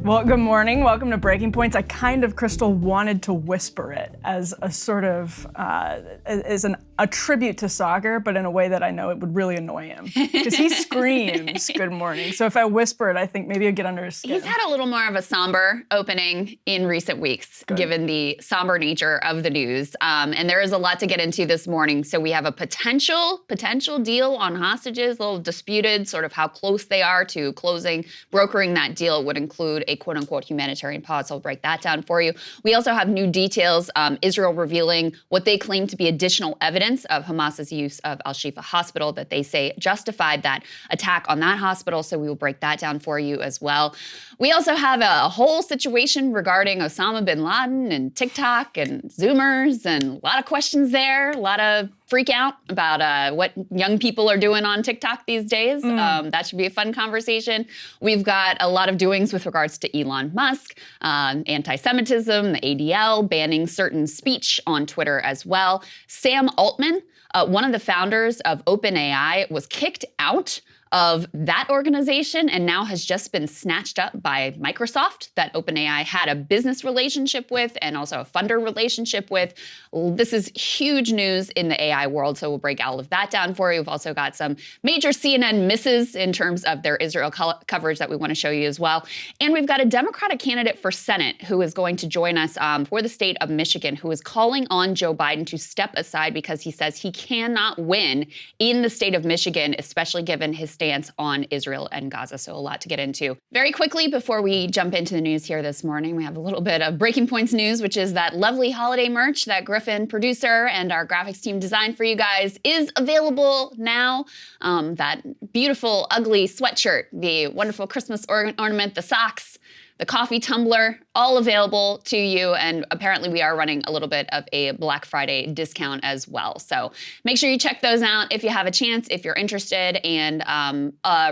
Well, good morning. Welcome to Breaking Points. I kind of, Crystal, wanted to whisper it as a sort of, a tribute to soccer, but in a way that I know it would really annoy him. Because he screams, good morning. So if I whisper it, I think maybe it'd get under his skin. He's had a little more of a somber opening in recent weeks, given the somber nature of the news. And there is a lot to get into this morning. So we have a potential deal on hostages, a little disputed, sort of how close they are to closing. Brokering that deal would include a quote-unquote humanitarian pause. I'll break that down for you. We also have new details, Israel revealing what they claim to be additional evidence of Hamas's use of al-Shifa hospital that they say justified that attack on that hospital. So we will break that down for you as well. We also have a whole situation regarding Osama bin Laden and TikTok and Zoomers, and a lot of questions there, a lot of freak out about what young people are doing on TikTok these days. That should be a fun conversation. We've got a lot of doings with regards to Elon Musk, anti-Semitism, the ADL, banning certain speech on Twitter as well. Sam Altman, one of the founders of OpenAI, was kicked out of that organization and now has just been snatched up by Microsoft, that OpenAI had a business relationship with and also a funder relationship with. This is huge news in the AI world, so we'll break all of that down for you. We've also got some major CNN misses in terms of their Israel coverage that we want to show you as well. And we've got a Democratic candidate for Senate who is going to join us for the state of Michigan, who is calling on Joe Biden to step aside because he says he cannot win in the state of Michigan, especially given his stance on Israel and Gaza. So a lot to get into. Very quickly, before we jump into the news here this morning, we have a little bit of Breaking Points news, which is that lovely holiday merch that Griffin, producer, and our graphics team designed for you guys is available now. That beautiful, ugly sweatshirt, the wonderful Christmas ornament, the socks, the coffee tumbler, all available to you. And apparently we are running a little bit of a Black Friday discount as well. So make sure you check those out if you have a chance, if you're interested. And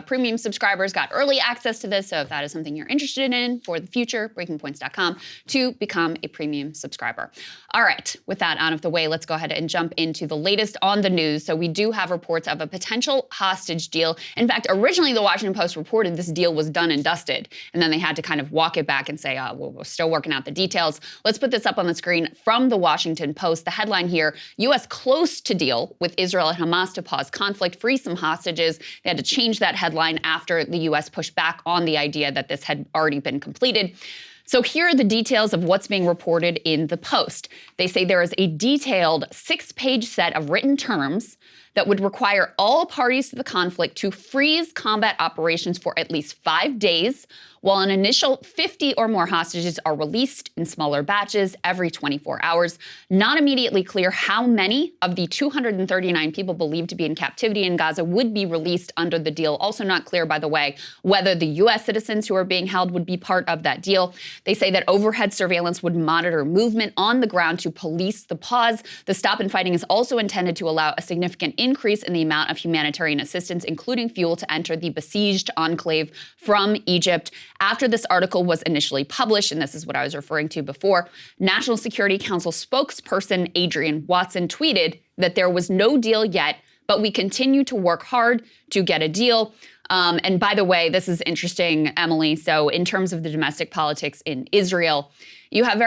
premium subscribers got early access to this. So if that is something you're interested in for the future, breakingpoints.com to become a premium subscriber. All right, with that out of the way, let's go ahead and jump into the latest on the news. So we do have reports of a potential hostage deal. In fact, originally the Washington Post reported this deal was done and dusted. And then they had to kind of walk it back and say, well, we're still working out the details. Let's put this up on the screen from the Washington Post. The headline here, U.S. close to deal with Israel and Hamas to pause conflict, free some hostages. They had to change that headline after the U.S. pushed back on the idea that this had already been completed. So here are the details of what's being reported in the Post. They say there is a detailed 6-page set of written terms that would require all parties to the conflict to freeze combat operations for at least 5 days, while an initial 50 or more hostages are released in smaller batches every 24 hours. Not immediately clear how many of the 239 people believed to be in captivity in Gaza would be released under the deal. Also not clear, by the way, whether the U.S. citizens who are being held would be part of that deal. They say that overhead surveillance would monitor movement on the ground to police the pause. The stop in fighting is also intended to allow a significant increase in the amount of humanitarian assistance, including fuel, to enter the besieged enclave from Egypt. After this article was initially published, and this is what I was referring to before, National Security Council spokesperson Adrian Watson tweeted that there was no deal yet, but we continue to work hard to get a deal. And by the way, this is interesting, Emily. So in terms of the domestic politics in Israel, you have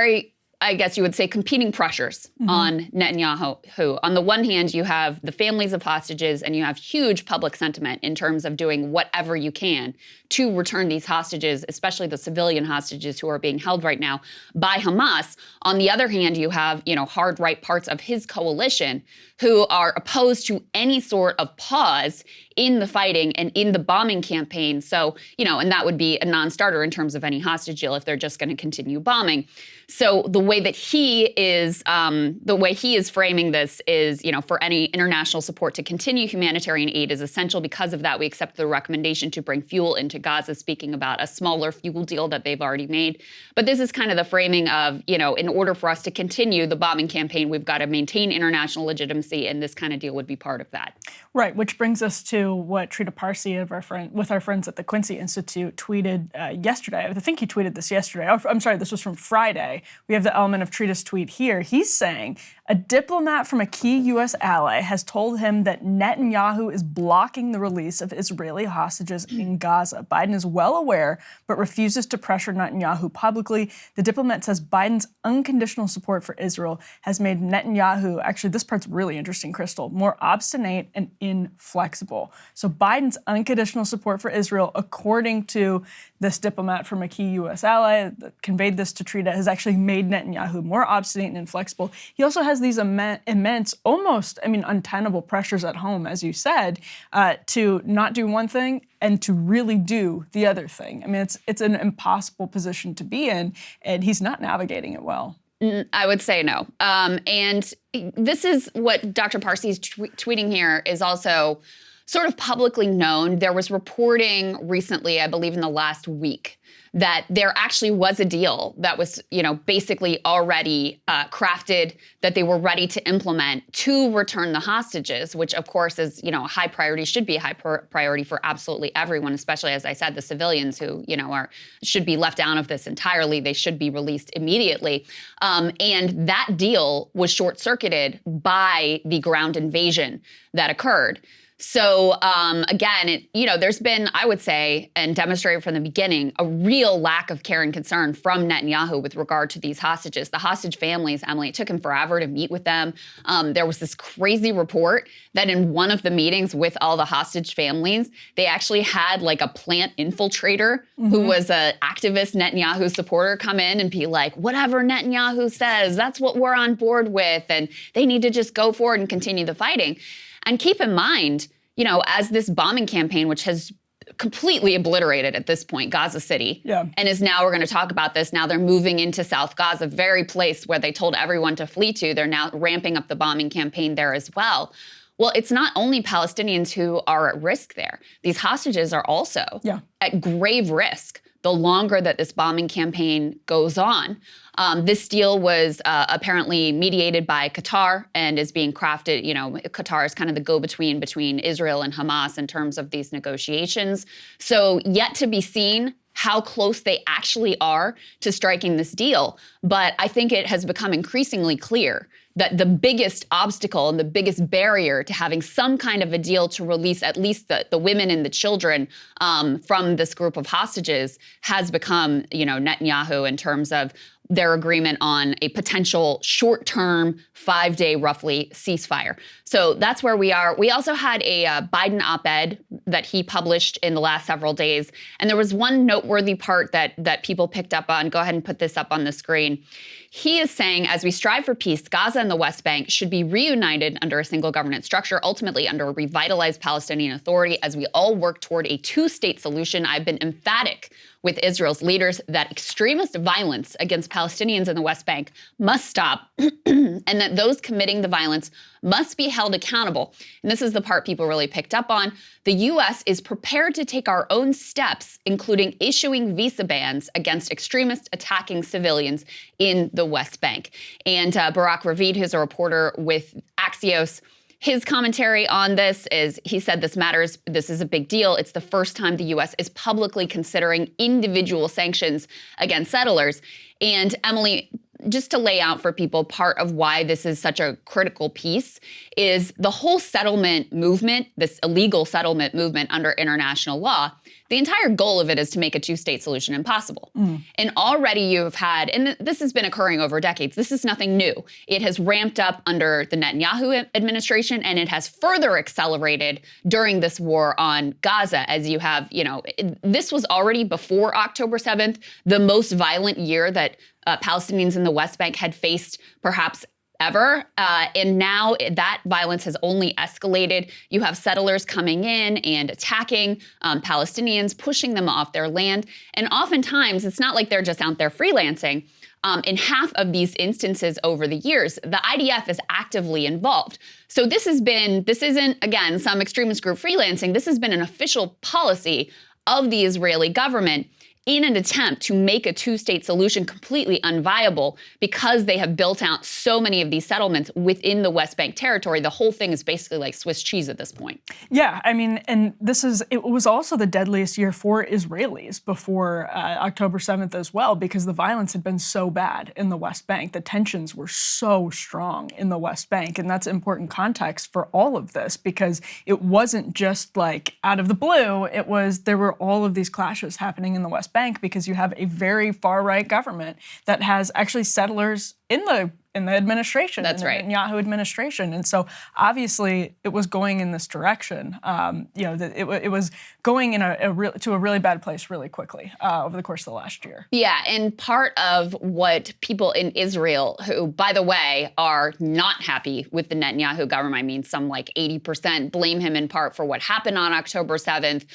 I guess you would say, competing pressures on Netanyahu, who on the one hand, you have the families of hostages and you have huge public sentiment in terms of doing whatever you can to return these hostages, especially the civilian hostages who are being held right now by Hamas. On the other hand, you have, hard right parts of his coalition who are opposed to any sort of pause in the fighting and in the bombing campaign. So, and that would be a non-starter in terms of any hostage deal if they're just going to continue bombing. So the way that he is framing this is, for any international support to continue humanitarian aid is essential. Because of that, we accept the recommendation to bring fuel into Gaza, speaking about a smaller fuel deal that they've already made. But this is kind of the framing of, in order for us to continue the bombing campaign, we've got to maintain international legitimacy diplomacy, and this kind of deal would be part of that. Right, which brings us to what Trita Parsi of with our friends at the Quincy Institute tweeted yesterday. I think he tweeted this yesterday. Oh, I'm sorry, this was from Friday. We have the element of Trita's tweet here. He's saying a diplomat from a key U.S. ally has told him that Netanyahu is blocking the release of Israeli hostages in Gaza. Biden is well aware, but refuses to pressure Netanyahu publicly. The diplomat says Biden's unconditional support for Israel has made Netanyahu, actually this part's really interesting, Crystal, more obstinate and inflexible. So Biden's unconditional support for Israel, according to this diplomat from a key U.S. ally that conveyed this to Trita, has actually made Netanyahu more obstinate and inflexible. He also has these immense, almost, untenable pressures at home, as you said, to not do one thing and to really do the other thing. It's an impossible position to be in, and he's not navigating it well. I would say no. And this is what Dr. Parsi is tweeting here is also sort of publicly known. There was reporting recently, I believe in the last week, that there actually was a deal that was, basically already crafted, that they were ready to implement to return the hostages, which of course is, a high priority, should be a high priority for absolutely everyone, especially, as I said, the civilians who, should be left out of this entirely. They should be released immediately. And that deal was short-circuited by the ground invasion that occurred. So again, there's been, I would say, and demonstrated from the beginning, a real lack of care and concern from Netanyahu with regard to these hostages. The hostage families, Emily, it took him forever to meet with them. There was this crazy report that in one of the meetings with all the hostage families, they actually had like a plant infiltrator who was an activist Netanyahu supporter come in and be like, whatever Netanyahu says, that's what we're on board with. And they need to just go forward and continue the fighting. And keep in mind, as this bombing campaign, which has completely obliterated at this point Gaza City, and is now, we're going to talk about this, now they're moving into South Gaza, very place where they told everyone to flee to. They're now ramping up the bombing campaign there as well. Well, it's not only Palestinians who are at risk there. These hostages are also at grave risk the longer that this bombing campaign goes on. This deal was apparently mediated by Qatar and is being crafted. Qatar is kind of the go-between between Israel and Hamas in terms of these negotiations. So yet to be seen how close they actually are to striking this deal. But I think it has become increasingly clear that the biggest obstacle and the biggest barrier to having some kind of a deal to release at least the women and the children from this group of hostages has become, Netanyahu in terms of their agreement on a potential short-term, 5-day roughly ceasefire. So that's where we are. We also had a Biden op-ed that he published in the last several days. And there was one noteworthy part that people picked up on. Go ahead and put this up on the screen. He is saying, as we strive for peace, Gaza and the West Bank should be reunited under a single governance structure, ultimately under a revitalized Palestinian Authority. As we all work toward a two-state solution, I've been emphatic with Israel's leaders that extremist violence against Palestinians in the West Bank must stop, and that those committing the violence must be held accountable. And this is the part people really picked up on. The U.S. is prepared to take our own steps, including issuing visa bans against extremists attacking civilians in the West Bank. And Barak Ravid, who's a reporter with Axios, his commentary on this is, he said this matters, this is a big deal. It's the first time the U.S. is publicly considering individual sanctions against settlers. And Emily, just to lay out for people, part of why this is such a critical piece is the whole settlement movement, this illegal settlement movement under international law. The entire goal of it is to make a two-state solution impossible. And already you've had, and this has been occurring over decades, this is nothing new. It has ramped up under the Netanyahu administration, and it has further accelerated during this war on Gaza, as you have, this was already before October 7th, the most violent year that Palestinians in the West Bank had faced perhaps ever. And now that violence has only escalated. You have settlers coming in and attacking Palestinians, pushing them off their land. And oftentimes, it's not like they're just out there freelancing. In half of these instances over the years, the IDF is actively involved. So this isn't, again, some extremist group freelancing. This has been an official policy of the Israeli government in an attempt to make a two-state solution completely unviable because they have built out so many of these settlements within the West Bank territory. The whole thing is basically like Swiss cheese at this point. Yeah, I mean, and it was also the deadliest year for Israelis before October 7th as well, because the violence had been so bad in the West Bank. The tensions were so strong in the West Bank, and that's important context for all of this, because it wasn't just like out of the blue. There were all of these clashes happening in the West Bank because you have a very far-right government that has actually settlers in the administration, That's right. in the Netanyahu administration, and so obviously it was going in this direction. It was going in to a really bad place really quickly over the course of the last year. Yeah, and part of what people in Israel, who, by the way, are not happy with the Netanyahu government, I mean, some like 80% blame him in part for what happened on October 7th.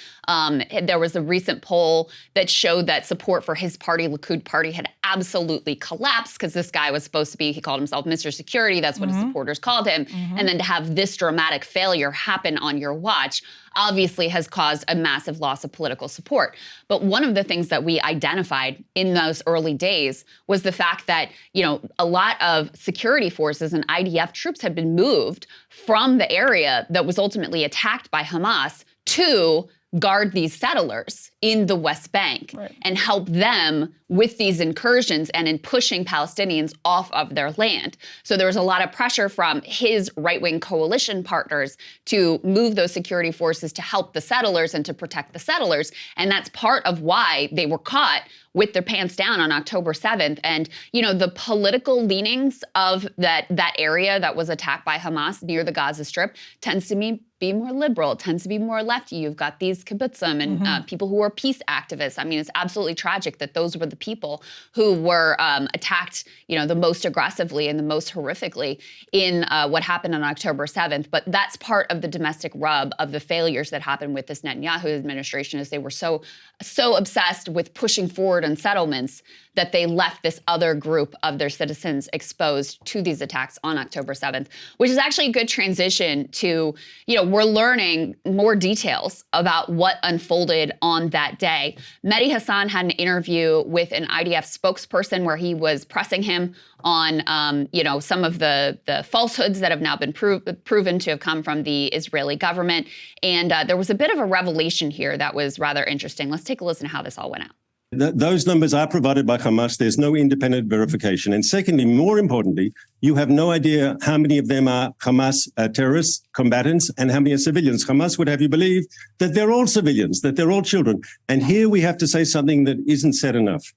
There was a recent poll that showed that support for his party, Likud party, had absolutely collapsed because this guy was supposed to be, he called himself Mr. Security, that's what his supporters called him, and then to have this dramatic failure happen on your watch obviously has caused a massive loss of political support. But one of the things that we identified in those early days was the fact that, a lot of security forces and IDF troops had been moved from the area that was ultimately attacked by Hamas to guard these settlers in the West Bank and help them with these incursions and in pushing Palestinians off of their land. So there was a lot of pressure from his right-wing coalition partners to move those security forces to help the settlers and to protect the settlers. And that's part of why they were caught with their pants down on October 7th. And, the political leanings of that area that was attacked by Hamas near the Gaza Strip tends to be more liberal, it tends to be more lefty. You've got these kibbutzim and people who are peace activists. I mean, it's absolutely tragic that those were the people who were attacked, the most aggressively and the most horrifically in what happened on October 7th. But that's part of the domestic rub of the failures that happened with this Netanyahu administration, is they were so obsessed with pushing forward on settlements that they left this other group of their citizens exposed to these attacks on October 7th, which is actually a good transition to, we're learning more details about what unfolded on that day. Mehdi Hassan had an interview with an IDF spokesperson where he was pressing him on, some of the falsehoods that have now been proven to have come from the Israeli government. And there was a bit of a revelation here that was rather interesting. Let's take a listen to how this all went out. Those numbers are provided by Hamas. There's no independent verification. And secondly, more importantly, you have no idea how many of them are Hamas terrorists, combatants, and how many are civilians. Hamas would have you believe that they're all civilians, that they're all children. And here we have to say something that isn't said enough.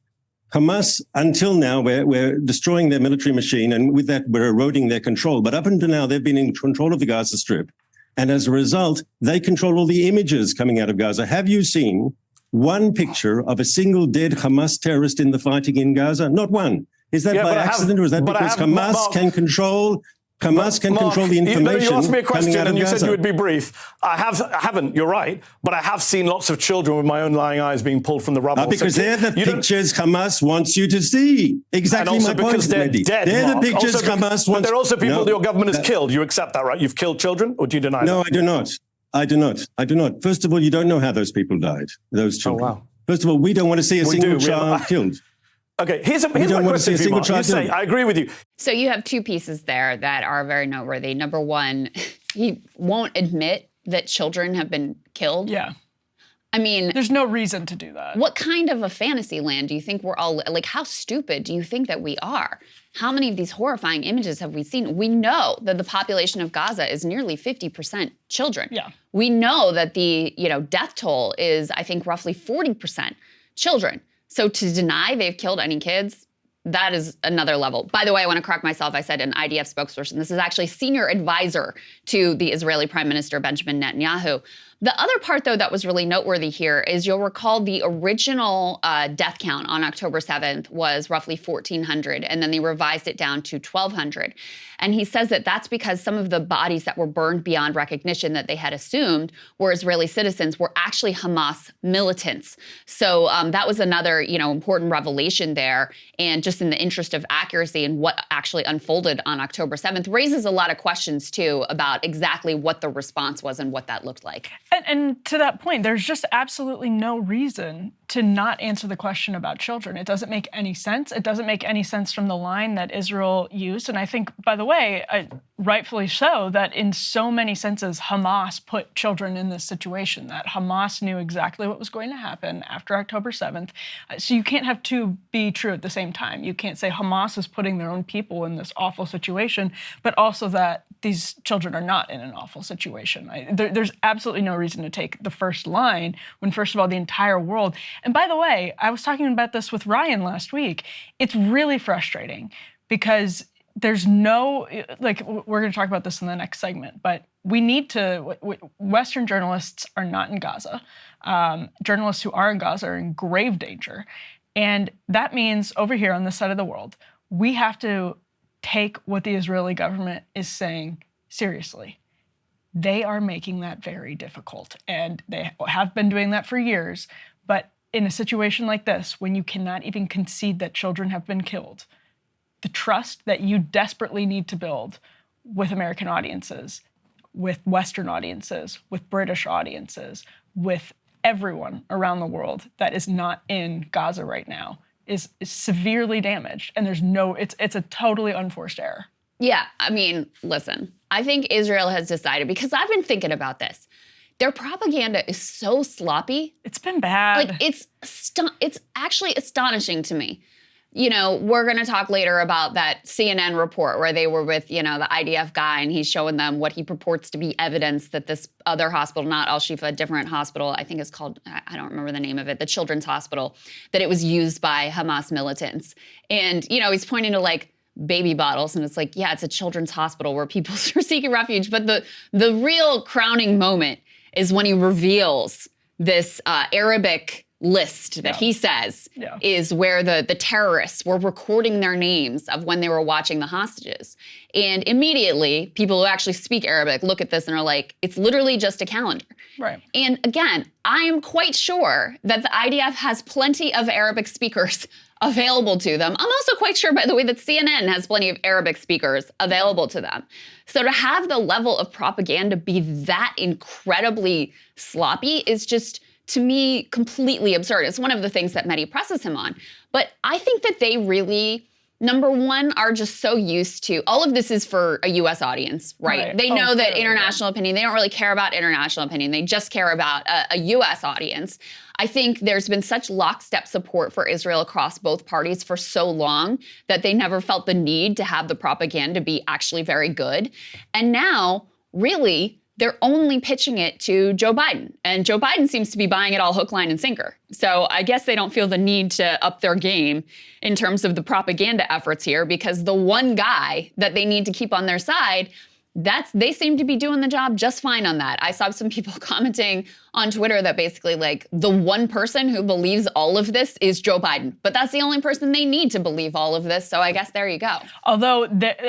Hamas, until now, we're destroying their military machine, and with that, we're eroding their control. But up until now, they've been in control of the Gaza Strip. And as a result, they control all the images coming out of Gaza. Have you seen one picture of a single dead Hamas terrorist in the fighting in Gaza? Not one. Is that by accident, or is that because Hamas can control the information? You asked me a question and you Gaza. said you would be brief. I haven't, you're right, but I have seen lots of children with my own lying eyes being pulled from the rubble. Because they're the pictures Hamas wants you to see. Exactly and also my because point, they're dead, They're Mark. the pictures also, Hamas wants. But they're also people no, your government has killed. You accept that, right? You've killed children, or do you deny that? No, I do not. I do not. First of all, you don't know how those people died, those children. Oh, wow. First of all, we don't want to see a single child killed. Okay, here's my question for you, Mark. You say, I agree with you. So you have two pieces there that are very noteworthy. Number one, he won't admit that children have been killed. Yeah. I mean, there's no reason to do that. What kind of a fantasy land do you think we're all, like, how stupid do you think that we are? How many of these horrifying images have we seen? We know that the population of Gaza is nearly 50% children. Yeah. We know that the, death toll is, I think, roughly 40% children. So to deny they've killed any kids, that is another level. By the way, I want to correct myself. I said an IDF spokesperson. This is actually senior advisor to the Israeli Prime Minister Benjamin Netanyahu. The other part, though, that was really noteworthy here is you'll recall the original death count on October 7th was roughly 1,400, and then they revised it down to 1,200. And he says that that's because some of the bodies that were burned beyond recognition that they had assumed were Israeli citizens were actually Hamas militants. So that was another, important revelation there. And just in the interest of accuracy and what actually unfolded on October 7th raises a lot of questions, too, about exactly what the response was and what that looked like. And to that point, there's just absolutely no reason to not answer the question about children. It doesn't make any sense. It doesn't make any sense from the line that Israel used. And I think, by the way, rightfully so, that in so many senses, Hamas put children in this situation, that Hamas knew exactly what was going to happen after October 7th. So you can't have two be true at the same time. You can't say Hamas is putting their own people in this awful situation, but also that these children are not in an awful situation. There's absolutely no reason to take the first line when, first of all, the entire world. And by the way, I was talking about this with Ryan last week. It's really frustrating because there's no, like, we're going to talk about this in the next segment, but we need to, Western journalists are not in Gaza. Journalists who are in Gaza are in grave danger. And that means over here on this side of the world, we have to take what the Israeli government is saying seriously. They are making that very difficult, and they have been doing that for years. But in a situation like this, when you cannot even concede that children have been killed, the trust that you desperately need to build with American audiences, with Western audiences, with British audiences, with everyone around the world that is not in Gaza right now is severely damaged. And there's no, it's a totally unforced error. Yeah, I mean, listen, I think Israel has decided, because I've been thinking about this, their propaganda is so sloppy. It's been bad. Like, it's actually astonishing to me. You know, we're going to talk later about that CNN report where they were with, you know, the IDF guy, and he's showing them what he purports to be evidence that this other hospital, not al-Shifa, a different hospital, I think it's called, I don't remember the name of it, the Children's Hospital, that it was used by Hamas militants. And, you know, he's pointing to like baby bottles, and it's like, yeah, it's a children's hospital where people are seeking refuge. But the real crowning moment is when he reveals this Arabic list that he says is where the terrorists were recording their names of when they were watching the hostages. And immediately, people who actually speak Arabic look at this and are like, it's literally just a calendar. Right. And again, I am quite sure that the IDF has plenty of Arabic speakers available to them. I'm also quite sure, by the way, that CNN has plenty of Arabic speakers available to them. So to have the level of propaganda be that incredibly sloppy is just, to me, completely absurd. It's one of the things that Mehdi presses him on. But I think that they really, number one, are just so used to, all of this is for a US audience, right? They know that international opinion, they don't really care about international opinion. They just care about a US audience. I think there's been such lockstep support for Israel across both parties for so long that they never felt the need to have the propaganda be actually very good. And now, really, they're only pitching it to Joe Biden. And Joe Biden seems to be buying it all hook, line, and sinker. So I guess they don't feel the need to up their game in terms of the propaganda efforts here, because the one guy that they need to keep on their side, they seem to be doing the job just fine on that. I saw some people commenting on Twitter that basically, like, the one person who believes all of this is Joe Biden. But that's the only person they need to believe all of this. So I guess there you go. Although,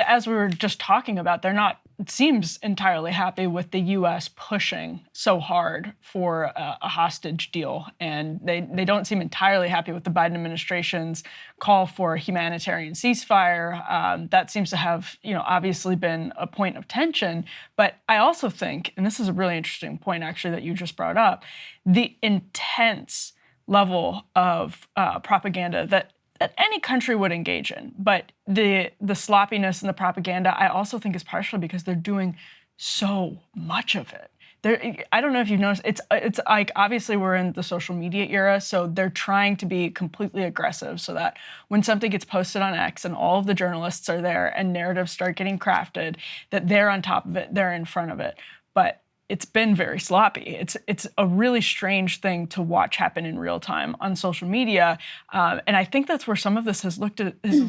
as we were just talking about, they're not, it seems, entirely happy with the U.S. pushing so hard for a hostage deal. And they don't seem entirely happy with the Biden administration's call for a humanitarian ceasefire. That seems to have, obviously been a point of tension. But I also think, and this is a really interesting point, actually, that you just brought up, the intense level of propaganda that any country would engage in. But the sloppiness and the propaganda, I also think, is partially because they're doing so much of it. I don't know if you've noticed, it's like, obviously we're in the social media era, so they're trying to be completely aggressive so that when something gets posted on X and all of the journalists are there and narratives start getting crafted, that they're on top of it, they're in front of it. But it's been very sloppy. It's a really strange thing to watch happen in real time on social media, and I think that's where some of this has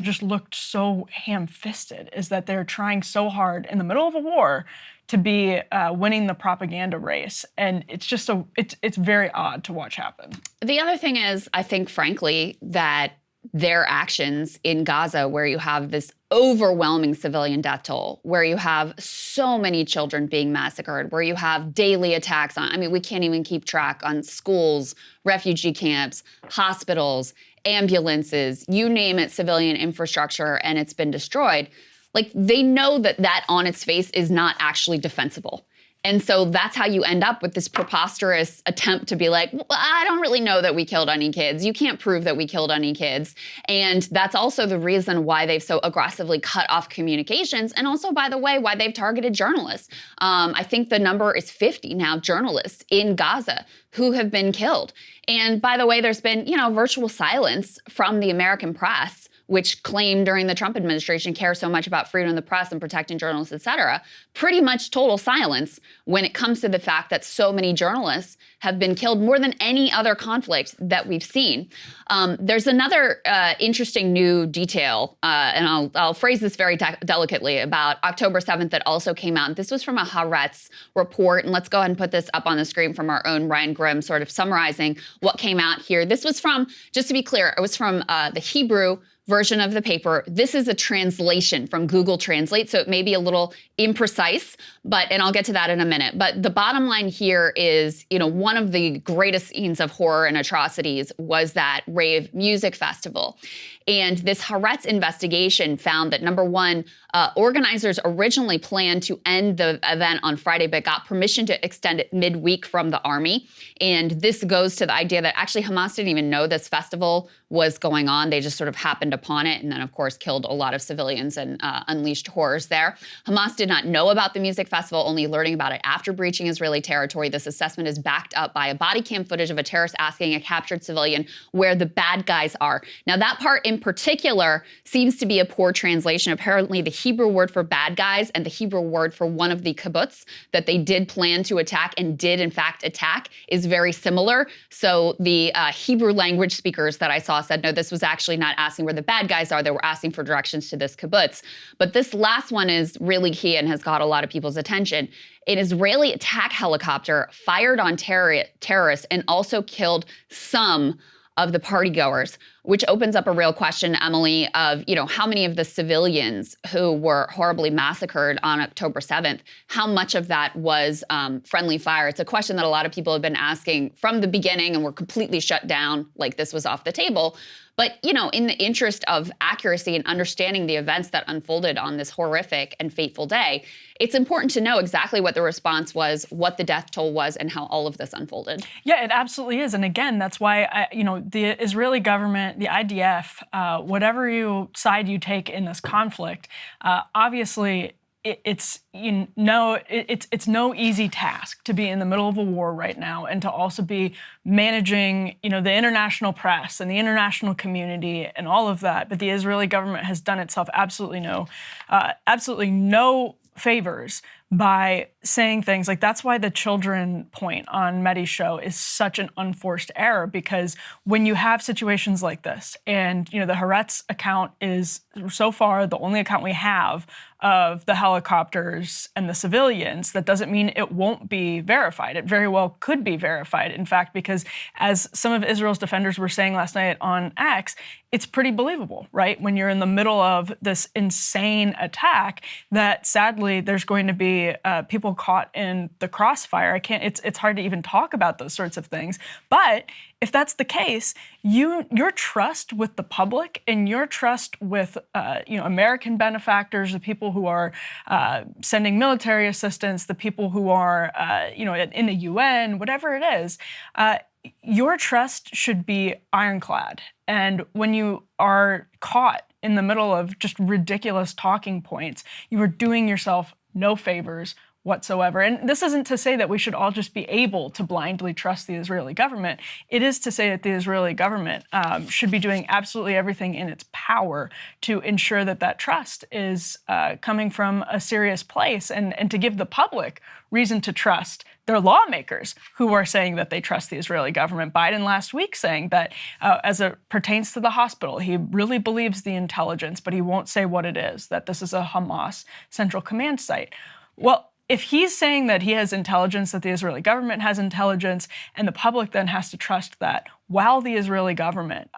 just looked so ham-fisted. Is that they're trying so hard in the middle of a war to be winning the propaganda race, and it's just it's very odd to watch happen. The other thing is, I think, frankly, that their actions in Gaza, where you have this overwhelming civilian death toll, where you have so many children being massacred, where you have daily attacks on, we can't even keep track on schools, refugee camps, hospitals, ambulances, you name it, civilian infrastructure, and it's been destroyed. Like, they know that on its face is not actually defensible. And so that's how you end up with this preposterous attempt to be like, well, I don't really know that we killed any kids. You can't prove that we killed any kids. And that's also the reason why they've so aggressively cut off communications. And also, by the way, why they've targeted journalists. I think the number is 50 now journalists in Gaza who have been killed. And by the way, there's been, virtual silence from the American press, which claimed during the Trump administration care so much about freedom of the press and protecting journalists, et cetera. Pretty much total silence when it comes to the fact that so many journalists have been killed, more than any other conflict that we've seen. There's another interesting new detail, and I'll phrase this very delicately, about October 7th that also came out. This was from a Haaretz report, and let's go ahead and put this up on the screen from our own Ryan Grimm, sort of summarizing what came out here. This was from, just to be clear, it was from the Hebrew version of the paper. This is a translation from Google Translate, so it may be a little imprecise, and I'll get to that in a minute. But the bottom line here is, one of the greatest scenes of horror and atrocities was that Rave music festival. And this Haaretz investigation found that, number one, organizers originally planned to end the event on Friday, but got permission to extend it midweek from the army. And this goes to the idea that actually Hamas didn't even know this festival was going on. They just sort of happened upon it and then, of course, killed a lot of civilians and unleashed horrors there. Hamas did not know about the music festival, only learning about it after breaching Israeli territory. This assessment is backed up by a body cam footage of a terrorist asking a captured civilian where the bad guys are. Now, that part in particular seems to be a poor translation. Apparently, the Hebrew word for bad guys and the Hebrew word for one of the kibbutz that they did plan to attack and did, in fact, attack is very similar. So the Hebrew language speakers that I saw said, no, this was actually not asking where the bad guys are. They were asking for directions to this kibbutz. But this last one is really key and has got a lot of people's attention. An Israeli attack helicopter fired on terrorists and also killed some of the partygoers, which opens up a real question, Emily, of, how many of the civilians who were horribly massacred on October 7th, how much of that was friendly fire? It's a question that a lot of people have been asking from the beginning and were completely shut down, like this was off the table. But, in the interest of accuracy and understanding the events that unfolded on this horrific and fateful day, it's important to know exactly what the response was, what the death toll was, and how all of this unfolded. Yeah, it absolutely is. And again, that's why, the Israeli government, the IDF, whatever side you take in this conflict, obviously, it's no easy task to be in the middle of a war right now and to also be managing, the international press and the international community and all of that. But the Israeli government has done itself absolutely no favors by saying things like, that's why the children point on Mehdi's show is such an unforced error, because when you have situations like this, and the Haaretz account is so far the only account we have of the helicopters and the civilians, that doesn't mean it won't be verified. It very well could be verified, in fact, because as some of Israel's defenders were saying last night on X, it's pretty believable, right? When you're in the middle of this insane attack, that sadly there's going to be people caught in the crossfire. It's hard to even talk about those sorts of things. But if that's the case, your trust with the public and your trust with American benefactors, the people who are sending military assistance, the people who are in the UN, whatever it is, your trust should be ironclad. And when you are caught in the middle of just ridiculous talking points, you are doing yourself no favors whatsoever. And this isn't to say that we should all just be able to blindly trust the Israeli government. It is to say that the Israeli government should be doing absolutely everything in its power to ensure that that trust is coming from a serious place, and to give the public reason to trust their lawmakers who are saying that they trust the Israeli government. Biden last week saying that as it pertains to the hospital, he really believes the intelligence, but he won't say what it is, that this is a Hamas central command site. Well, if he's saying that he has intelligence, that the Israeli government has intelligence, and the public then has to trust that while the Israeli government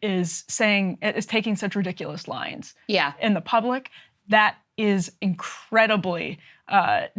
is taking such ridiculous lines in the public, that is incredibly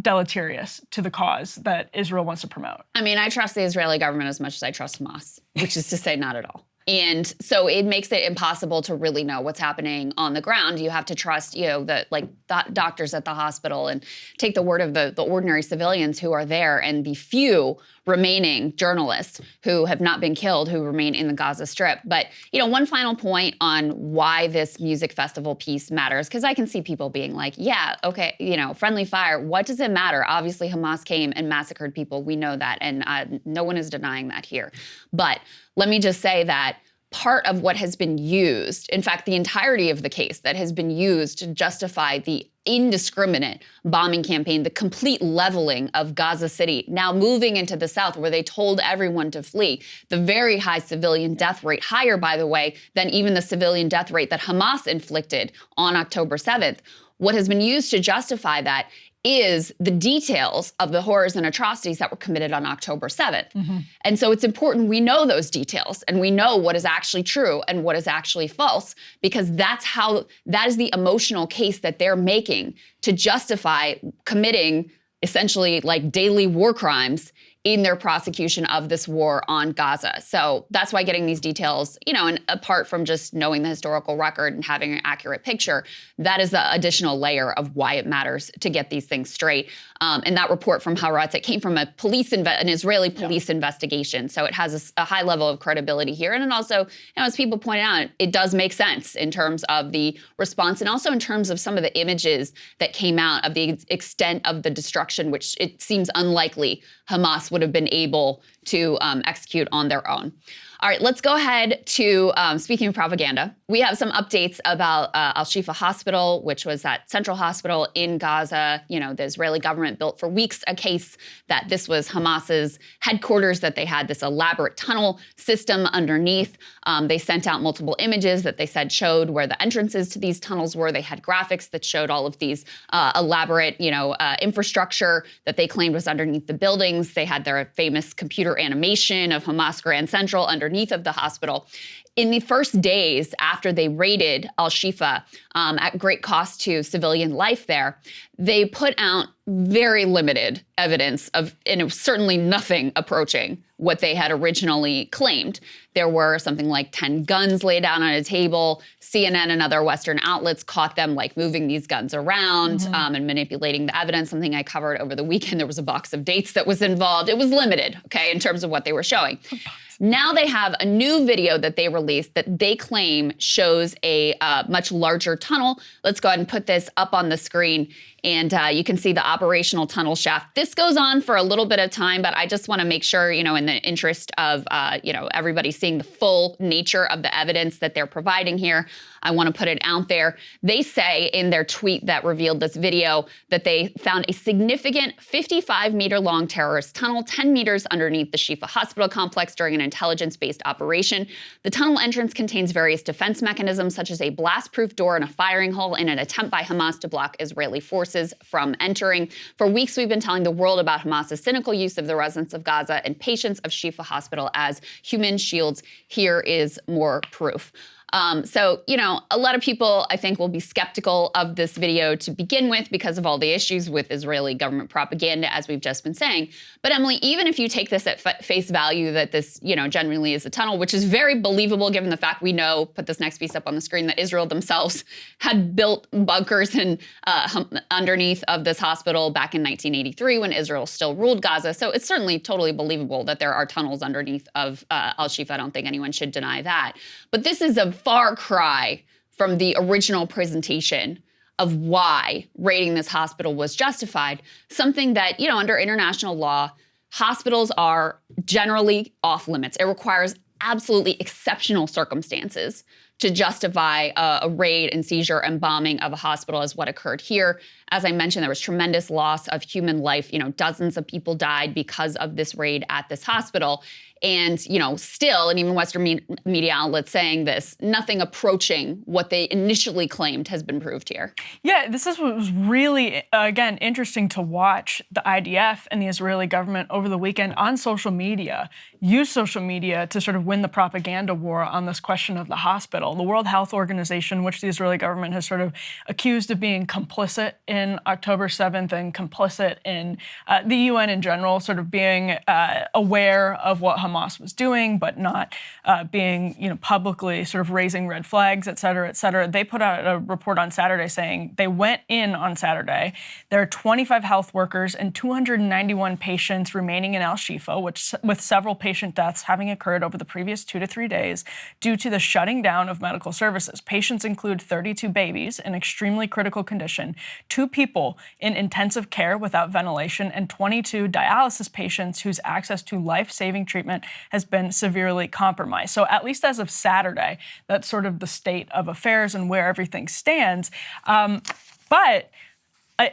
deleterious to the cause that Israel wants to promote. I mean, I trust the Israeli government as much as I trust Hamas, which is to say not at all. And so it makes it impossible to really know what's happening on the ground. You have to trust, the doctors at the hospital and take the word of the ordinary civilians who are there and the few remaining journalists who have not been killed, who remain in the Gaza Strip. But, one final point on why this music festival piece matters, because I can see people being like, yeah, okay, friendly fire, what does it matter? Obviously, Hamas came and massacred people. We know that, and no one is denying that here. But let me just say that part of what has been used, in fact, the entirety of the case that has been used to justify the indiscriminate bombing campaign, the complete leveling of Gaza City, now moving into the south where they told everyone to flee, the very high civilian death rate, higher, by the way, than even the civilian death rate that Hamas inflicted on October 7th. What has been used to justify that is the details of the horrors and atrocities that were committed on October 7th. Mm-hmm. And so it's important we know those details and we know what is actually true and what is actually false, because that is the emotional case that they're making to justify committing essentially like daily war crimes in their prosecution of this war on Gaza. So that's why getting these details, and apart from just knowing the historical record and having an accurate picture, that is the additional layer of why it matters to get these things straight. And that report from Haaretz, it came from an Israeli police investigation. So it has a high level of credibility here. And then also, as people pointed out, it does make sense in terms of the response and also in terms of some of the images that came out of the extent of the destruction, which it seems unlikely Hamas would have been able to execute on their own. All right, let's go ahead to, speaking of propaganda, we have some updates about al-Shifa Hospital, which was that central hospital in Gaza. The Israeli government built for weeks a case that this was Hamas's headquarters, that they had this elaborate tunnel system underneath. They sent out multiple images that they said showed where the entrances to these tunnels were. They had graphics that showed all of these elaborate, infrastructure that they claimed was underneath the buildings. They had their famous computer animation of Hamas Grand Central underneath of the hospital. In the first days after they raided al-Shifa at great cost to civilian life there, they put out very limited evidence of, and it was certainly nothing approaching what they had originally claimed. There were something like 10 guns laid out on a table. CNN and other Western outlets caught them moving these guns around and manipulating the evidence, something I covered over the weekend. There was a box of dates that was involved. It was limited, in terms of what they were showing. Now they have a new video that they released that they claim shows a much larger tunnel. Let's go ahead and put this up on the screen, and you can see the operational tunnel shaft. This goes on for a little bit of time, but I just want to make sure, in the interest of, everybody seeing the full nature of the evidence that they're providing here, I want to put it out there. They say in their tweet that revealed this video that they found a significant 55-meter-long terrorist tunnel 10 meters underneath the Shifa hospital complex during an intelligence-based operation. The tunnel entrance contains various defense mechanisms, such as a blast-proof door and a firing hole in an attempt by Hamas to block Israeli forces from entering. For weeks, we've been telling the world about Hamas's cynical use of the residents of Gaza and patients of Shifa Hospital as human shields. Here is more proof. So, a lot of people, I think, will be skeptical of this video to begin with because of all the issues with Israeli government propaganda, as we've just been saying. But Emily, even if you take this at face value that this, genuinely is a tunnel, which is very believable given the fact we know, put this next piece up on the screen, that Israel themselves had built bunkers underneath of this hospital back in 1983 when Israel still ruled Gaza. So it's certainly totally believable that there are tunnels underneath of al-Shifa. I don't think anyone should deny that. But this is a far cry from the original presentation of why raiding this hospital was justified, something that, under international law, hospitals are generally off limits. It requires absolutely exceptional circumstances to justify a raid and seizure and bombing of a hospital as what occurred here. As I mentioned, there was tremendous loss of human life. Dozens of people died because of this raid at this hospital. And, still, and even Western media outlets saying this, nothing approaching what they initially claimed has been proved here. Yeah, this is what was really, again, interesting to watch the IDF and the Israeli government over the weekend on social media use social media to sort of win the propaganda war on this question of the hospital. The World Health Organization, which the Israeli government has sort of accused of being complicit in October 7th and complicit in the UN in general, sort of being aware of what Hamas was doing, but not being, publicly sort of raising red flags, et cetera, et cetera. They put out a report on Saturday saying they went in on Saturday. There are 25 health workers and 291 patients remaining in al-Shifa, which with several patient deaths having occurred over the previous 2 to 3 days due to the shutting down of medical services. Patients include 32 babies in extremely critical condition, 2 people in intensive care without ventilation, and 22 dialysis patients whose access to life-saving treatment has been severely compromised. So at least as of Saturday, that's sort of the state of affairs and where everything stands. But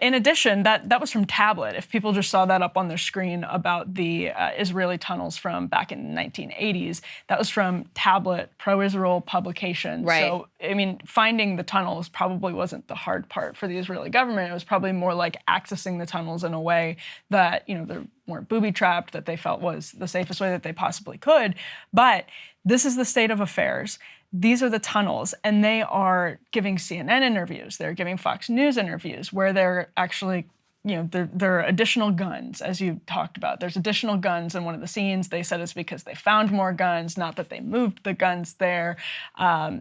in addition, that was from Tablet. If people just saw that up on their screen about the Israeli tunnels from back in the 1980s, that was from Tablet, pro-Israel publication. Right. So, I mean, finding the tunnels probably wasn't the hard part for the Israeli government. It was probably more like accessing the tunnels in a way that, they weren't booby-trapped, that they felt was the safest way that they possibly could. But this is the state of affairs. These are the tunnels, and they are giving CNN interviews. They're giving Fox News interviews where they're actually, there are additional guns, as you talked about. There's additional guns in one of the scenes. They said it's because they found more guns, not that they moved the guns there.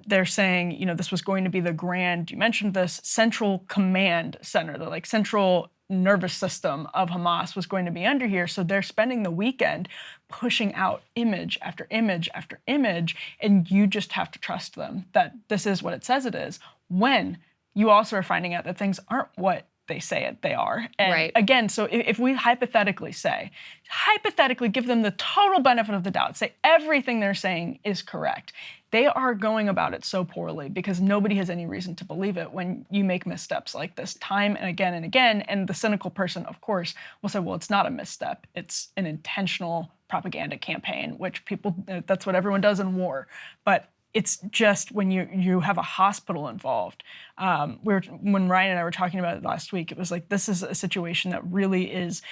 They're saying, this was going to be the grand, you mentioned this, central command center, the central nervous system of Hamas was going to be under here. So they're spending the weekend pushing out image after image after image, and you just have to trust them that this is what it says it is, when you also are finding out that things aren't what they say they are. And right. Again, so if we hypothetically give them the total benefit of the doubt, say everything they're saying is correct, they are going about it so poorly because nobody has any reason to believe it when you make missteps like this time and again and again. And the cynical person, of course, will say, well, it's not a misstep. It's an intentional propaganda campaign, which that's what everyone does in war. But it's just when you have a hospital involved. When Ryan and I were talking about it last week, it was like, this is a situation that really is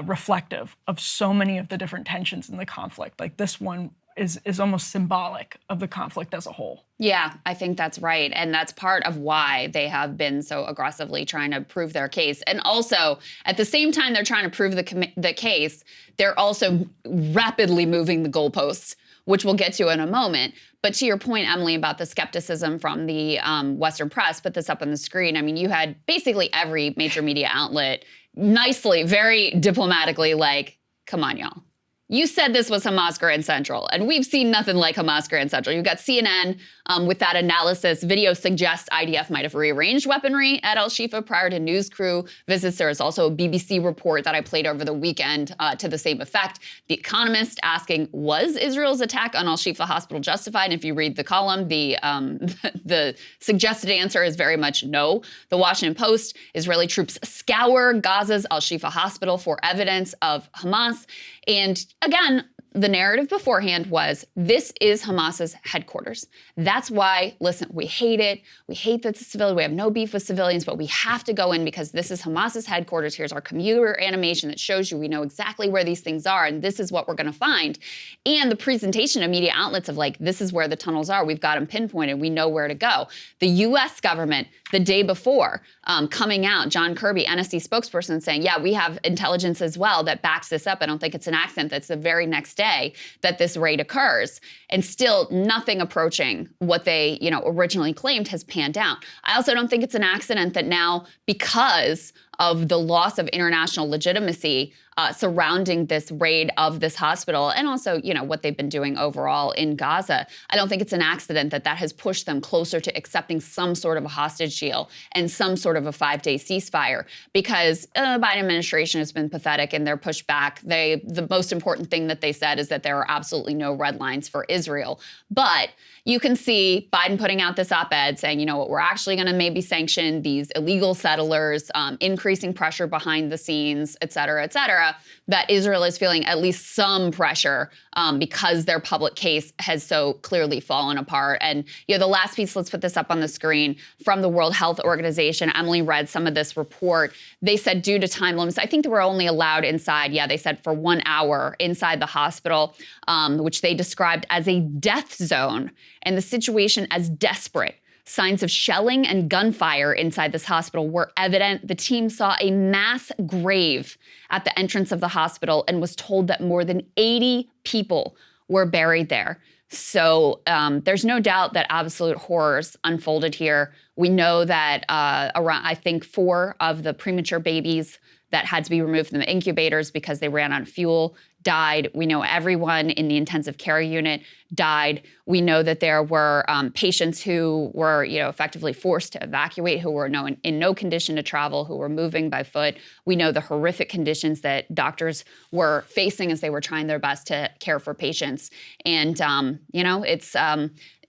reflective of so many of the different tensions in the conflict. Like this one is almost symbolic of the conflict as a whole. Yeah, I think that's right. And that's part of why they have been so aggressively trying to prove their case. And also, at the same time they're trying to prove the case, they're also rapidly moving the goalposts, which we'll get to in a moment. But to your point, Emily, about the skepticism from the Western press, put this up on the screen. I mean, you had basically every major media outlet nicely, very diplomatically like, come on, y'all. You said this was Hamas Grand Central, and we've seen nothing like Hamas Grand Central. You've got CNN with that analysis. Video suggests IDF might have rearranged weaponry at al-Shifa prior to news crew visits. There is also a BBC report that I played over the weekend to the same effect. The Economist asking, was Israel's attack on al-Shifa hospital justified? And if you read the column, the suggested answer is very much no. The Washington Post, Israeli troops scour Gaza's al-Shifa hospital for evidence of Hamas. And again, the narrative beforehand was, this is Hamas's headquarters. That's why, listen, we hate it. We hate that the civilians, we have no beef with civilians, but we have to go in because this is Hamas's headquarters. Here's our computer animation that shows you we know exactly where these things are, and this is what we're going to find. And the presentation of media outlets of like, this is where the tunnels are. We've got them pinpointed. We know where to go. The U.S. government, the day before, coming out, John Kirby, NSC spokesperson, saying, yeah, we have intelligence as well that backs this up. I don't think it's an accident. That's the very next day that this raid occurs, and still nothing approaching what they, originally claimed has panned out. I also don't think it's an accident that now, because of the loss of international legitimacy surrounding this raid of this hospital, and also, what they've been doing overall in Gaza, I don't think it's an accident that that has pushed them closer to accepting some sort of a hostage deal and some sort of a 5-day ceasefire, because the Biden administration has been pathetic in their pushback. The most important thing that they said is that there are absolutely no red lines for Israel. But you can see Biden putting out this op-ed saying, we're actually going to maybe sanction these illegal settlers, increase increasing pressure behind the scenes, et cetera, that Israel is feeling at least some pressure because their public case has so clearly fallen apart. And the last piece, let's put this up on the screen, from the World Health Organization. Emily read some of this report. They said due to time limits, I think they were only allowed inside, they said for 1 hour inside the hospital, which they described as a death zone, and the situation as desperate. Signs of shelling and gunfire inside this hospital were evident. The team saw a mass grave at the entrance of the hospital and was told that more than 80 people were buried there. So there's no doubt that absolute horrors unfolded here. We know that around, I think, 4 of the premature babies that had to be removed from the incubators because they ran out of fuel died. We know everyone in the intensive care unit died. We know that there were patients who were, effectively forced to evacuate, who were in no condition to travel, who were moving by foot. We know the horrific conditions that doctors were facing as they were trying their best to care for patients. And, it's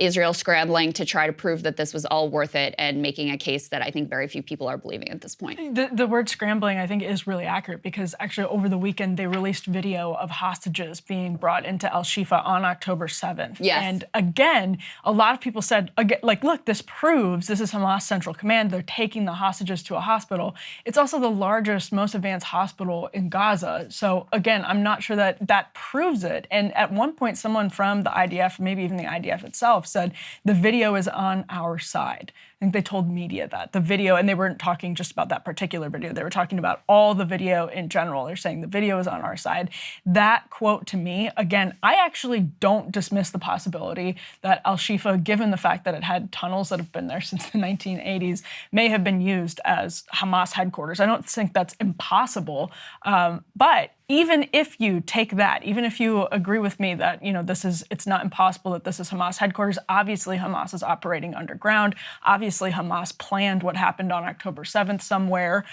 Israel scrambling to try to prove that this was all worth it and making a case that I think very few people are believing at this point. The word scrambling, I think, is really accurate because actually over the weekend they released video of hostages being brought into al-Shifa on October 7th. Yes. And again, a lot of people said, look, this proves this is Hamas Central Command. They're taking the hostages to a hospital. It's also the largest, most advanced hospital in Gaza. So again, I'm not sure that proves it. And at one point, someone from the IDF, maybe even the IDF itself, said the video is on our side. I think they told media that the video, and they weren't talking just about that particular video, they were talking about all the video in general. They're saying the video is on our side. That quote to me, again, I actually don't dismiss the possibility that al-Shifa, given the fact that it had tunnels that have been there since the 1980s, may have been used as Hamas headquarters. I don't think that's impossible, but even if you take that, even if you agree with me that, it's not impossible that this is Hamas headquarters, obviously Hamas is operating underground. Obviously Hamas planned what happened on October 7th somewhere.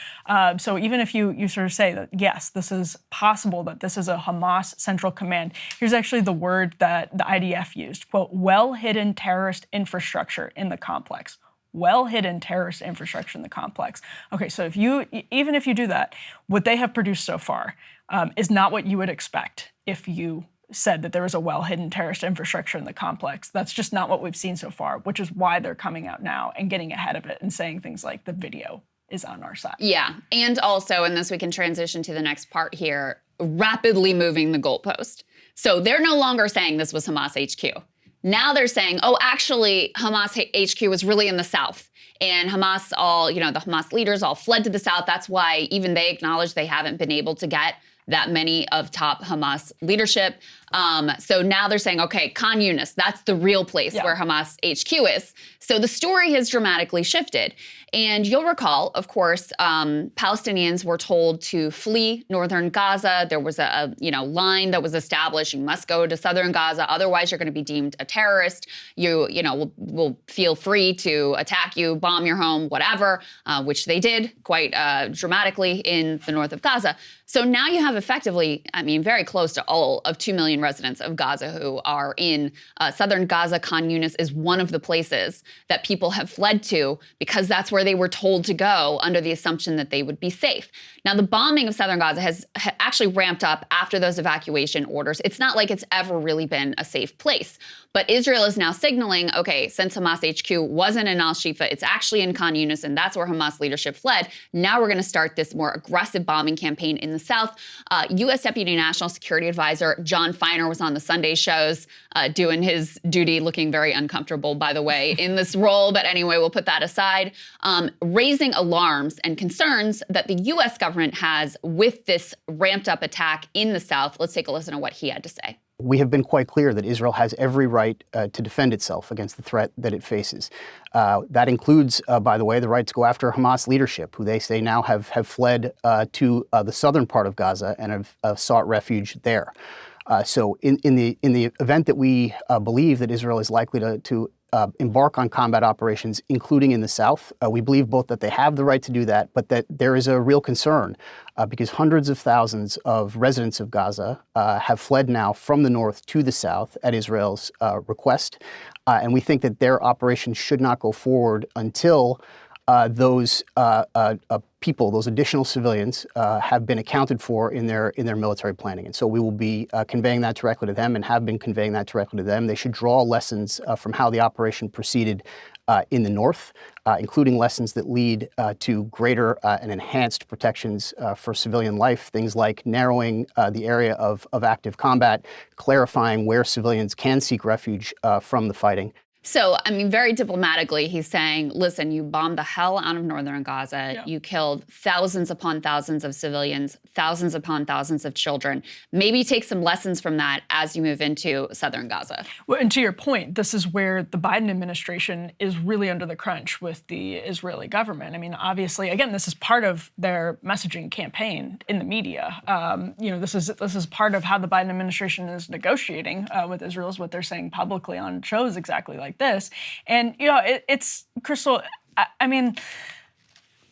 So even if you sort of say that, yes, this is possible that this is a Hamas Central Command, here's actually the word that the IDF used, quote, well-hidden terrorist infrastructure in the complex. Well-hidden terrorist infrastructure in the complex. Okay, so even if you do that, what they have produced so far is not what you would expect if you said that there was a well-hidden terrorist infrastructure in the complex. That's just not what we've seen so far, which is why they're coming out now and getting ahead of it and saying things like the video is on our side. Yeah, and also, and this we can transition to the next part here, rapidly moving the goalpost. So they're no longer saying this was Hamas HQ. Now they're saying, oh, actually, Hamas HQ was really in the south. And Hamas the Hamas leaders all fled to the south. That's why even they acknowledge they haven't been able to get that many of top Hamas leadership. So now they're saying, okay, Khan Yunis, that's the real place where Hamas HQ is. So the story has dramatically shifted. And you'll recall, of course, Palestinians were told to flee northern Gaza. There was a line that was established. You must go to southern Gaza, otherwise you're going to be deemed a terrorist. We'll feel free to attack you, bomb your home, whatever, which they did quite dramatically in the north of Gaza. So now you have effectively, very close to all of 2 million residents of Gaza who are in southern Gaza. Khan Yunis is one of the places that people have fled to because that's where they were told to go under the assumption that they would be safe. Now, the bombing of southern Gaza has actually ramped up after those evacuation orders. It's not like it's ever really been a safe place. But Israel is now signaling, okay, since Hamas HQ wasn't in al-Shifa, it's actually in Khan Yunis, and that's where Hamas leadership fled. Now we're going to start this more aggressive bombing campaign in the south. U.S. Deputy National Security Advisor John Feiner was on the Sunday shows doing his duty, looking very uncomfortable, by the way, in this role. But anyway, we'll put that aside, raising alarms and concerns that the U.S. government has with this ramped up attack in the south. Let's take a listen to what he had to say. We have been quite clear that Israel has every right to defend itself against the threat that it faces. That includes, by the way, the right to go after Hamas leadership, who they say now have fled to the southern part of Gaza and have sought refuge there. So in the event that we believe that Israel is likely to embark on combat operations, including in the south, we believe both that they have the right to do that, but that there is a real concern because hundreds of thousands of residents of Gaza have fled now from the north to the south at Israel's request. And we think that their operations should not go forward until those people, those additional civilians, have been accounted for in their military planning. And so we will be conveying that directly to them and have been conveying that directly to them. They should draw lessons from how the operation proceeded in the north, including lessons that lead to greater and enhanced protections for civilian life, things like narrowing the area of active combat, clarifying where civilians can seek refuge from the fighting. So, I mean, very diplomatically, he's saying, listen, you bombed the hell out of northern Gaza. Yeah. You killed thousands upon thousands of civilians, thousands upon thousands of children. Maybe take some lessons from that as you move into southern Gaza. Well, and to your point, this is where the Biden administration is really under the crunch with the Israeli government. I mean, obviously, again, this is part of their messaging campaign in the media. This is part of how the Biden administration is negotiating with Israel, is what they're saying publicly on shows exactly like this. And, it's, Crystal, I mean,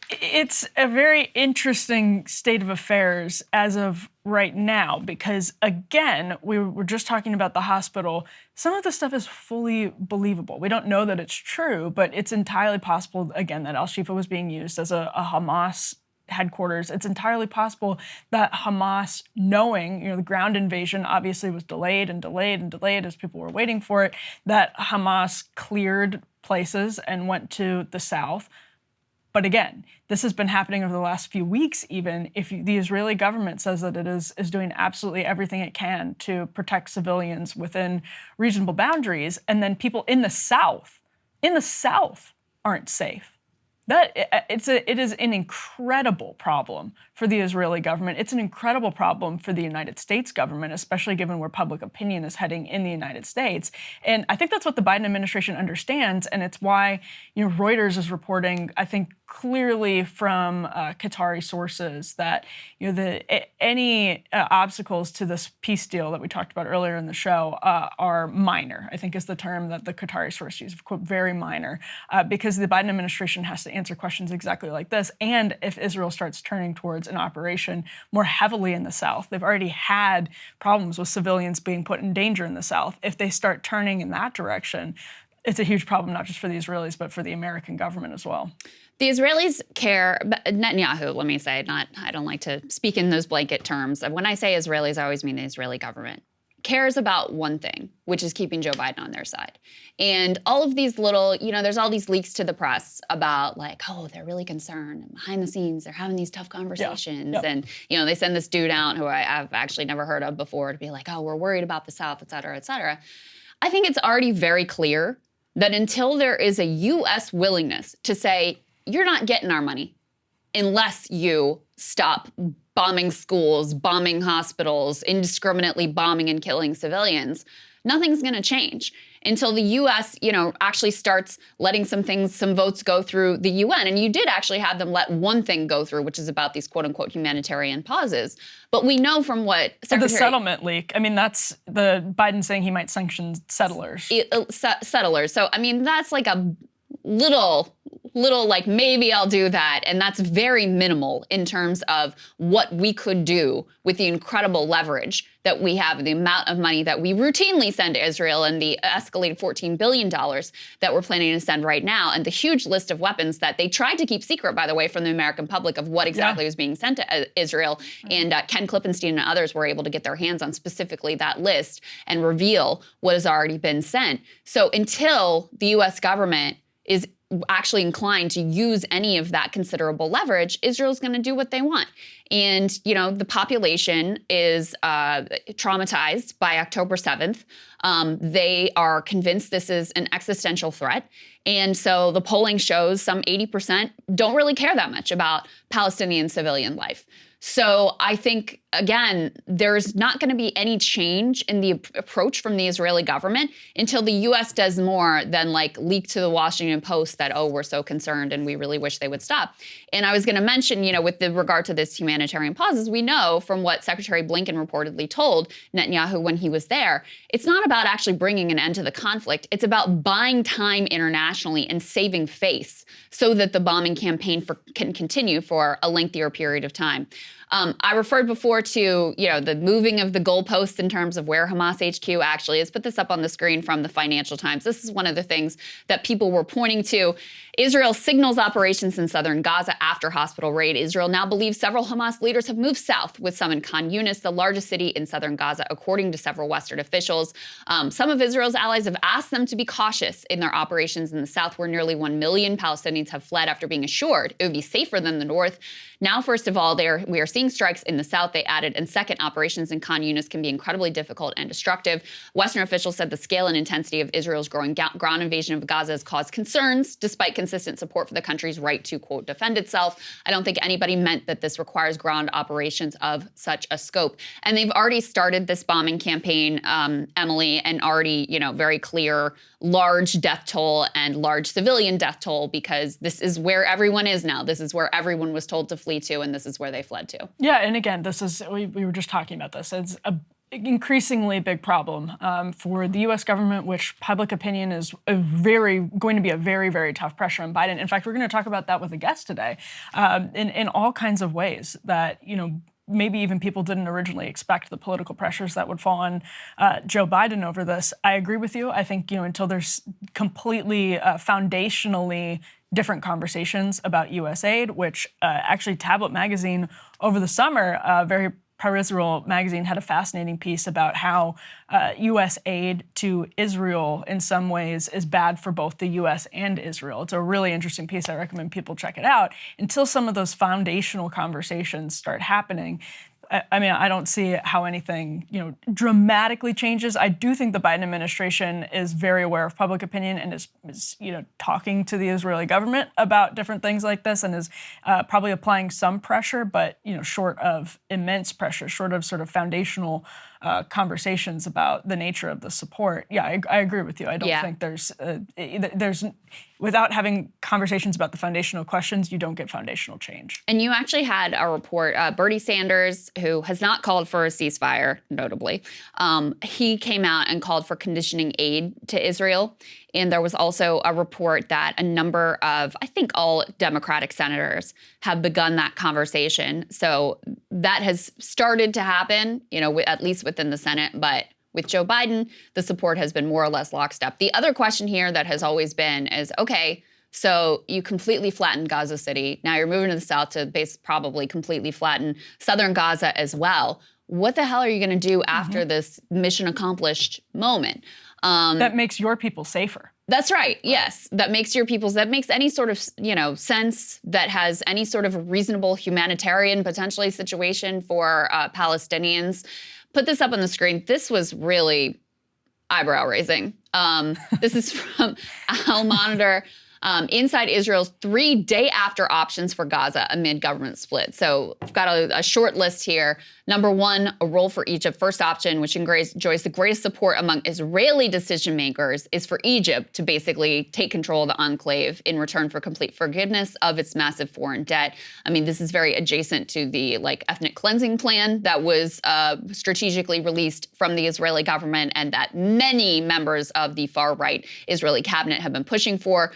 it's a very interesting state of affairs as of right now, because, again, we were just talking about the hospital. Some of the stuff is fully believable. We don't know that it's true, but it's entirely possible, again, that al-Shifa was being used as a Hamas headquarters. It's entirely possible that Hamas, knowing, the ground invasion obviously was delayed and delayed and delayed as people were waiting for it, that Hamas cleared places and went to the south. But again, this has been happening over the last few weeks, even if the Israeli government says that it is doing absolutely everything it can to protect civilians within reasonable boundaries, and then people in the south aren't safe. It is an incredible problem for the Israeli government. It's an incredible problem for the United States government, especially given where public opinion is heading in the United States. And I think that's what the Biden administration understands, and it's why Reuters is reporting, I think, clearly from Qatari sources that any obstacles to this peace deal that we talked about earlier in the show are minor. I think is the term that the Qatari source used, quote, very minor, because the Biden administration has to answer questions exactly like this. And if Israel starts turning towards an operation more heavily in the south, they've already had problems with civilians being put in danger in the south. If they start turning in that direction, it's a huge problem, not just for the Israelis, but for the American government as well. The Israelis care, Netanyahu, let me say, I don't like to speak in those blanket terms. When I say Israelis, I always mean the Israeli government, cares about one thing, which is keeping Joe Biden on their side. And all of these little, there's all these leaks to the press about they're really concerned. And behind the scenes, they're having these tough conversations. Yeah. And, they send this dude out who I've actually never heard of before to be like, we're worried about the South, et cetera, et cetera. I think it's already very clear that until there is a U.S. willingness to say, you're not getting our money unless you stop bombing schools, bombing hospitals, indiscriminately bombing and killing civilians, nothing's going to change until the U.S., actually starts letting some votes go through the UN. And you did actually have them let one thing go through, which is about these quote unquote humanitarian pauses. But we know from what the settlement leak, that's the Biden saying he might sanction settlers. Settlers. So, that's like a little maybe I'll do that. And that's very minimal in terms of what we could do with the incredible leverage that we have, the amount of money that we routinely send to Israel, and the escalated $14 billion that we're planning to send right now, and the huge list of weapons that they tried to keep secret, by the way, from the American public of what exactly was being sent to Israel. And Ken Klippenstein and others were able to get their hands on specifically that list and reveal what has already been sent. So until the U.S. government is actually inclined to use any of that considerable leverage, Israel's going to do what they want. And, the population is traumatized by October 7th. They are convinced this is an existential threat. And so the polling shows some 80% don't really care that much about Palestinian civilian life. So I think, again, there's not going to be any change in the approach from the Israeli government until the U.S. does more than leak to the Washington Post that, we're so concerned and we really wish they would stop. And I was going to mention, with regard to this humanitarian pauses, we know from what Secretary Blinken reportedly told Netanyahu when he was there, it's not about actually bringing an end to the conflict. It's about buying time internationally and saving face so that the bombing campaign can continue for a lengthier period of time. I referred before to, the moving of the goalposts in terms of where Hamas HQ actually is. Put this up on the screen from the Financial Times. This is one of the things that people were pointing to. Israel signals operations in southern Gaza after hospital raid. Israel now believes several Hamas leaders have moved south, with some in Khan Yunis, the largest city in southern Gaza, according to several Western officials. Some of Israel's allies have asked them to be cautious in their operations in the south, where nearly 1 million Palestinians have fled after being assured it would be safer than the north. Now, first of all, we are seeing strikes in the south, they added, and second, operations in Khan Yunis can be incredibly difficult and destructive. Western officials said the scale and intensity of Israel's growing ground invasion of Gaza has caused concerns, despite consistent support for the country's right to, quote, defend itself. I don't think anybody meant that this requires ground operations of such a scope. And they've already started this bombing campaign, Emily, and already, very clear large death toll and large civilian death toll, because this is where everyone is now. This is where everyone was told to flee to, and this is where they fled to. Yeah, and again, we were just talking about this. It's an increasingly big problem for the U.S. government, which public opinion is going to be a very, very tough pressure on Biden. In fact, we're going to talk about that with a guest today in all kinds of ways that, maybe even people didn't originally expect the political pressures that would fall on Joe Biden over this. I agree with you. I think, until there's completely foundationally different conversations about U.S. aid, which actually Tablet Magazine over the summer, very pro-Israel magazine, had a fascinating piece about how U.S. aid to Israel in some ways is bad for both the U.S. and Israel. It's a really interesting piece. I recommend people check it out. Until some of those foundational conversations start happening, I don't see how anything, dramatically changes. I do think the Biden administration is very aware of public opinion and is talking to the Israeli government about different things like this, and is probably applying some pressure, but, short of immense pressure, short of sort of foundational conversations about the nature of the support. Yeah, I agree with you. I don't think there's without having conversations about the foundational questions, you don't get foundational change. And you actually had a report, Bernie Sanders, who has not called for a ceasefire, notably. He came out and called for conditioning aid to Israel. And there was also a report that a number of, I think all Democratic senators have begun that conversation. So that has started to happen, at least within the Senate. But with Joe Biden, the support has been more or less lockstep. The other question here that has always been is, okay, so you completely flattened Gaza City. Now you're moving to the south to probably completely flatten southern Gaza as well. What the hell are you going to do after this mission accomplished moment? That makes your people safer. That's right. Yes. That makes any sort of, sense that has any sort of reasonable humanitarian potentially situation for Palestinians. Put this up on the screen. This was really eyebrow raising. This is from Al Monitor. Inside Israel's 3 day after options for Gaza amid government split. So I've got a short list here. Number one, a role for Egypt. First option, which enjoys the greatest support among Israeli decision makers, is for Egypt to basically take control of the enclave in return for complete forgiveness of its massive foreign debt. I mean, this is very adjacent to the ethnic cleansing plan that was strategically released from the Israeli government and that many members of the far right Israeli cabinet have been pushing for.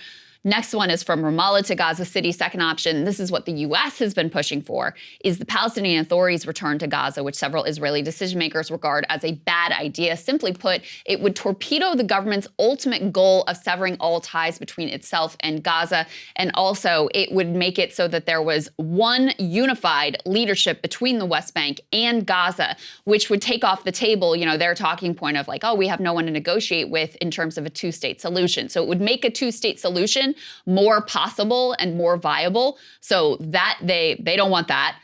Next one is from Ramallah to Gaza City. Second option, this is what the U.S. has been pushing for, is the Palestinian Authority's return to Gaza, which several Israeli decision makers regard as a bad idea. Simply put, it would torpedo the government's ultimate goal of severing all ties between itself and Gaza. And also, it would make it so that there was one unified leadership between the West Bank and Gaza, which would take off the table, their talking point of we have no one to negotiate with in terms of a two-state solution. So it would make a two-state solution more possible and more viable. So that they don't want that.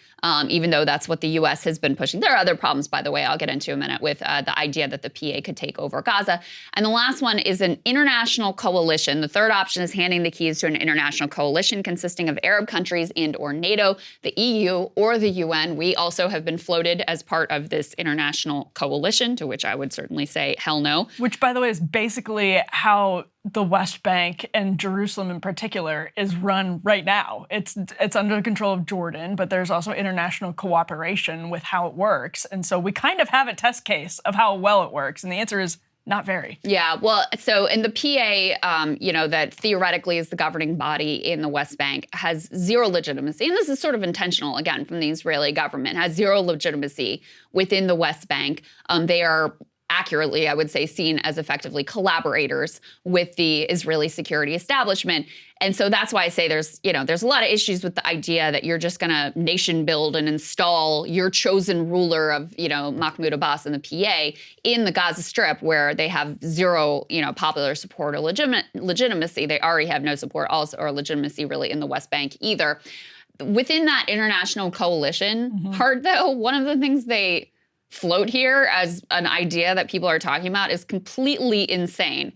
Even though that's what the U.S. has been pushing. There are other problems, by the way, I'll get into in a minute, with the idea that the PA could take over Gaza. And the last one is an international coalition. The third option is handing the keys to an international coalition consisting of Arab countries and or NATO, the EU, or the UN. We also have been floated as part of this international coalition, to which I would certainly say hell no. Which, by the way, is basically how the West Bank and Jerusalem in particular is run right now. It's under the control of Jordan, but there's also international cooperation with how it works. And so we kind of have a test case of how well it works. And the answer is Not very. Yeah, well, so in the PA, that theoretically is the governing body in the West Bank, has zero legitimacy. And this is sort of intentional, again, from the Israeli government, has zero legitimacy within the West Bank. They are accurately, I would say, seen as effectively collaborators with the Israeli security establishment. And so that's why I say there's a lot of issues with the idea that you're just going to nation build and install your chosen ruler of, Mahmoud Abbas and the PA in the Gaza Strip, where they have zero, popular support or legitimacy. They already have no support also or legitimacy really in the West Bank either. Within that international coalition part, though, one of the things they float here as an idea that people are talking about is completely insane.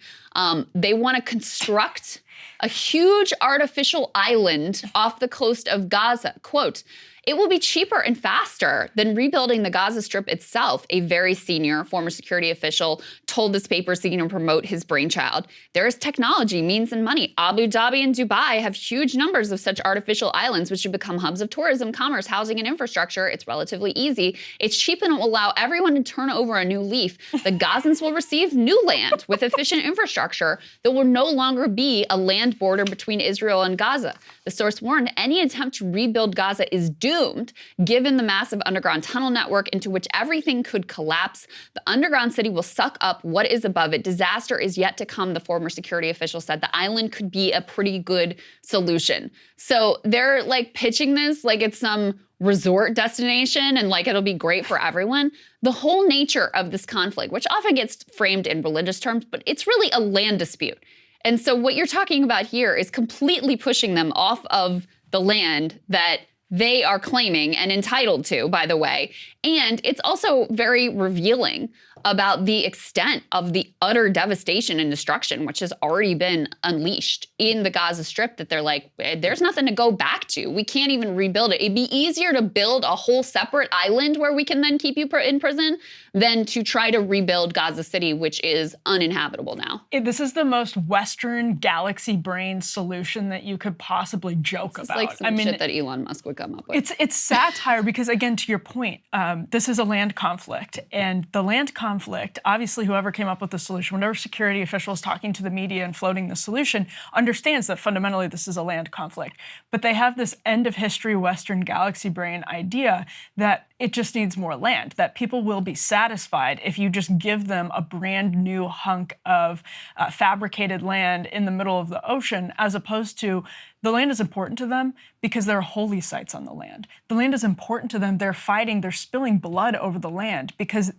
They want to construct a huge artificial island off the coast of Gaza. Quote, "It will be cheaper and faster than rebuilding the Gaza Strip itself," a very senior former security official told this paper seeking to promote his brainchild. "There is technology, means, and money. Abu Dhabi and Dubai have huge numbers of such artificial islands, which should become hubs of tourism, commerce, housing, and infrastructure. It's relatively easy. It's cheap and it will allow everyone to turn over a new leaf. The Gazans will receive new land with efficient infrastructure. There will no longer be a land border between Israel and Gaza." The source warned any attempt to rebuild Gaza is doomed, given the massive underground tunnel network into which everything could collapse. The underground city will suck up what is above it. Disaster is yet to come, the former security official said. The island could be a pretty good solution. So they're like pitching this like it's some resort destination and like it'll be great for everyone. The whole nature of this conflict, which often gets framed in religious terms, but it's really a land dispute. And so what you're talking about here is completely pushing them off of the land that they are claiming and entitled to, by the way. And it's also very revealing about the extent of the utter devastation and destruction which has already been unleashed in the Gaza Strip, that they're like, there's nothing to go back to. We can't even rebuild it. It'd be easier to build a whole separate island where we can then keep you in prison than to try to rebuild Gaza City, which is uninhabitable now. This is the most Western galaxy brain solution that you could possibly joke about. It's like some shit that Elon Musk would come up with. It's satire because, again, to your point, this is a land conflict. And the land conflict, obviously whoever came up with the solution, whatever security official is talking to the media and floating the solution, understands that fundamentally this is a land conflict. But they have this end of history Western galaxy brain idea that it just needs more land, that people will be satisfied if you just give them a brand new hunk of fabricated land in the middle of the ocean, as opposed to the land is important to them because there are holy sites on the land. The land is important to them. They're fighting, they're spilling blood over the land because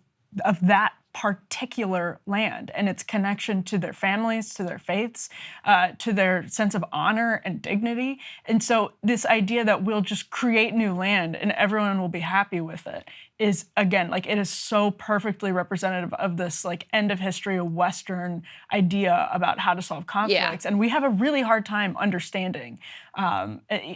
of that particular land and its connection to their families, to their faiths, to their sense of honor and dignity. And so this idea that we'll just create new land and everyone will be happy with it is, again, like it is so perfectly representative of this like end of history Western idea about how to solve conflicts. Yeah. And we have a really hard time understanding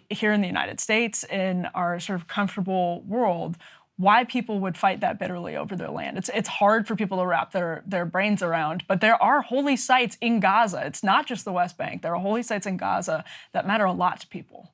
here in the United States, in our sort of comfortable world, why people would fight that bitterly over their land. It's hard for people to wrap their brains around, but there are holy sites in Gaza. It's not just the West Bank. There are holy sites in Gaza that matter a lot to people.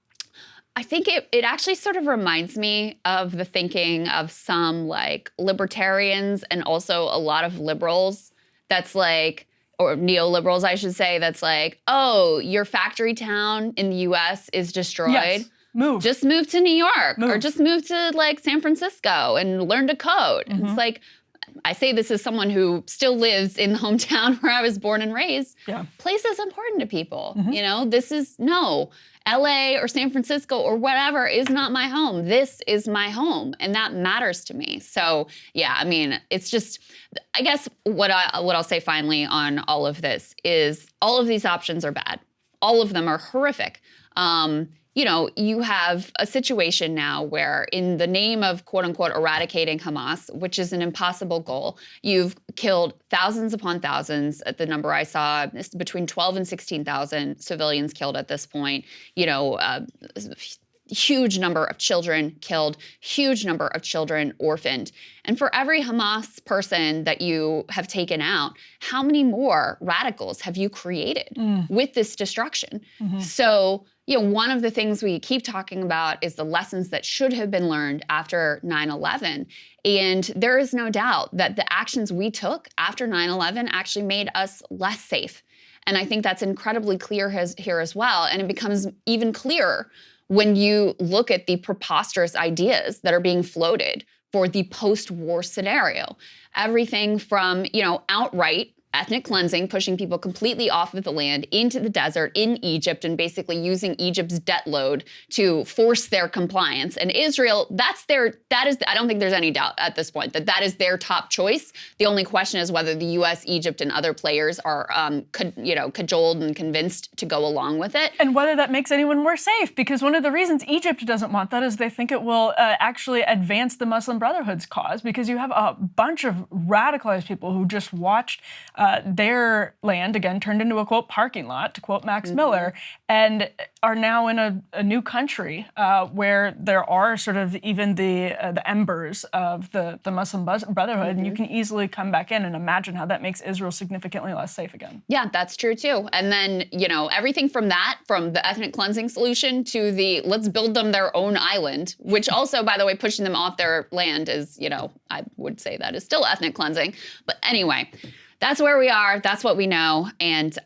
I think it actually sort of reminds me of the thinking of some like libertarians and also a lot of liberals that's like, or neoliberals, I should say, that's like, oh, your factory town in the US is destroyed. Yes. Move. Just move to New York or just move to like San Francisco and learn to code. Mm-hmm. It's like, I say this as someone who still lives in the hometown where I was born and raised. Yeah. Place is important to people. Mm-hmm. You know, this is, no, LA or San Francisco or whatever is not my home. This is my home, and that matters to me. So yeah, I mean, it's just, I guess what I'll say finally on all of this is all of these options are bad. All of them are horrific. You know, you have a situation now where in the name of quote unquote eradicating Hamas, which is an impossible goal, you've killed thousands upon thousands. At the number I saw, between 12 and 16,000 civilians killed at this point. You know, huge number of children killed, huge number of children orphaned. And for every Hamas person that you have taken out, how many more radicals have you created with this destruction? Mm-hmm. So One of the things we keep talking about is the lessons that should have been learned after 9/11. And there is no doubt that the actions we took after 9/11 actually made us less safe. And I think that's incredibly clear here as well. And it becomes even clearer when you look at the preposterous ideas that are being floated for the post-war scenario. Everything from, outright ethnic cleansing, pushing people completely off of the land into the desert in Egypt and basically using Egypt's debt load to force their compliance. And Israel, I don't think there's any doubt at this point that is their top choice. The only question is whether the US, Egypt, and other players are, cajoled and convinced to go along with it. And whether that makes anyone more safe, because one of the reasons Egypt doesn't want that is they think it will actually advance the Muslim Brotherhood's cause, because you have a bunch of radicalized people who just watched their land, again, turned into a, quote, parking lot, to quote Max Miller, and are now in a new country where there are sort of even the embers of the Muslim Brotherhood, and you can easily come back in and imagine how that makes Israel significantly less safe again. Yeah, that's true too. And then, everything from the ethnic cleansing solution to the let's build them their own island, which also, by the way, pushing them off their land is, I would say that is still ethnic cleansing. But anyway, that's where we are. That's what we know. And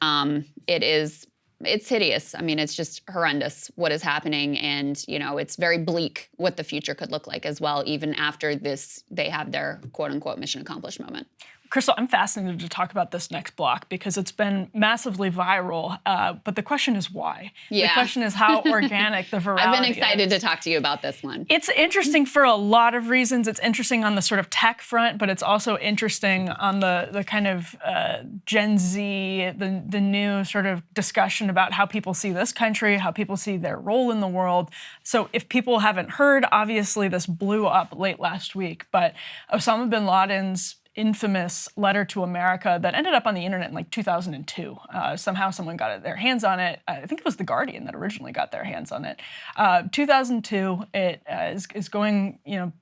it's hideous. I mean, it's just horrendous what is happening. And, it's very bleak what the future could look like as well, even after they have their quote unquote mission accomplished moment. Crystal, I'm fascinated to talk about this next block because it's been massively viral, but the question is why? Yeah. The question is how organic the virality I've been excited to talk to you about this one. It's interesting for a lot of reasons. It's interesting on the sort of tech front, but it's also interesting on the kind of Gen Z, the new sort of discussion about how people see this country, how people see their role in the world. So if people haven't heard, obviously this blew up late last week, but Osama bin Laden's infamous letter to America that ended up on the internet in like 2002. Somehow someone got their hands on it. I think it was The Guardian that originally got their hands on it. 2002, it is going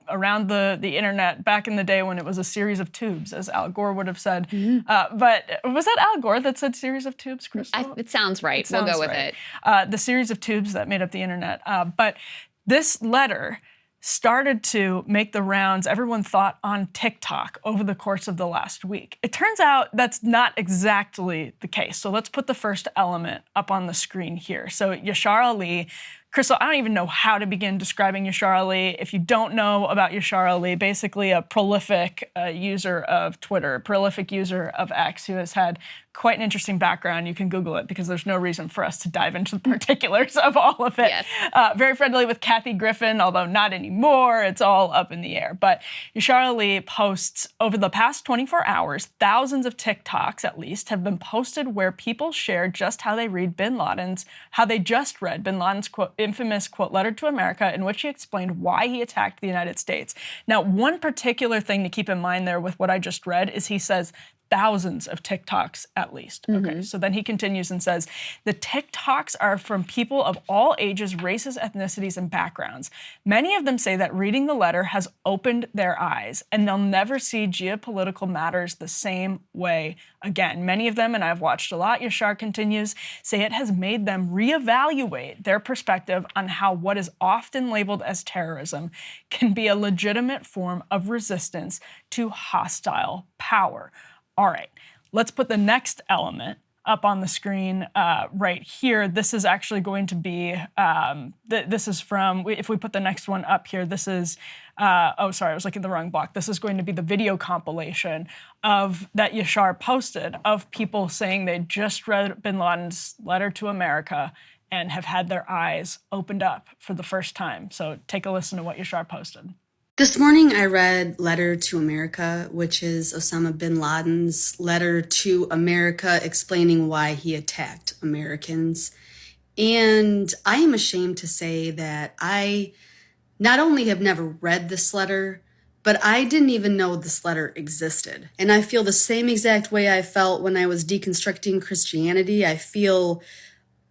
around the internet back in the day when it was a series of tubes, as Al Gore would have said. But was that Al Gore that said series of tubes, Crystal? It sounds right. We'll go with it. The series of tubes that made up the internet. But this letter started to make the rounds, everyone thought, on TikTok over the course of the last week. It turns out that's not exactly the case. So let's put the first element up on the screen here. So Yashar Ali, Crystal, I don't even know how to begin describing Yashar Ali. If you don't know about Yashar Ali, basically a prolific user of Twitter, prolific user of X, who has had quite an interesting background. You can Google it because there's no reason for us to dive into the particulars of all of it. Yes. Very friendly with Kathy Griffin, although not anymore. It's all up in the air. But Yashar Ali posts over the past 24 hours, thousands of TikToks at least have been posted where people share just how they read how they just read bin Laden's quote, infamous quote letter to America, in which he explained why he attacked the United States. Now, one particular thing to keep in mind there with what I just read is he says thousands of TikToks at least. Okay, so then he continues and says, the TikToks are from people of all ages, races, ethnicities, and backgrounds. Many of them say that reading the letter has opened their eyes and they'll never see geopolitical matters the same way again. Many of them, and I've watched a lot, Yashar continues, say it has made them reevaluate their perspective on how what is often labeled as terrorism can be a legitimate form of resistance to hostile power. All right, let's put the next element up on the screen right here. This is actually going to be, this is from, if we put the next one up here, this is, oh, sorry, I was looking at the wrong block. This is going to be the video compilation of that Yashar posted of people saying they just read bin Laden's letter to America and have had their eyes opened up for the first time. So take a listen to what Yashar posted. This morning I read Letter to America, which is Osama bin Laden's letter to America explaining why he attacked Americans. And I am ashamed to say that I not only have never read this letter, but I didn't even know this letter existed. And I feel the same exact way I felt when I was deconstructing Christianity. I feel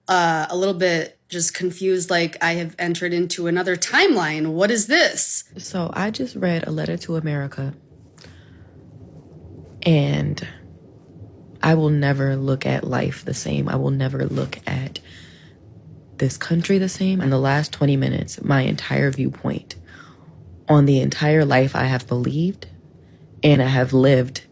a little bit just confused, like I have entered into another timeline. What is this? So I just read A Letter to America, and I will never look at life the same. I will never look at this country the same. In the last 20 minutes, my entire viewpoint on the entire life I have believed and I have lived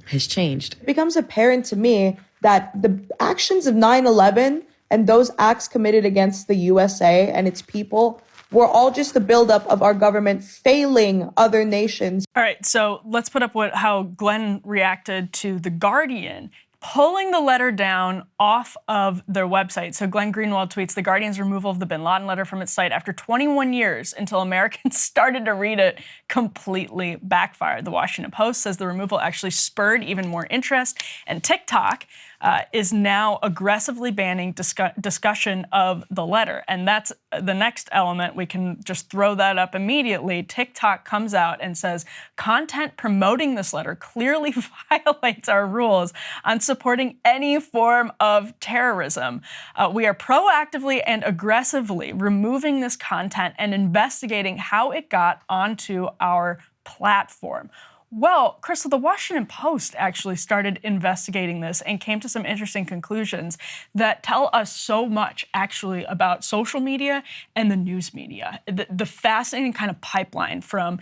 has changed. It becomes apparent to me that the actions of 9/11 and those acts committed against the USA and its people were all just the buildup of our government failing other nations. All right, so let's put up how Glenn reacted to The Guardian pulling the letter down off of their website. So Glenn Greenwald tweets, The Guardian's removal of the bin Laden letter from its site after 21 years until Americans started to read it completely backfired. The Washington Post says the removal actually spurred even more interest, and TikTok is now aggressively banning discussion of the letter. And that's the next element. We can just throw that up immediately. TikTok comes out and says, content promoting this letter clearly violates our rules on supporting any form of terrorism. We are proactively and aggressively removing this content and investigating how it got onto our platform. Well, Crystal, the Washington Post actually started investigating this and came to some interesting conclusions that tell us so much actually about social media and the news media. The fascinating kind of pipeline from,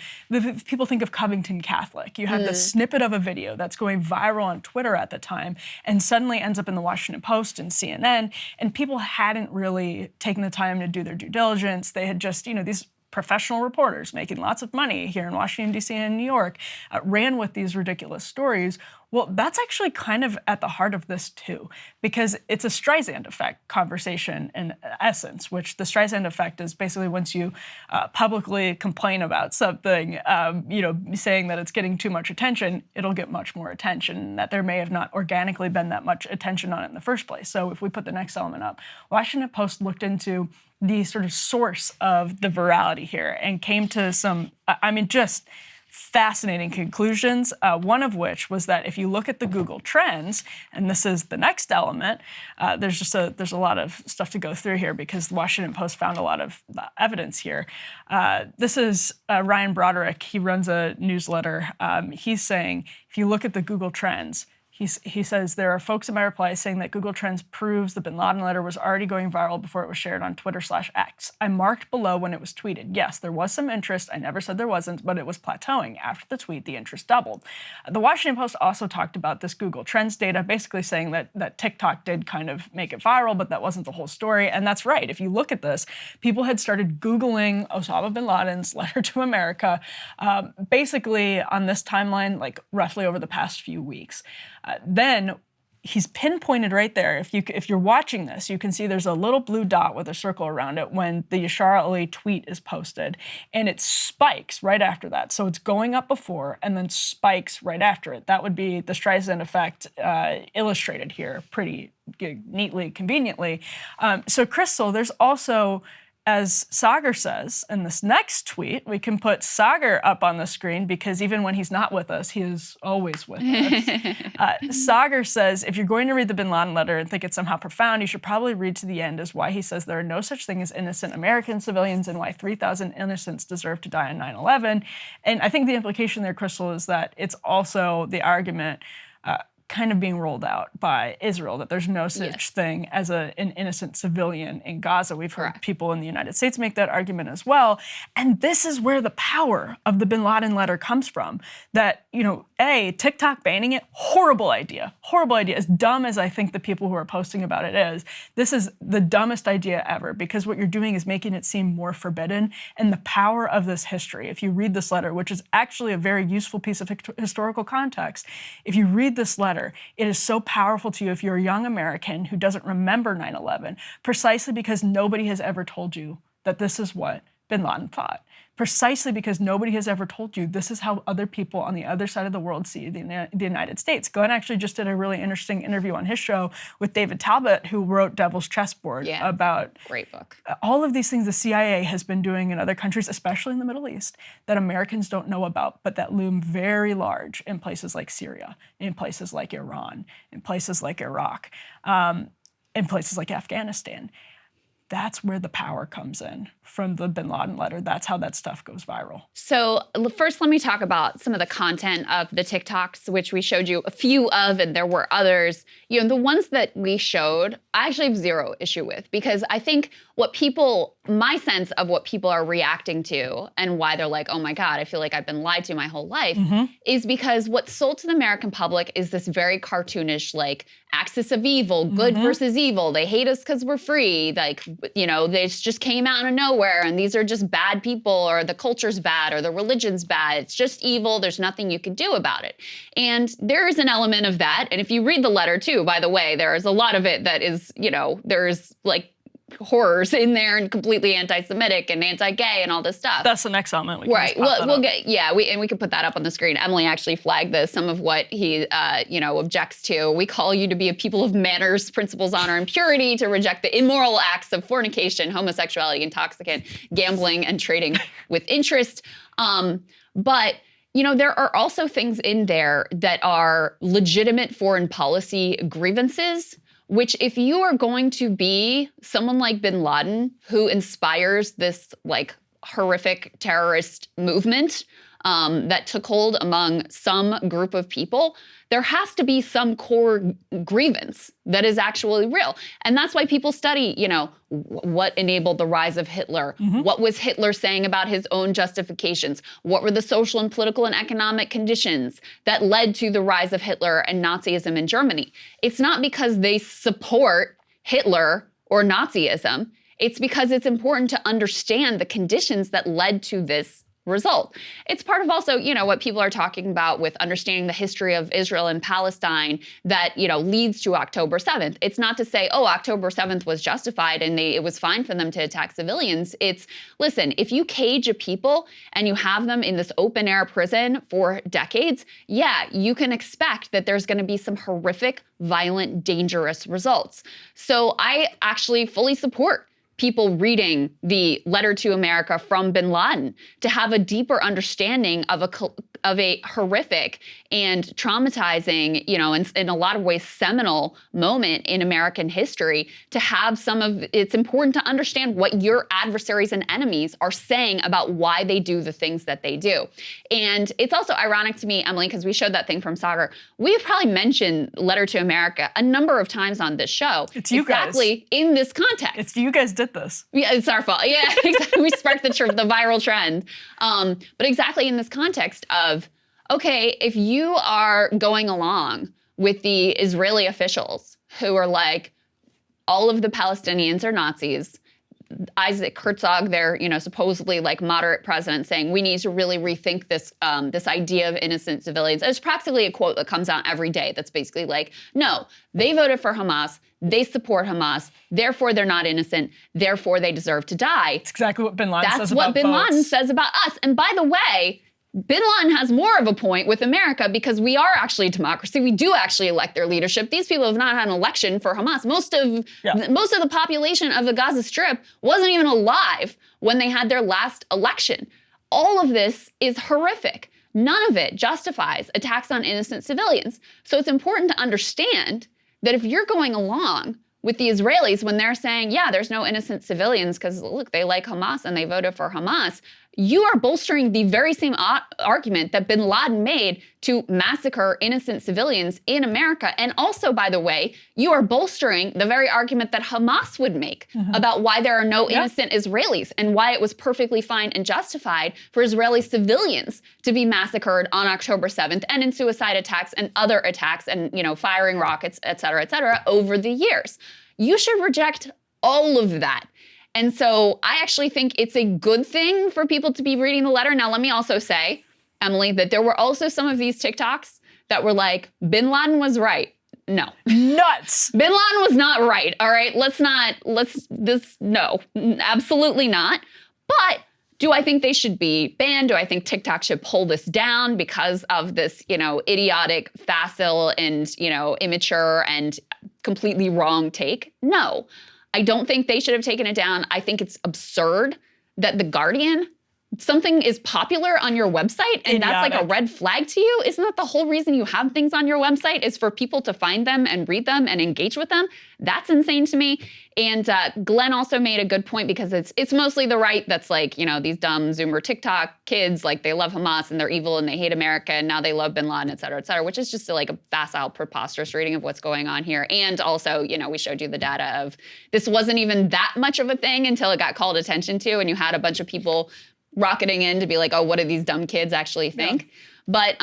people think of Covington Catholic. You have this snippet of a video that's going viral on Twitter at the time and suddenly ends up in the Washington Post and CNN, and people hadn't really taken the time to do their due diligence. They had just, these professional reporters making lots of money here in Washington, D.C. and New York, ran with these ridiculous stories. Well, that's actually kind of at the heart of this too, because it's a Streisand effect conversation in essence, which the Streisand effect is basically once you publicly complain about something, saying that it's getting too much attention, it'll get much more attention, that there may have not organically been that much attention on it in the first place. So if we put the next element up, Washington Post looked into the sort of source of the virality here and came to some, just fascinating conclusions, one of which was that if you look at the Google Trends, and this is the next element, there's a lot of stuff to go through here because the Washington Post found a lot of evidence here. This is Ryan Broderick. He runs a newsletter. He's saying, if you look at the Google Trends, he says, there are folks in my replies saying that Google Trends proves the bin Laden letter was already going viral before it was shared on Twitter/X. I marked below when it was tweeted. Yes, there was some interest. I never said there wasn't, but it was plateauing. After the tweet, the interest doubled. The Washington Post also talked about this Google Trends data, basically saying that TikTok did kind of make it viral, but that wasn't the whole story. And that's right. If you look at this, people had started Googling Osama bin Laden's letter to America, basically on this timeline, like roughly over the past few weeks. Then he's pinpointed right there. If you're watching this, you can see there's a little blue dot with a circle around it when the Yashar Ali tweet is posted, and it spikes right after that. So it's going up before and then spikes right after it. That would be the Streisand effect illustrated here pretty neatly, conveniently. So Crystal, there's also, as Sagar says in this next tweet, we can put Sagar up on the screen because even when he's not with us, he is always with us. Sagar says, if you're going to read the bin Laden letter and think it's somehow profound, you should probably read to the end as why he says there are no such thing as innocent American civilians and why 3,000 innocents deserve to die on 9/11. And I think the implication there, Crystal, is that it's also the argument kind of being rolled out by Israel, that there's no such thing as an innocent civilian in Gaza. We've heard people in the United States make that argument as well. And this is where the power of the bin Laden letter comes from. That, TikTok banning it, horrible idea. Horrible idea. As dumb as I think the people who are posting about it is, this is the dumbest idea ever because what you're doing is making it seem more forbidden. And the power of this history, if you read this letter, which is actually a very useful piece of historical context, if you read this letter, it is so powerful to you if you're a young American who doesn't remember 9/11, precisely because nobody has ever told you that this is what bin Laden thought. Precisely because nobody has ever told you this is how other people on the other side of the world see the United States. Glenn actually just did a really interesting interview on his show with David Talbot, who wrote Devil's Chessboard, about great book. All of these things the CIA has been doing in other countries, especially in the Middle East, that Americans don't know about, but that loom very large in places like Syria, in places like Iran, in places like Iraq, in places like Afghanistan. that's where the power comes in from the bin Laden letter. That's how that stuff goes viral. So first, let me talk about some of the content of the TikToks, which we showed you a few of, and there were others. You know, the ones that we showed, I actually have zero issue with, because I think my sense of what people are reacting to and why they're like, oh my God, I feel like I've been lied to my whole life, is because what's sold to the American public is this very cartoonish, like, axis of evil, good versus evil. They hate us because we're free. Like, you know, they just came out of nowhere and these are just bad people, or the culture's bad, or the religion's bad. It's just evil. There's nothing you can do about it. And there is an element of that. And if you read the letter too, by the way, there is a lot of it that is, you know, there's like horrors in there and completely anti-Semitic and anti-gay and all this stuff. That's the next element. Right. We'll get, yeah, we can put that up on the screen. Emily actually flagged this, some of what he, objects to. We call you to be a people of manners, principles, honor, and purity, to reject the immoral acts of fornication, homosexuality, intoxicant, gambling, and trading with interest. But you know, there are also things in there that are legitimate foreign policy grievances, which if you are going to be someone like bin Laden, who inspires this like horrific terrorist movement that took hold among some group of people, there has to be some core grievance that is actually real. And that's why people study, you know, what enabled the rise of Hitler? What was Hitler saying about his own justifications? What were the social and political and economic conditions that led to the rise of Hitler and Nazism in Germany? It's not because they support Hitler or Nazism. It's because it's important to understand the conditions that led to this result. It's part of also, you know, what people are talking about with understanding the history of Israel and Palestine that, you know, leads to October 7th. It's not to say, oh, October 7th was justified and it was fine for them to attack civilians. It's, listen, if you cage a people and you have them in this open air prison for decades, yeah, you can expect that there's going to be some horrific, violent, dangerous results. So I actually fully support people reading the letter to America from bin Laden to have a deeper understanding of a horrific and traumatizing, you know, in a lot of ways seminal moment in American history. To have it's important to understand what your adversaries and enemies are saying about why they do the things that they do. And it's also ironic to me, Emily, because we showed that thing from Sagar. We've probably mentioned letter to America a number of times on this show. It's you guys. Exactly in this context. It's you guys did this. Yeah, it's our fault. Yeah, exactly. We sparked the viral trend. But exactly in this context of, okay, if you are going along with the Israeli officials who are like, all of the Palestinians are Nazis, Isaac Herzog, their, you know, supposedly like moderate president, saying we need to really rethink this this idea of innocent civilians. There's practically a quote that comes out every day that's basically like, no, they voted for Hamas, they support Hamas, therefore they're not innocent, therefore they deserve to die. It's exactly what bin Laden says That's about what bin Laden says about us. And by the way, bin Laden has more of a point with America because we are actually a democracy. We do actually elect their leadership. These people have not had an election for Hamas. Most of the population of the Gaza Strip wasn't even alive when they had their last election. All of this is horrific. None of it justifies attacks on innocent civilians. So it's important to understand that if you're going along with the Israelis when they're saying, yeah, there's no innocent civilians because, look, they like Hamas and they voted for Hamas, you are bolstering the very same argument that bin Laden made to massacre innocent civilians in America. And also, by the way, you are bolstering the very argument that Hamas would make about why there are no innocent Israelis and why it was perfectly fine and justified for Israeli civilians to be massacred on October 7th and in suicide attacks and other attacks and, you know, firing rockets, et cetera, over the years. You should reject all of that. And so I actually think it's a good thing for people to be reading the letter. Now, let me also say, Emily, that there were also some of these TikToks that were like, bin Laden was right. No. Nuts. Bin Laden was not right. All right. No, absolutely not. But do I think they should be banned? Do I think TikTok should pull this down because of this, you know, idiotic, facile and, you know, immature and completely wrong take? No. I don't think they should have taken it down. I think it's absurd that The Guardian something is popular on your website and that's like a red flag to you? Isn't that the whole reason you have things on your website, is for people to find them and read them and engage with them? That's insane to me. And Glenn also made a good point, because it's mostly the right that's like, you know, these dumb Zoomer TikTok kids, like they love Hamas and they're evil and they hate America and now they love bin Laden, et cetera, which is just like a facile, preposterous reading of what's going on here. And also, you know, we showed you the data of this wasn't even that much of a thing until it got called attention to, and you had a bunch of people rocketing in to be like, oh, what do these dumb kids actually think? Yeah. But,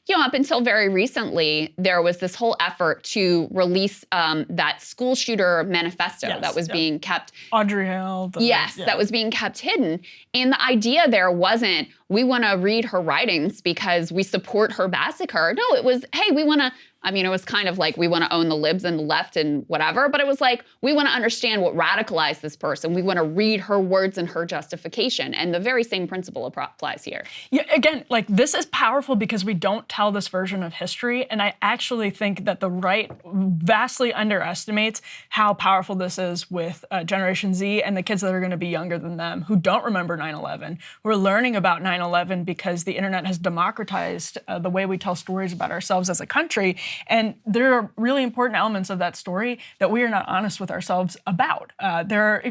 you know, up until very recently, there was this whole effort to release that school shooter manifesto that was being kept. Audrey Hill. That was being kept hidden. And the idea there wasn't, we want to read her writings because we support her massacre. No, it was, hey, we want to, I mean, it was kind of like, we want to own the libs and the left and whatever, but it was like, we want to understand what radicalized this person. We want to read her words and her justification. And the very same principle applies here. Yeah, again, like, this is powerful because we don't tell this version of history. And I actually think that the right vastly underestimates how powerful this is with Generation Z and the kids that are going to be younger than them, who don't remember 9/11. We're learning about 9/11 because the internet has democratized the way we tell stories about ourselves as a country. And there are really important elements of that story that we are not honest with ourselves about. There are,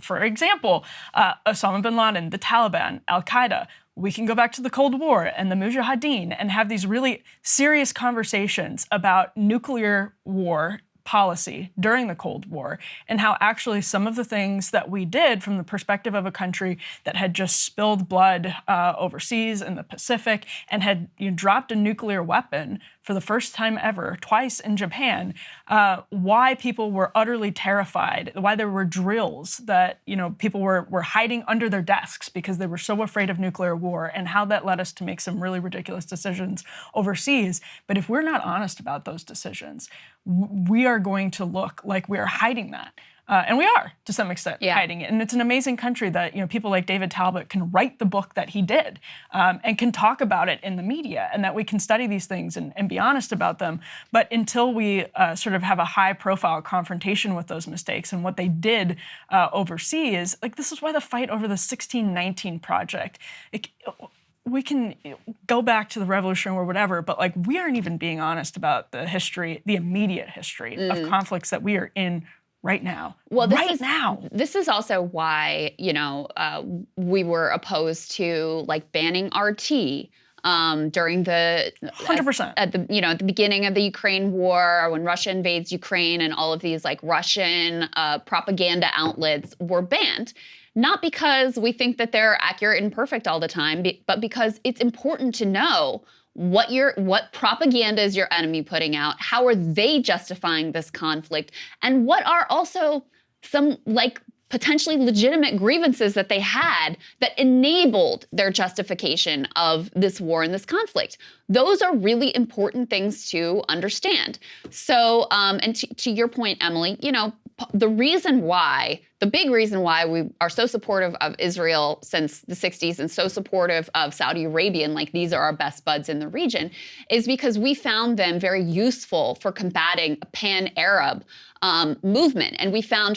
for example, Osama bin Laden, the Taliban, al-Qaeda. We can go back to the Cold War and the Mujahideen and have these really serious conversations about nuclear war policy during the Cold War, and how actually some of the things that we did from the perspective of a country that had just spilled blood overseas in the Pacific and had dropped a nuclear weapon for the first time ever, twice in Japan, why people were utterly terrified, why there were drills that people were hiding under their desks because they were so afraid of nuclear war, and how that led us to make some really ridiculous decisions overseas. But if we're not honest about those decisions, we are going to look like we are hiding that. And we are, to some extent, hiding it. And it's an amazing country that people like David Talbot can write the book that he did and can talk about it in the media, and that we can study these things and be honest about them. But until we sort of have a high-profile confrontation with those mistakes and what they did overseas, like, this is why the fight over the 1619 Project, we can go back to the Revolution or whatever, but like, we aren't even being honest about the history, the immediate history of conflicts that we are in right now. Well, this is also why, we were opposed to like banning RT during the 100% at the beginning of the Ukraine war, when Russia invades Ukraine and all of these like Russian propaganda outlets were banned. Not because we think that they're accurate and perfect all the time, but because it's important to know what propaganda is your enemy putting out, how are they justifying this conflict, and what are also some like potentially legitimate grievances that they had that enabled their justification of this war and this conflict. Those are really important things to understand. So, and to your point, Emily, the big reason why we are so supportive of Israel since the 60s and so supportive of Saudi Arabia, and like these are our best buds in the region, is because we found them very useful for combating a pan-Arab movement. And we found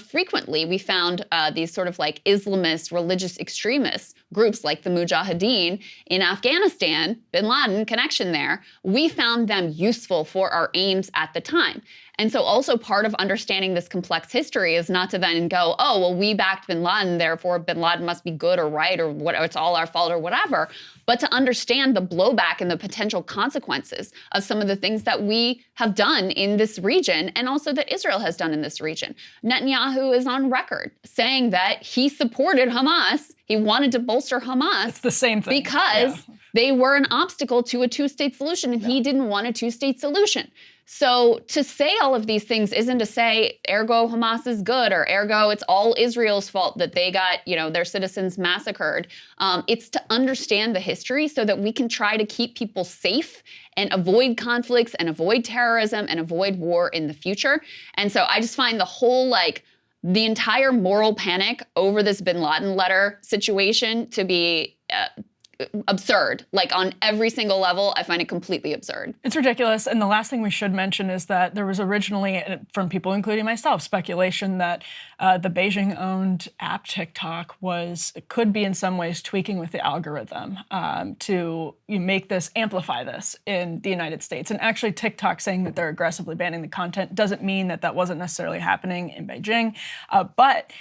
these sort of like Islamist religious extremist groups like the Mujahideen in Afghanistan, bin Laden connection there. We found them useful for our aims at the time. And so also part of understanding this complex history is not to then go, oh, well, we backed bin Laden, therefore bin Laden must be good or right, or what, it's all our fault or whatever, but to understand the blowback and the potential consequences of some of the things that we have done in this region, and also that Israel has done in this region. Netanyahu is on record saying that he supported Hamas. He wanted to bolster Hamas. It's the same thing. Because they were an obstacle to a two-state solution, and he didn't want a two-state solution. So to say all of these things isn't to say, ergo Hamas is good, or ergo it's all Israel's fault that they got, their citizens massacred. It's to understand the history so that we can try to keep people safe and avoid conflicts and avoid terrorism and avoid war in the future. And so I just find the entire moral panic over this bin Laden letter situation to be absurd. Like on every single level, I find it completely absurd. It's ridiculous. And the last thing we should mention is that there was originally, from people including myself, speculation that the Beijing-owned app TikTok could be in some ways tweaking with the algorithm to make this, amplify this in the United States. And actually TikTok saying that they're aggressively banning the content doesn't mean that that wasn't necessarily happening in Beijing. But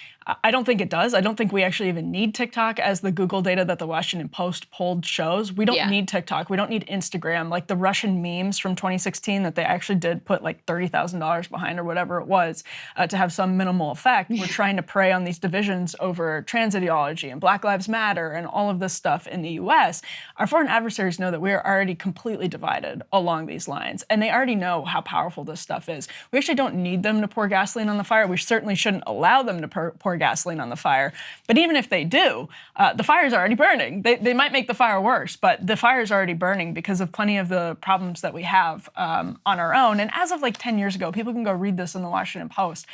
I don't think it does. I don't think we actually even need TikTok, as the Google data that the Washington Post polled shows. We don't need TikTok. We don't need Instagram. Like the Russian memes from 2016 that they actually did put like $30,000 behind or whatever it was to have some minimal effect. We're trying to prey on these divisions over trans ideology and Black Lives Matter and all of this stuff in the US. Our foreign adversaries know that we are already completely divided along these lines, and they already know how powerful this stuff is. We actually don't need them to pour gasoline on the fire. We certainly shouldn't allow them to pour gasoline on the fire. But even if they do, the fire's already burning. They might make the fire worse, but the fire's already burning because of plenty of the problems that we have on our own. And as of like 10 years ago, people can go read this in the Washington Post,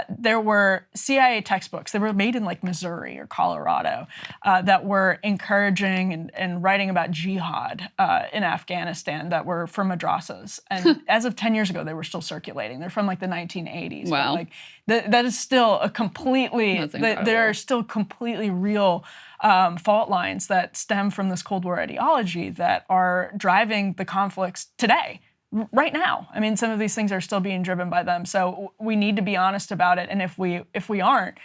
there were CIA textbooks. They were made in like Missouri or Colorado that were encouraging and writing about jihad in Afghanistan that were from madrasas. And as of 10 years ago, they were still circulating. They're from like the 1980s. Wow. But, like, that is still a completely, there are still completely real fault lines that stem from this Cold War ideology that are driving the conflicts today, right now. I mean, some of these things are still being driven by them. So we need to be honest about it. And if we aren't,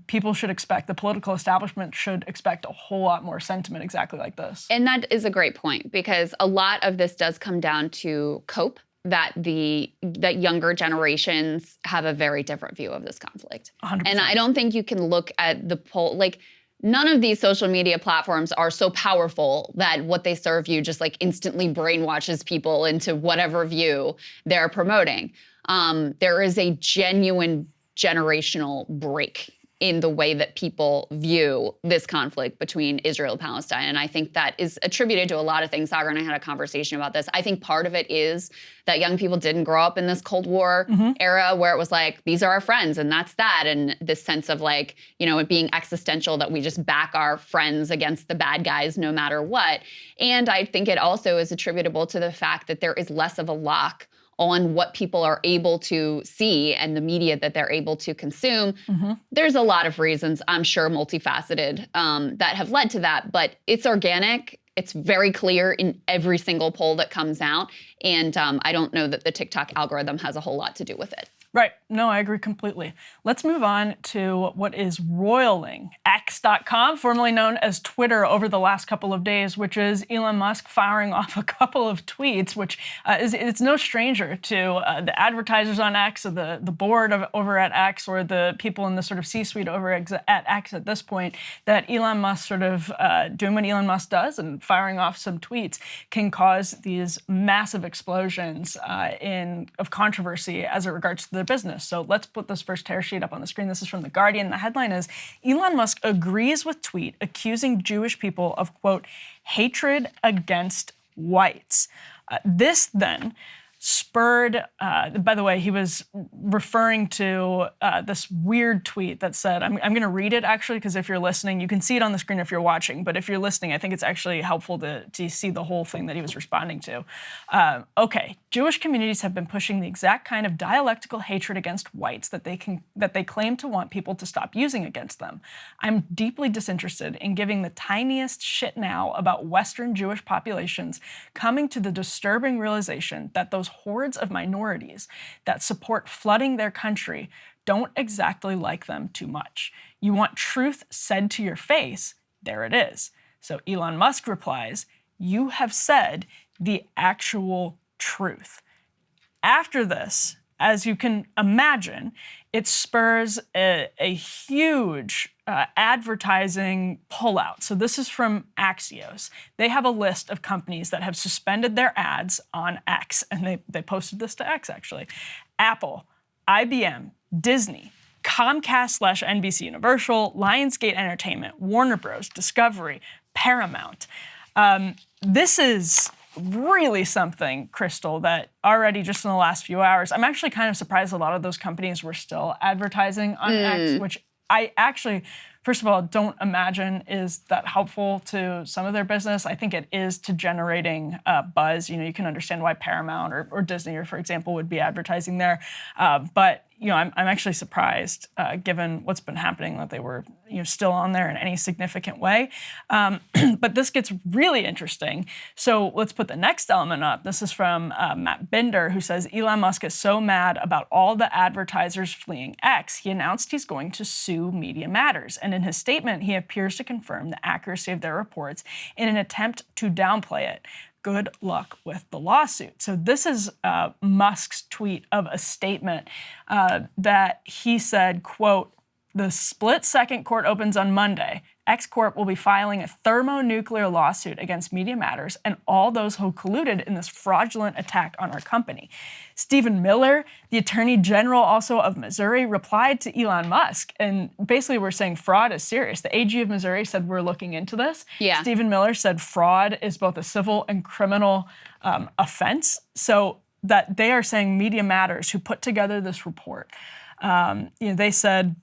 people should expect, the political establishment should expect a whole lot more sentiment exactly like this. And that is a great point, because a lot of this does come down to cope, that younger generations have a very different view of this conflict. 100%. And I don't think you can look at the poll, like none of these social media platforms are so powerful that what they serve you just like instantly brainwashes people into whatever view they're promoting. There is a genuine generational break in the way that people view this conflict between Israel and Palestine. And I think that is attributed to a lot of things. Sagar and I had a conversation about this. I think part of it is that young people didn't grow up in this Cold War era where it was like, these are our friends and that's that. And this sense of like, you know, it being existential that we just back our friends against the bad guys no matter what. And I think it also is attributable to the fact that there is less of a lock on what people are able to see and the media that they're able to consume. There's a lot of reasons, I'm sure, multifaceted, that have led to that, but it's organic. It's very clear in every single poll that comes out. And I don't know that the TikTok algorithm has a whole lot to do with it. Right. No, I agree completely. Let's move on to what is roiling X.com, formerly known as Twitter, over the last couple of days, which is Elon Musk firing off a couple of tweets, which it's no stranger to the advertisers on X, or the board over at X, or the people in the sort of C-suite over at X at this point, that Elon Musk sort of doing what Elon Musk does and firing off some tweets can cause these massive explosions of controversy as it regards to their business. So let's put this first tear sheet up on the screen. This is from The Guardian. The headline is, Elon Musk agrees with tweet accusing Jewish people of, quote, hatred against whites. This then spurred, by the way, he was referring to this weird tweet that said, I'm going to read it actually, because if you're listening, you can see it on the screen if you're watching, but if you're listening, I think it's actually helpful to see the whole thing that he was responding to. Okay, Jewish communities have been pushing the exact kind of dialectical hatred against whites that they claim to want people to stop using against them. I'm deeply disinterested in giving the tiniest shit now about Western Jewish populations coming to the disturbing realization that those hordes of minorities that support flooding their country don't exactly like them too much. You want truth said to your face? There it is. So Elon Musk replies, you have said the actual truth. After this, as you can imagine, it spurs a huge advertising pullout. So this is from Axios. They have a list of companies that have suspended their ads on X, and they posted this to X, actually. Apple, IBM, Disney, Comcast/NBC Universal, Lionsgate Entertainment, Warner Bros., Discovery, Paramount. This is really something, Crystal, that already just in the last few hours, I'm actually kind of surprised a lot of those companies were still advertising on X, which I actually first of all, don't imagine is that helpful to some of their business. I think it is to generating buzz. You can understand why Paramount or Disney, or for example, would be advertising there. But I'm actually surprised, given what's been happening, that they were still on there in any significant way. But this gets really interesting. So let's put the next element up. This is from Matt Binder, who says Elon Musk is so mad about all the advertisers fleeing X, he announced he's going to sue Media Matters. And in his statement, he appears to confirm the accuracy of their reports in an attempt to downplay it. Good luck with the lawsuit. So this is Musk's tweet of a statement that he said, quote, "The split-second court opens on Monday. X Corp will be filing a thermonuclear lawsuit against Media Matters and all those who colluded in this fraudulent attack on our company." Stephen Miller, the Attorney General also of Missouri, replied to Elon Musk and basically we're saying fraud is serious. The AG of Missouri said we're looking into this. Yeah. Stephen Miller said fraud is both a civil and criminal offense. So that they are saying Media Matters, who put together this report, they said,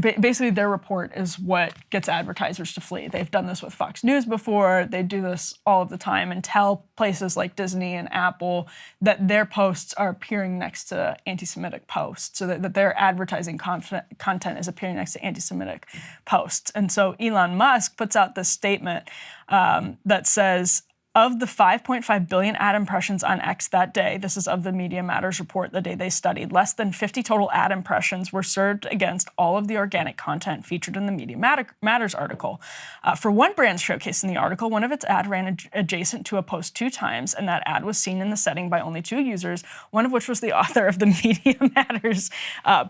basically, their report is what gets advertisers to flee. They've done this with Fox News before. They do this all of the time and tell places like Disney and Apple that their posts are appearing next to anti-Semitic posts, so that their advertising content is appearing next to anti-Semitic posts. And so Elon Musk puts out this statement that says, of the 5.5 billion ad impressions on X that day, this is of the Media Matters report, the day they studied, less than 50 total ad impressions were served against all of the organic content featured in the Media Matters article. For one brand showcased in the article, one of its ad ran adjacent to a post 2 times, and that ad was seen in the setting by only 2 users, one of which was the author of the Media Matters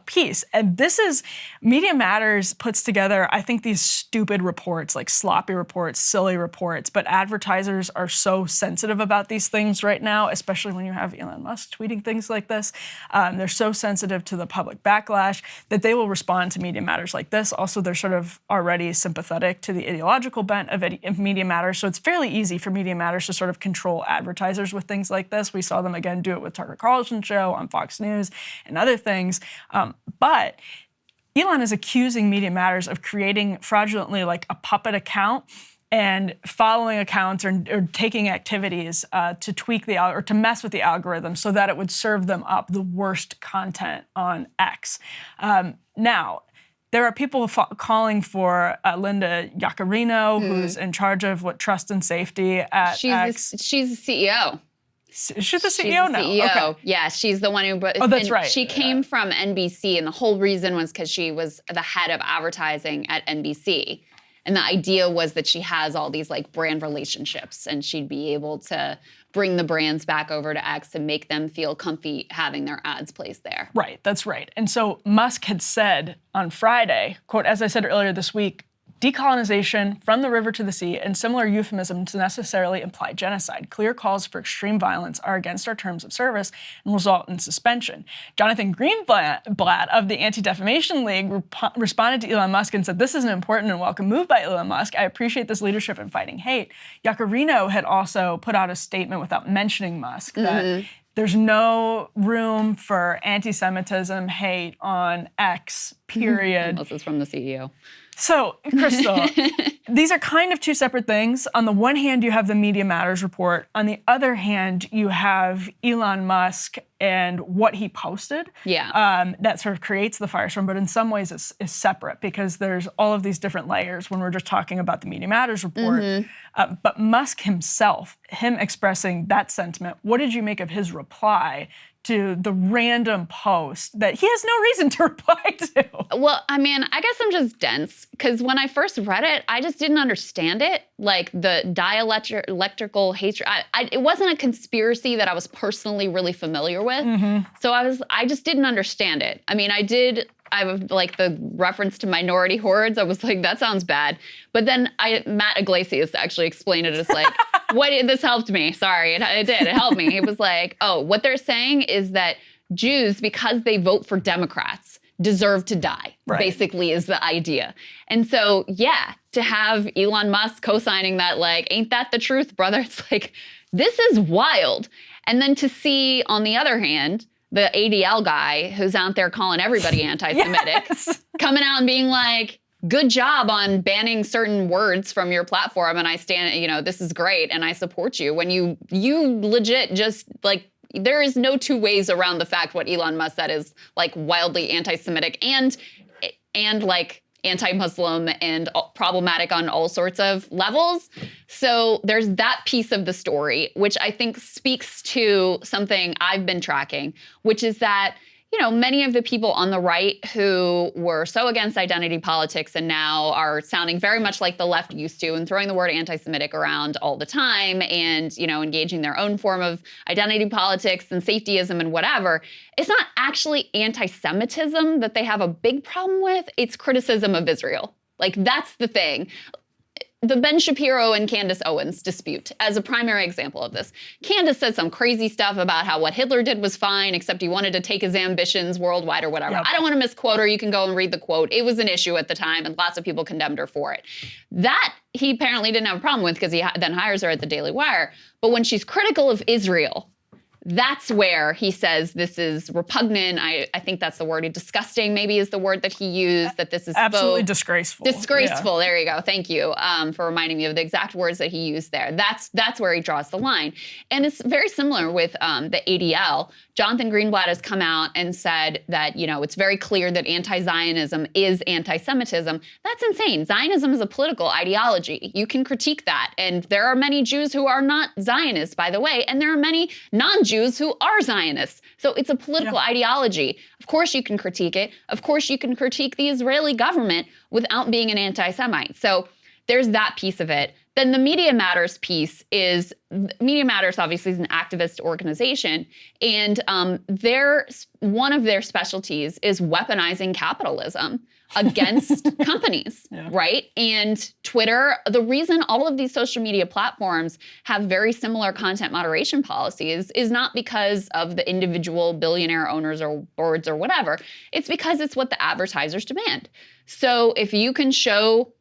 piece. And this is, Media Matters puts together, I think, these stupid reports, like sloppy reports, silly reports, but advertisers are so sensitive about these things right now, especially when you have Elon Musk tweeting things like this. They're so sensitive to the public backlash that they will respond to Media Matters like this. Also, they're sort of already sympathetic to the ideological bent of Media Matters, so it's fairly easy for Media Matters to sort of control advertisers with things like this. We saw them again do it with Tucker Carlson's show on Fox News and other things. But Elon is accusing Media Matters of creating fraudulently like a puppet account and following accounts or taking activities to tweak or to mess with the algorithm so that it would serve them up the worst content on X. Now, there are people calling for Linda Yaccarino, who's in charge of trust and safety at X. She's the CEO. She's the CEO now. CEO. Okay. Yeah, she's the one who. Oh, that's right. She came from NBC, and the whole reason was because she was the head of advertising at NBC. And the idea was that she has all these like brand relationships and she'd be able to bring the brands back over to X and make them feel comfy having their ads placed there. Right, that's right. And so Musk had said on Friday, quote, as I said earlier this week, decolonization from the river to the sea and similar euphemisms necessarily imply genocide. Clear calls for extreme violence are against our terms of service and result in suspension. Jonathan Greenblatt of the Anti-Defamation League responded to Elon Musk and said, this is an important and welcome move by Elon Musk. I appreciate this leadership in fighting hate. Yaccarino had also put out a statement without mentioning Musk that there's no room for anti-Semitism, hate on X, period. Unless it's from the CEO. So, Crystal, these are kind of 2 separate things. On the one hand, you have the Media Matters report. On the other hand, you have Elon Musk and what he posted. Yeah. That sort of creates the firestorm, but in some ways is separate because there's all of these different layers when we're just talking about the Media Matters report. But Musk himself, him expressing that sentiment, what did you make of his reply to the random post that he has no reason to reply to? Well, I mean, I guess I'm just dense because when I first read it, I just didn't understand it. Like the dialectical hatred, it wasn't a conspiracy that I was personally really familiar with. So I just didn't understand it. I mean, I have like the reference to minority hordes. I was like, that sounds bad. But then Matt Iglesias actually explained it as like, this helped me. Sorry, it did. It helped me. He was like, oh, what they're saying is that Jews, because they vote for Democrats, deserve to die, basically is the idea. And so, yeah, to have Elon Musk co-signing that, like, ain't that the truth, brother? It's like, this is wild. And then to see, on the other hand, the ADL guy who's out there calling everybody anti-Semitic, coming out and being like, good job on banning certain words from your platform, and I stand, you know, this is great, and I support you. When you legit just like, there is no two ways around the fact what Elon Musk said is like wildly anti-Semitic and like anti-Muslim and problematic on all sorts of levels. So there's that piece of the story, which I think speaks to something I've been tracking, which is that, you know, many of the people on the right who were so against identity politics and now are sounding very much like the left used to and throwing the word anti-Semitic around all the time and, you know, engaging their own form of identity politics and safetyism and whatever. It's not actually anti-Semitism that they have a big problem with. It's criticism of Israel. Like, that's the thing. The Ben Shapiro and Candace Owens dispute as a primary example of this. Candace said some crazy stuff about how what Hitler did was fine, except he wanted to take his ambitions worldwide or whatever. Yep. I don't want to misquote her. You can go and read the quote. It was an issue at the time, and lots of people condemned her for it. That he apparently didn't have a problem with because he then hires her at the Daily Wire. But when she's critical of Israel, that's where he says this is repugnant. I think that's the word. Disgusting maybe is the word that he used, that this is absolutely disgraceful. Disgraceful, yeah. There you go. Thank you for reminding me of the exact words that he used there. That's where he draws the line. And it's very similar with the ADL. Jonathan Greenblatt has come out and said that, you know, it's very clear that anti-Zionism is anti-Semitism. That's insane. Zionism is a political ideology. You can critique that. And there are many Jews who are not Zionists, by the way, and there are many non-Jews who are Zionists. So it's a political ideology. Of course you can critique it. Of course you can critique the Israeli government without being an anti-Semite. So there's that piece of it. Then the Media Matters piece is, Media Matters obviously is an activist organization, and one of their specialties is weaponizing capitalism against companies, right? And Twitter, the reason all of these social media platforms have very similar content moderation policies is not because of the individual billionaire owners or boards or whatever. It's because it's what the advertisers demand. So if you can show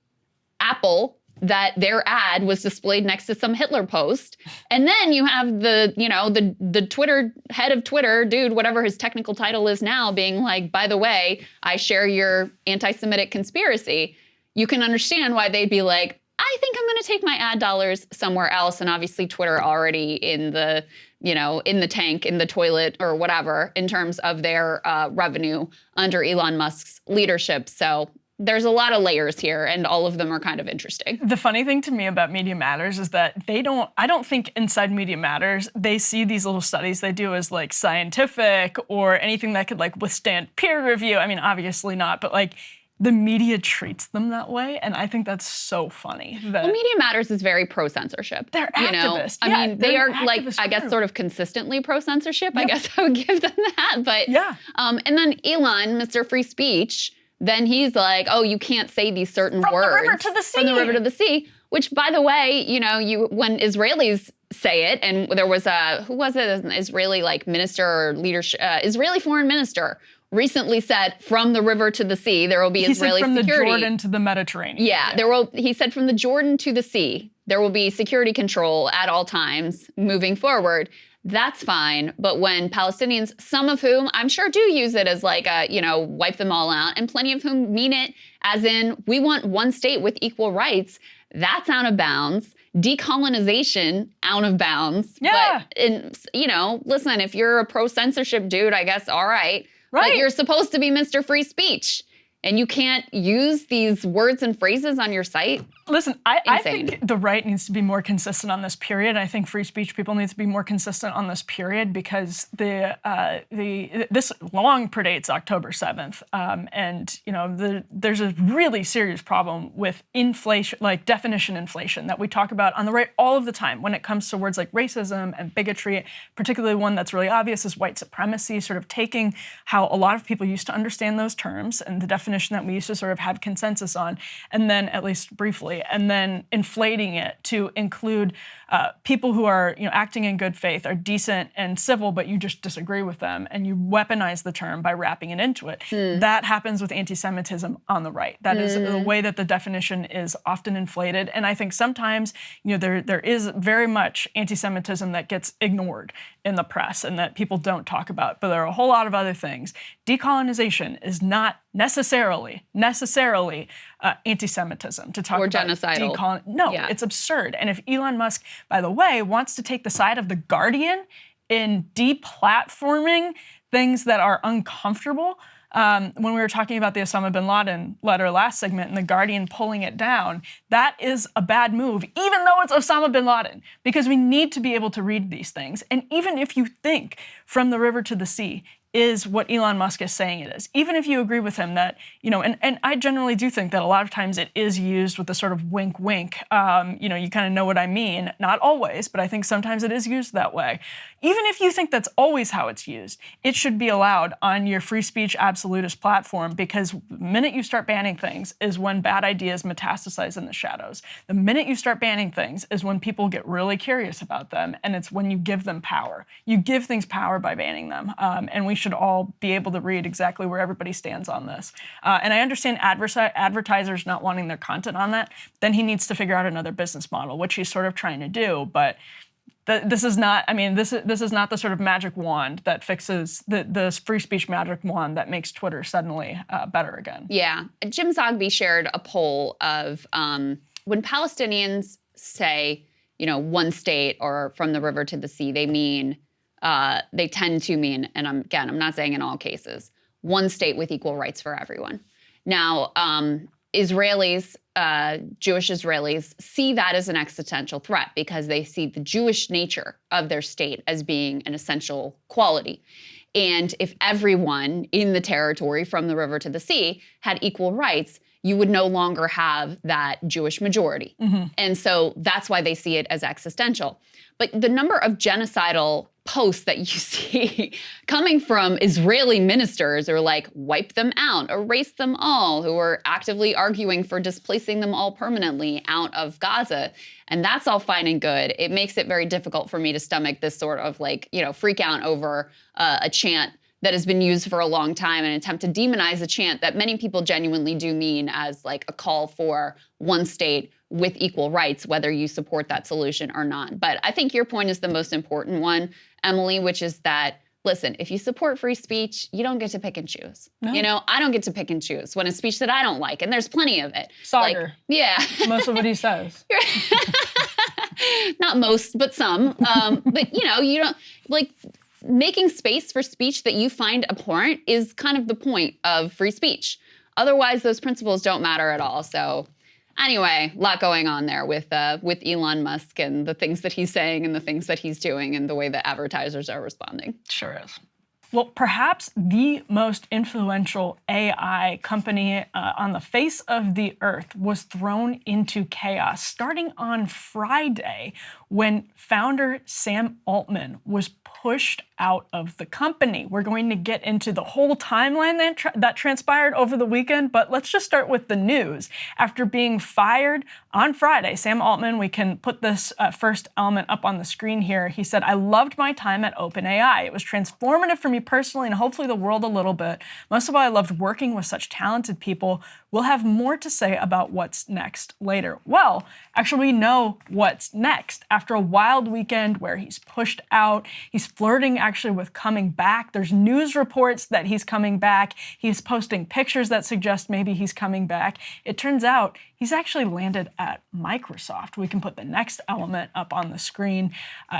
Apple that their ad was displayed next to some Hitler post, and then you have the Twitter head of Twitter, dude, whatever his technical title is now, being like, by the way, I share your anti-Semitic conspiracy. You can understand why they'd be like, I think I'm going to take my ad dollars somewhere else. And obviously Twitter already in the, you know, in the tank, in the toilet or whatever, in terms of their revenue under Elon Musk's leadership. So there's a lot of layers here, and all of them are kind of interesting. The funny thing to me about Media Matters is that I don't think inside Media Matters, they see these little studies they do as like scientific or anything that could like withstand peer review. I mean, obviously not, but like the media treats them that way, and I think that's so funny. Well, Media Matters is very pro-censorship. They're activists. I mean, they are like, I guess, sort of consistently pro-censorship. Yep. I guess I would give them that. But yeah. And then Elon, Mr. Free Speech, then he's like, oh, you can't say these certain words. From the river to the sea. From the river to the sea, which, by the way, you know, when Israelis say it, and there was who was it, an Israeli like minister or leadership, Israeli foreign minister recently said, from the river to the sea, there will be Israeli security. He said from the Jordan to the Mediterranean. Yeah, he said from the Jordan to the sea, there will be security control at all times moving forward. That's fine. But when Palestinians, some of whom I'm sure do use it as like a, you know, wipe them all out, and plenty of whom mean it as in, we want one state with equal rights, that's out of bounds. Decolonization, out of bounds. Yeah. But, you know, listen, if you're a pro-censorship dude, I guess, all right. Right. But you're supposed to be Mr. Free Speech. And you can't use these words and phrases on your site? Listen, I think the right needs to be more consistent on this period. I think free speech people need to be more consistent on this period because this long predates October 7th. And, you know, there's a really serious problem with inflation, like definition inflation that we talk about on the right all of the time when it comes to words like racism and bigotry, particularly one that's really obvious is white supremacy, sort of taking how a lot of people used to understand those terms and the definition that we used to sort of have consensus on, and then at least briefly, and then inflating it to include people who are, you know, acting in good faith, are decent and civil, but you just disagree with them, and you weaponize the term by wrapping it into it. That happens with anti-Semitism on the right. That is the way that the definition is often inflated, and I think sometimes, you know, there is very much anti-Semitism that gets ignored in the press and that people don't talk about, but there are a whole lot of other things. Decolonization is not necessarily anti-Semitism to talk or about genocidal. No, it's absurd. And if Elon Musk, by the way, wants to take the side of The Guardian in deplatforming things that are uncomfortable, when we were talking about the Osama bin Laden letter last segment and The Guardian pulling it down, that is a bad move, even though it's Osama bin Laden, because we need to be able to read these things. And even if you think From the River to the Sea is what Elon Musk is saying it is, even if you agree with him that, and I generally do think that a lot of times it is used with a sort of wink, wink, you kind of know what I mean, not always, but I think sometimes it is used that way. Even if you think that's always how it's used, it should be allowed on your free speech absolutist platform, because the minute you start banning things is when bad ideas metastasize in the shadows. The minute you start banning things is when people get really curious about them, and it's when you give them power. You give things power by banning them, and we should all be able to read exactly where everybody stands on this. And I understand advertisers not wanting their content on that. Then he needs to figure out another business model, which he's sort of trying to do, but this is not the sort of magic wand that fixes the free speech magic wand that makes Twitter suddenly better again. Yeah. Jim Zogby shared a poll of when Palestinians say, one state or from the river to the sea, they tend to mean, and I'm not saying in all cases, one state with equal rights for everyone. Now, Israelis, Jewish Israelis, see that as an existential threat because they see the Jewish nature of their state as being an essential quality. And if everyone in the territory from the river to the sea had equal rights, you would no longer have that Jewish majority. Mm-hmm. And so that's why they see it as existential. But the number of genocidal posts that you see coming from Israeli ministers are like, wipe them out, erase them all, who are actively arguing for displacing them all permanently out of Gaza. And that's all fine and good. It makes it very difficult for me to stomach this sort of freak out over a chant that has been used for a long time, an attempt to demonize a chant that many people genuinely do mean as like a call for one state with equal rights, whether you support that solution or not. But I think your point is the most important one, Emily, which is that, listen, if you support free speech, you don't get to pick and choose. No. I don't get to pick and choose when it's speech that I don't like, and there's plenty of it. Saagar. Yeah. Most of what he says. Not most, but some. But you don't, making space for speech that you find abhorrent is kind of the point of free speech. Otherwise, those principles don't matter at all. So anyway, a lot going on there with Elon Musk and the things that he's saying and the things that he's doing and the way that advertisers are responding. Sure is. Well, perhaps the most influential AI company on the face of the earth was thrown into chaos starting on Friday when founder Sam Altman was pushed out of the company. We're going to get into the whole timeline that transpired over the weekend, but let's just start with the news. After being fired on Friday, Sam Altman, we can put this first element up on the screen here. He said, "I loved my time at OpenAI. It was transformative for me personally and hopefully the world a little bit. Most of all, I loved working with such talented people. We'll have more to say about what's next later." Well, actually, we know what's next. After a wild weekend where he's pushed out, he's flirting actually with coming back. There's news reports that he's coming back. He's posting pictures that suggest maybe he's coming back. It turns out he's actually landed at Microsoft. We can put the next element up on the screen.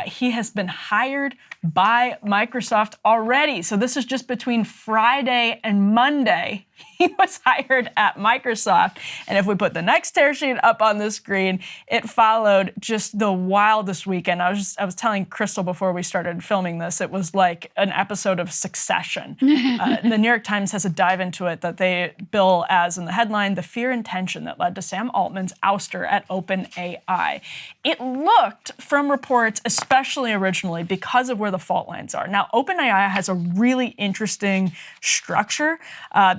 He has been hired by Microsoft already. So this is just between Friday and Monday. He was hired at Microsoft. And if we put the next tear sheet up on the screen, it followed just the wildest weekend. I was telling Crystal before we started filming this, it was like an episode of Succession. And the New York Times has a dive into it that they bill as, in the headline, "The Fear and Tension That Led to Sam Altman's Ouster at OpenAI." It looked, from reports, especially originally, because of where the fault lines are. Now, OpenAI has a really interesting structure.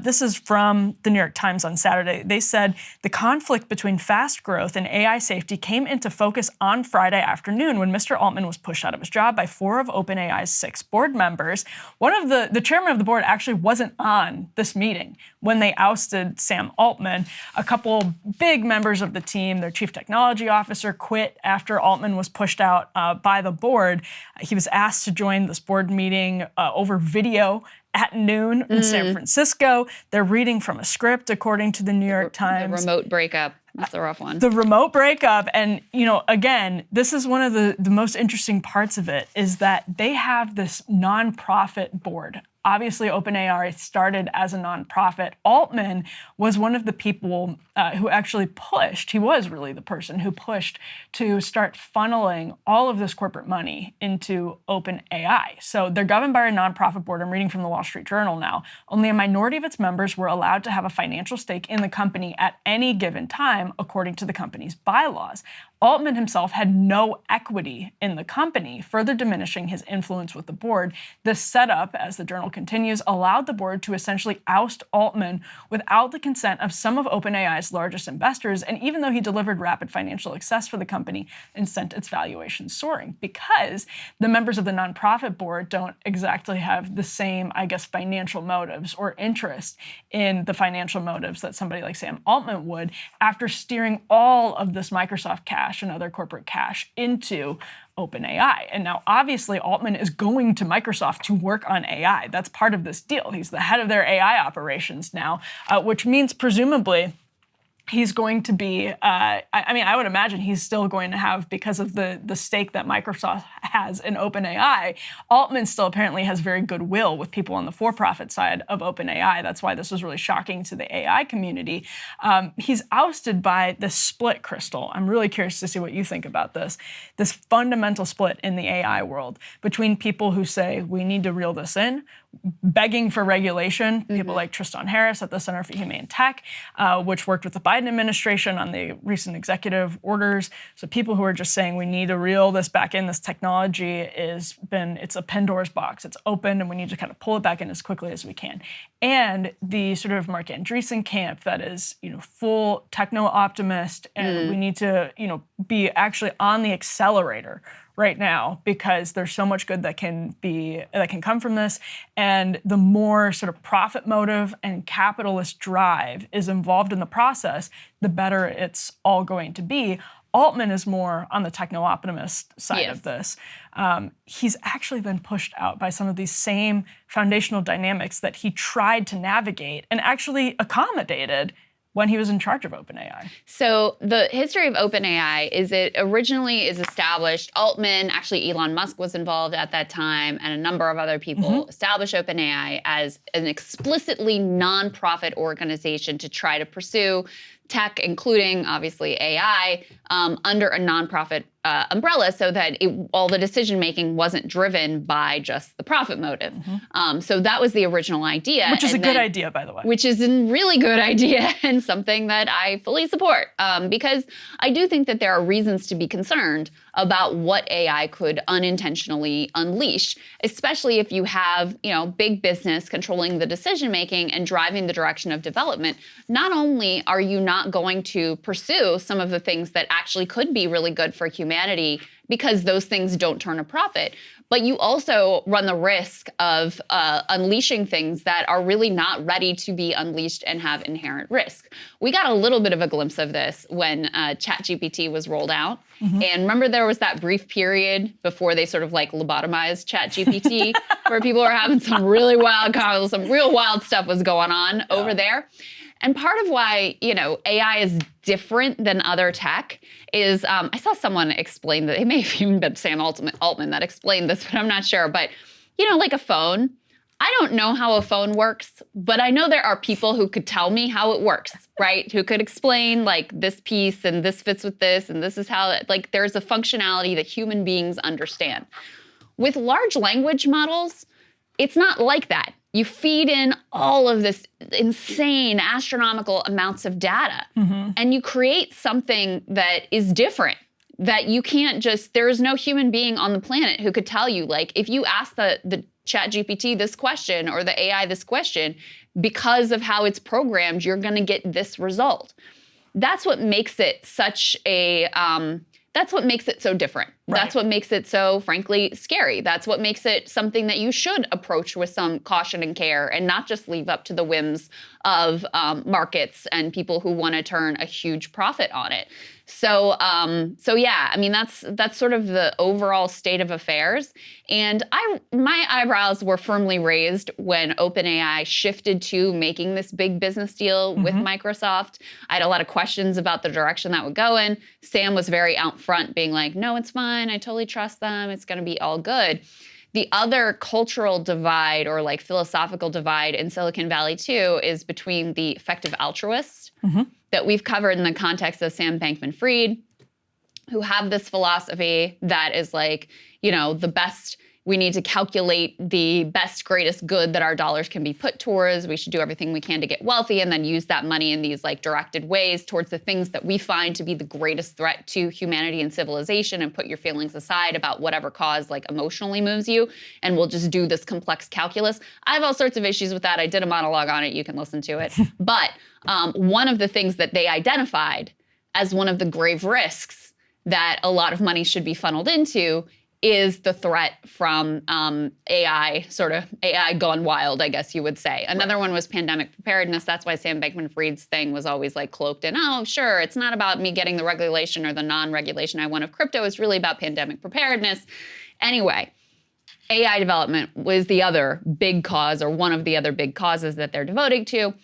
This is from the New York Times on Saturday. They said the conflict between fast growth and AI safety came into focus on Friday afternoon when Mr. Altman was pushed out of his job by 4 of OpenAI's 6 board members. One of the chairman of the board actually wasn't on this meeting when they ousted Sam Altman. A couple big members of the team. Their chief technology officer quit after Altman was pushed out by the board. He was asked to join this board meeting over video at noon in San Francisco. They're reading from a script, according to the New York Times. The remote breakup. That's a rough one. The remote breakup. And, again, this is one of the most interesting parts of it, is that they have this nonprofit board. Obviously, OpenAI started as a nonprofit. Altman was one of the people who actually pushed. He was really the person who pushed to start funneling all of this corporate money into OpenAI. So they're governed by a nonprofit board. I'm reading from the Wall Street Journal now. Only a minority of its members were allowed to have a financial stake in the company at any given time, according to the company's bylaws. Altman himself had no equity in the company, further diminishing his influence with the board. This setup, as the journal continues, allowed the board to essentially oust Altman without the consent of some of OpenAI's largest investors, and even though he delivered rapid financial success for the company and sent its valuation soaring, because the members of the nonprofit board don't exactly have the same, financial motives or interest in the financial motives that somebody like Sam Altman would, after steering all of this Microsoft cash and other corporate cash into OpenAI. And now, obviously, Altman is going to Microsoft to work on AI. That's part of this deal. He's the head of their AI operations now, which means presumably he's going to be, I would imagine he's still going to have, because of the stake that Microsoft has in OpenAI, Altman still apparently has very good will with people on the for-profit side of OpenAI. That's why this was really shocking to the AI community. He's ousted by this split, Crystal. I'm really curious to see what you think about this fundamental split in the AI world between people who say we need to reel this in, begging for regulation, people like Tristan Harris at the Center for Humane Tech, which worked with the Biden administration on the recent executive orders. So people who are just saying we need to reel this back in, this technology it's a Pandora's box. It's open and we need to kind of pull it back in as quickly as we can. And the sort of Mark Andreessen camp that is, full techno-optimist, and we need to, be actually on the accelerator right now, because there's so much good that can come from this. And the more sort of profit motive and capitalist drive is involved in the process, the better it's all going to be. Altman is more on the techno-optimist side of this. He's actually been pushed out by some of these same foundational dynamics that he tried to navigate and actually accommodated when he was in charge of OpenAI. So the history of OpenAI is it originally is established, Altman, actually Elon Musk was involved at that time, and a number of other people established OpenAI as an explicitly nonprofit organization to try to pursue tech, including obviously AI, under a nonprofit umbrella, so that all the decision-making wasn't driven by just the profit motive. So that was the original idea. Which is a good idea, by the way. Which is a really good idea and something that I fully support, because I do think that there are reasons to be concerned about what AI could unintentionally unleash, especially if you have, big business controlling the decision-making and driving the direction of development. Not only are you not going to pursue some of the things that actually could be really good for humanity because those things don't turn a profit, but you also run the risk of unleashing things that are really not ready to be unleashed and have inherent risk. We got a little bit of a glimpse of this when ChatGPT was rolled out. And remember, there was that brief period before they sort of lobotomized ChatGPT where people were having some really wild, some real wild stuff was going on over there. And part of why, AI is different than other tech is, I saw someone explain that, it may have even been Sam Altman that explained this, but I'm not sure. But, like a phone, I don't know how a phone works, but I know there are people who could tell me how it works, right? Who could explain this piece and this fits with this and this is how, there's a functionality that human beings understand. With large language models, it's not like that. You feed in all of this insane astronomical amounts of data and you create something that is different, that you can't there is no human being on the planet who could tell you, if you ask the ChatGPT this question or the AI this question, because of how it's programmed, you're going to get this result. That's what makes it that's what makes it so different. That's what makes it so, frankly, scary. That's what makes it something that you should approach with some caution and care and not just leave up to the whims of markets and people who want to turn a huge profit on it. So yeah, I mean, that's sort of the overall state of affairs. And my eyebrows were firmly raised when OpenAI shifted to making this big business deal with Microsoft. I had a lot of questions about the direction that would go in. Sam was very out front, being like, no, it's fine. I totally trust them. It's going to be all good. The other cultural divide or like philosophical divide in Silicon Valley too is between the effective altruists that we've covered in the context of Sam Bankman-Fried, who have this philosophy that is like, you know, the best, we need to calculate the best, greatest good that our dollars can be put towards. We should do everything we can to get wealthy and then use that money in these like directed ways towards the things that we find to be the greatest threat to humanity and civilization, and put your feelings aside about whatever cause like emotionally moves you, and we'll just do this complex calculus. I have all sorts of issues with that. I did a monologue on it. You can listen to it. But one of the things that they identified as one of the grave risks that a lot of money should be funneled into is the threat from AI, sort of AI gone wild, I guess you would say. Another one was pandemic preparedness. That's why Sam Bankman-Fried's thing was always like cloaked in, oh, sure, it's not about me getting the regulation or the non-regulation I want of crypto. It's really about pandemic preparedness. Anyway, AI development was the other big cause, or one of the other big causes that they're devoting to.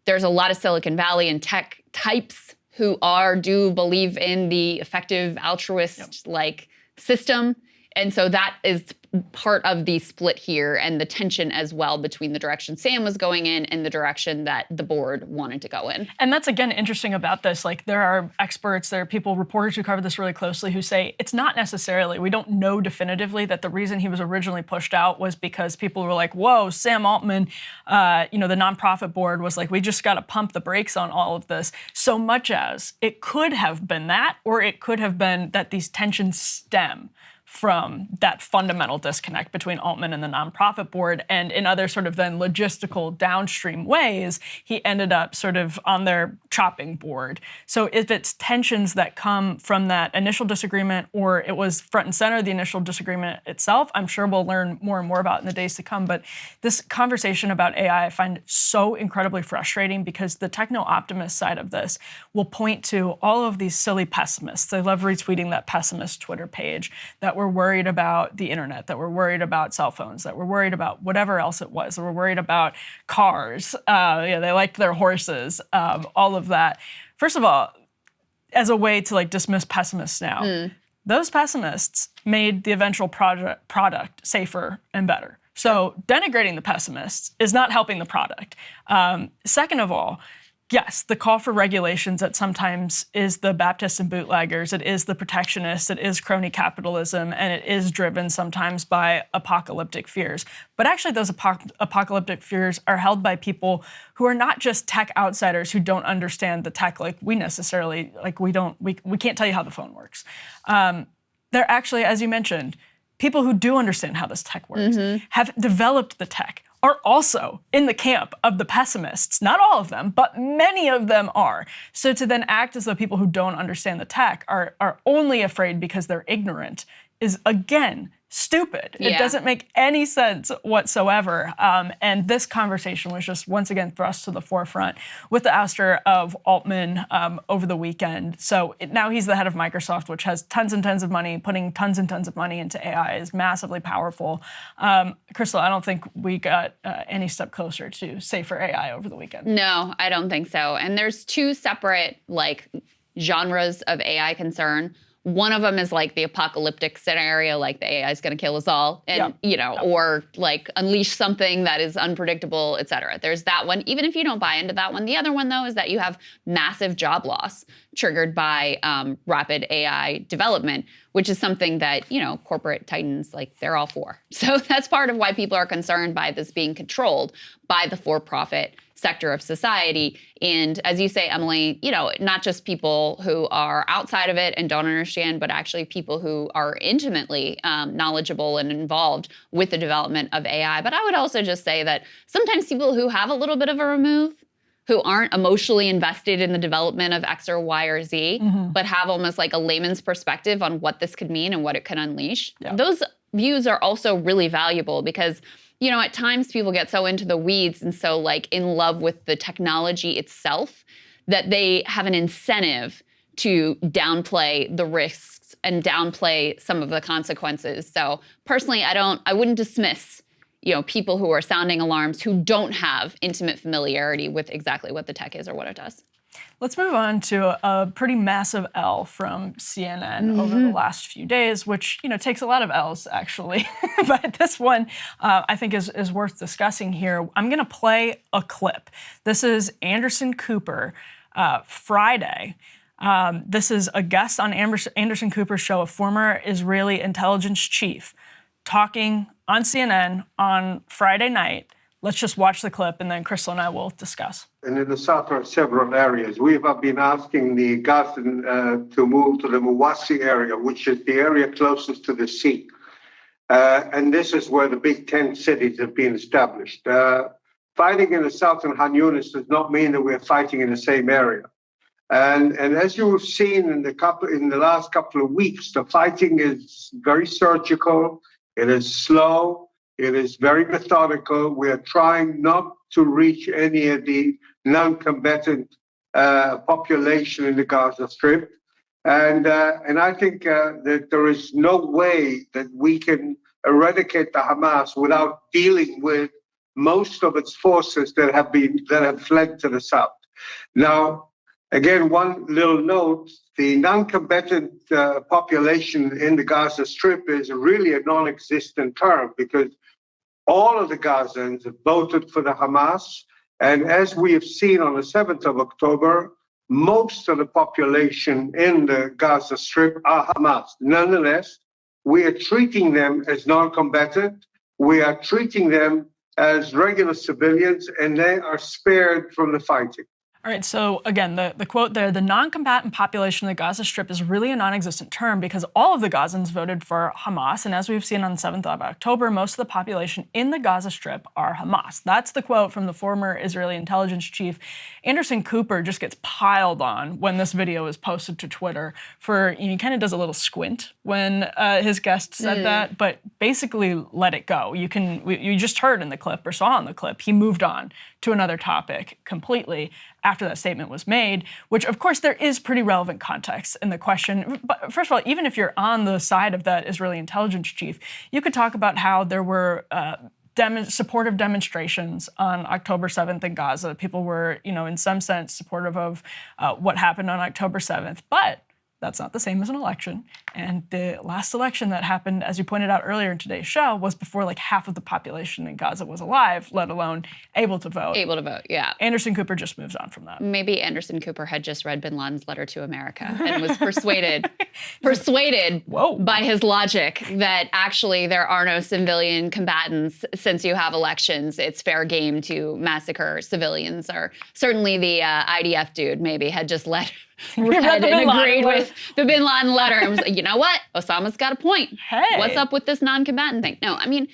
There's a lot of Silicon Valley and tech types who do believe in the effective altruist like system. And so that is part of the split here, and the tension as well between the direction Sam was going in and the direction that the board wanted to go in. And that's, again, interesting about this. Like, there are experts, there are people, reporters who cover this really closely, who say it's not necessarily, we don't know definitively that the reason he was originally pushed out was because people were like, whoa, Sam Altman, the nonprofit board was like, we just got to pump the brakes on all of this. So much as it could have been that, or it could have been that these tensions stem from that fundamental disconnect between Altman and the nonprofit board. And in other sort of then logistical downstream ways, he ended up sort of on their chopping board. So if it's tensions that come from that initial disagreement, or it was front and center, the initial disagreement itself, I'm sure we'll learn more and more about in the days to come. But this conversation about AI I find so incredibly frustrating, because the techno-optimist side of this will point to all of these silly pessimists. I love retweeting that pessimist Twitter page that were worried about the internet, that were worried about cell phones, that were worried about whatever else it was, that were worried about cars. They liked their horses, all of that. First of all, as a way to like dismiss pessimists now, those pessimists made the eventual product safer and better. So denigrating the pessimists is not helping the product. Second of all, yes, the call for regulations that sometimes is the Baptists and bootleggers, it is the protectionists, it is crony capitalism, and it is driven sometimes by apocalyptic fears. But actually those apocalyptic fears are held by people who are not just tech outsiders who don't understand the tech like we necessarily, like we can't tell you how the phone works. They're actually, as you mentioned, people who do understand how this tech works, have developed the tech, are also in the camp of the pessimists. Not all of them, but many of them are. So to then act as though people who don't understand the tech are only afraid because they're ignorant is, again, stupid. Yeah. It doesn't make any sense whatsoever. And this conversation was just once again thrust to the forefront with the ouster of Altman over the weekend. So now he's the head of Microsoft, which has tons and tons of money. Putting tons and tons of money into AI is massively powerful. Crystal, I don't think we got any step closer to safer AI over the weekend. No, I don't think so. And there's two separate genres of AI concern. One of them is like the apocalyptic scenario, like the AI is going to kill us all, and or like unleash something that is unpredictable, et cetera. There's that one. Even if you don't buy into that one, the other one though is that you have massive job loss triggered by rapid AI development, which is something that corporate titans they're all for. So that's part of why people are concerned by this being controlled by the for-profit sector of society. And as you say, Emily, not just people who are outside of it and don't understand, but actually people who are intimately knowledgeable and involved with the development of AI. But I would also just say that sometimes people who have a little bit of a remove who aren't emotionally invested in the development of X or Y or Z, but have almost like a layman's perspective on what this could mean and what it could unleash. Yeah. Those views are also really valuable because, you know, at times people get so into the weeds and so like in love with the technology itself that they have an incentive to downplay the risks and downplay some of the consequences. So personally, I wouldn't dismiss, you know, people who are sounding alarms who don't have intimate familiarity with exactly what the tech is or what it does. Let's move on to a pretty massive L from CNN over the last few days, which, you know, takes a lot of L's actually. But this one I think is worth discussing here. I'm going to play a clip. This is Anderson Cooper Friday. This is a guest on Anderson Cooper's show, a former Israeli intelligence chief, talking on CNN on Friday night. Let's just watch the clip, and then Crystal and I will discuss. And in the south are several areas. We have been asking the Gazan to move to the Mawasi area, which is the area closest to the sea. And this is where the big 10 cities have been established. Fighting in the southern Han Yunis does not mean that we're fighting in the same area. And as you have seen in the last couple of weeks, the fighting is very surgical. It is slow. It is very methodical. We are trying not to reach any of the non-combatant population in the Gaza Strip. And I think that there is no way that we can eradicate the Hamas without dealing with most of its forces that have fled to the south. Now, again, one little note, the non-combatant population in the Gaza Strip is really a non-existent term because all of the Gazans have voted for the Hamas. And as we have seen on the 7th of October, most of the population in the Gaza Strip are Hamas. Nonetheless, we are treating them as non-combatant. We are treating them as regular civilians, and they are spared from the fighting. All right, so again, the quote there, the non-combatant population of the Gaza Strip is really a non-existent term because all of the Gazans voted for Hamas, and as we've seen on the 7th of October, most of the population in the Gaza Strip are Hamas. That's the quote from the former Israeli intelligence chief. Anderson Cooper just gets piled on when this video is posted to Twitter for, you know, he kind of does a little squint when his guest said that, but basically let it go. You just heard in the clip or saw in the clip, he moved on to another topic completely after that statement was made, which of course there is pretty relevant context in the question. But first of all, even if you're on the side of that Israeli intelligence chief, you could talk about how there were supportive demonstrations on October 7th in Gaza. People were, you know, in some sense supportive of what happened on October 7th, but that's not the same as an election. And the last election that happened, as you pointed out earlier in today's show, was before like half of the population in Gaza was alive, let alone able to vote. Able to vote, yeah. Anderson Cooper just moves on from that. Maybe Anderson Cooper had just read bin Laden's letter to America and was persuaded by his logic that actually there are no civilian combatants since you have elections. It's fair game to massacre civilians. Or certainly the IDF dude maybe had just read and agreed with the bin Laden letter and was like, you know what? Osama's got a point. Hey. What's up with this non-combatant thing? No, I mean,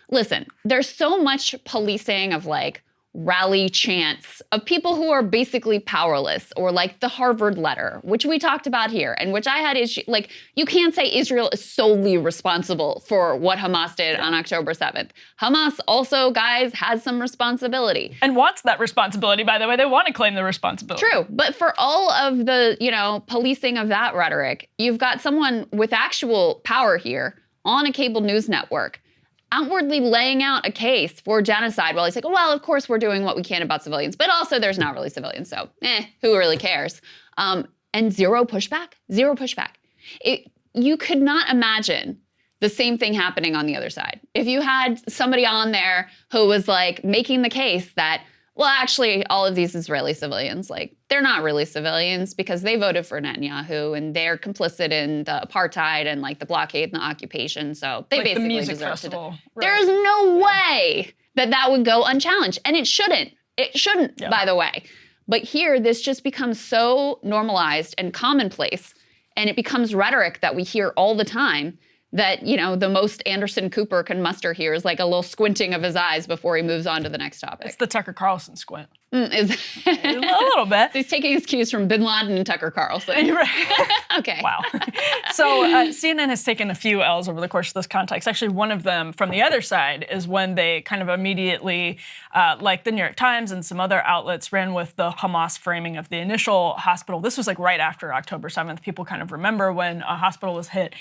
listen, there's so much policing of like rally chants of people who are basically powerless, or like the Harvard letter, which we talked about here, and which I had issue, like, you can't say Israel is solely responsible for what Hamas did on October 7th. Hamas also, guys, has some responsibility. And wants that responsibility, by the way. They want to claim the responsibility. True, but for all of the, you know, policing of that rhetoric, you've got someone with actual power here on a cable news network outwardly laying out a case for genocide while he's like, well, of course we're doing what we can about civilians, but also there's not really civilians, so who really cares? And zero pushback. You could not imagine the same thing happening on the other side. If you had somebody on there who was like making the case that, well, actually, all of these Israeli civilians, like, they're not really civilians because they voted for Netanyahu and they're complicit in the apartheid and like the blockade and the occupation. So they like basically the music deserve festival. to. Right. There is no way that would go unchallenged, and it shouldn't. It shouldn't, by the way. But here, this just becomes so normalized and commonplace, and it becomes rhetoric that we hear all the time. That, you know, the most Anderson Cooper can muster here is like a little squinting of his eyes before he moves on to the next topic. It's the Tucker Carlson squint. Is A little bit. He's taking his cues from Bin Laden and Tucker Carlson. Right. Okay. Wow. So CNN has taken a few L's over the course of this context. Actually, one of them from the other side is when they kind of immediately, like the New York Times and some other outlets, ran with the Hamas framing of the initial hospital. This was like right after October 7th. People kind of remember when a hospital was hit.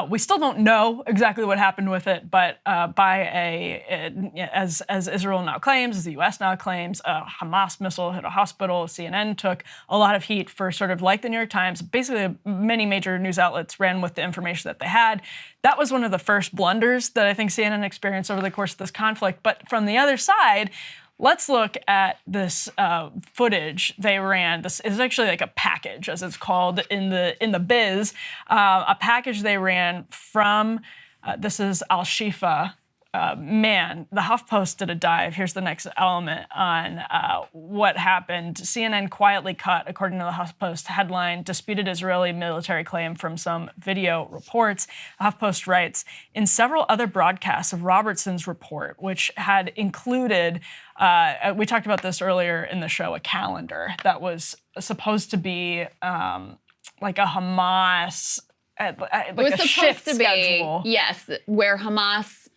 We still don't know exactly what happened with it, but as Israel now claims, as the U.S. now claims, a Hamas missile hit a hospital. CNN took a lot of heat for sort of like the New York Times. Basically, many major news outlets ran with the information that they had. That was one of the first blunders that I think CNN experienced over the course of this conflict. But from the other side, let's look at this footage they ran. This is actually like a package, as it's called in the biz, a package they ran from, this is al-Shifa. Man, the HuffPost did a dive. Here's the next element on what happened. CNN quietly cut, according to the HuffPost headline, disputed Israeli military claim from some video reports. The HuffPost writes, in several other broadcasts of Robertson's report, which had included, we talked about this earlier in the show, a calendar that was supposed to be like a Hamas, like a shift schedule. Yes, where Hamas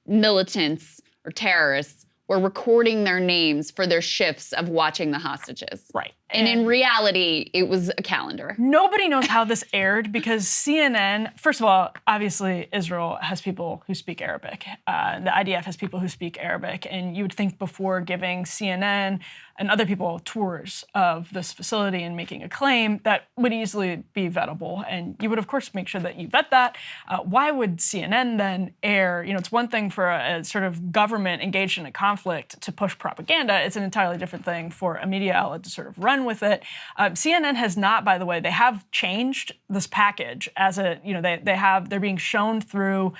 militants or terrorists were recording their names for their shifts of watching the hostages. Right. And in reality, it was a calendar. Nobody knows how this aired because CNN, first of all, obviously Israel has people who speak Arabic. The IDF has people who speak Arabic. And you would think before giving CNN and other people tours of this facility and making a claim, that would easily be vettable. And you would, of course, make sure that you vet that. Why would CNN then air, it's one thing for a sort of government engaged in a conflict to push propaganda. It's an entirely different thing for a media outlet to sort of run with it. CNN has not, by the way, they have changed this package as they're being shown through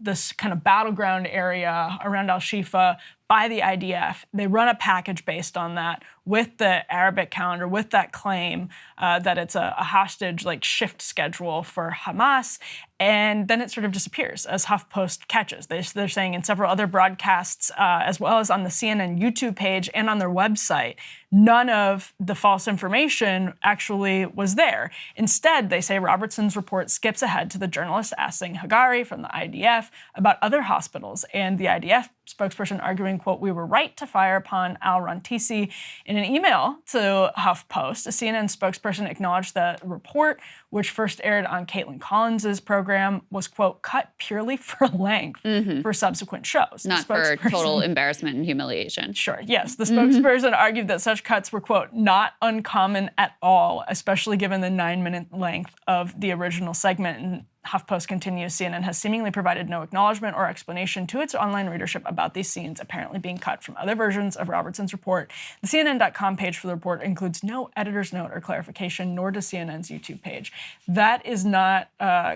this kind of battleground area around al-Shifa by the IDF. They run a package based on that with the Arabic calendar, with that claim that it's a hostage like shift schedule for Hamas. And then it sort of disappears as HuffPost catches. They're saying in several other broadcasts, as well as on the CNN YouTube page and on their website, none of the false information actually was there. Instead, they say Robertson's report skips ahead to the journalist asking Hagari from the IDF about other hospitals, and the IDF spokesperson arguing, quote, we were right to fire upon al-Rantisi. In an email to HuffPost, a CNN spokesperson acknowledged that the report, which first aired on Caitlin Collins's program, was, quote, cut purely for length for subsequent shows. Not for total embarrassment and humiliation. Sure, yes. The spokesperson argued that such cuts were, quote, not uncommon at all, especially given the 9-minute length of the original segment. And HuffPost continues, CNN has seemingly provided no acknowledgement or explanation to its online readership about these scenes apparently being cut from other versions of Robertson's report. The CNN.com page for the report includes no editor's note or clarification, nor does CNN's YouTube page. That is not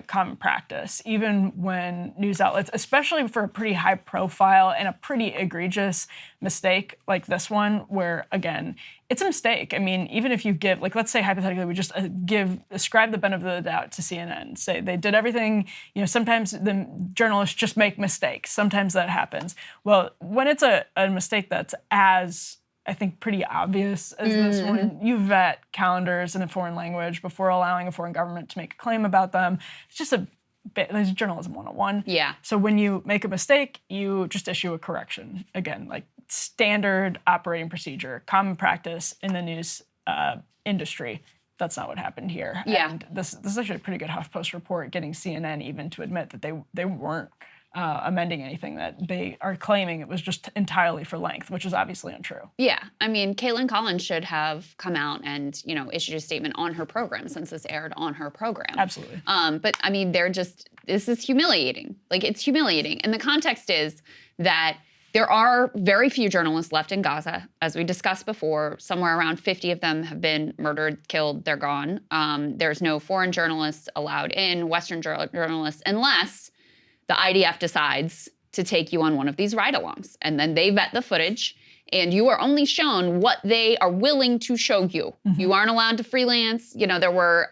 common practice, even when news outlets, especially for a pretty high profile and a pretty egregious mistake like this one, where, again, it's a mistake. I mean, even if you give, like, let's say hypothetically, we just ascribe the benefit of the doubt to CNN, say they did everything, sometimes the journalists just make mistakes. Sometimes that happens. Well, when it's a mistake that's as, I think, pretty obvious as this one, you vet calendars in a foreign language before allowing a foreign government to make a claim about them. It's just there's journalism 101. Yeah. So when you make a mistake, you just issue a correction. Again, like standard operating procedure, common practice in the news industry. That's not what happened here. Yeah. And this is actually a pretty good HuffPost report, getting CNN even to admit that they weren't amending anything, that they are claiming it was just entirely for length, which is obviously untrue. Yeah, I mean, Caitlin Collins should have come out and, issued a statement on her program since this aired on her program. Absolutely. But I mean, this is humiliating. Like, it's humiliating. And the context is that there are very few journalists left in Gaza. As we discussed before, somewhere around 50 of them have been murdered, killed, they're gone. There's no foreign journalists allowed in, Western journalists, unless the IDF decides to take you on one of these ride-alongs. And then they vet the footage, and you are only shown what they are willing to show you. You aren't allowed to freelance. There were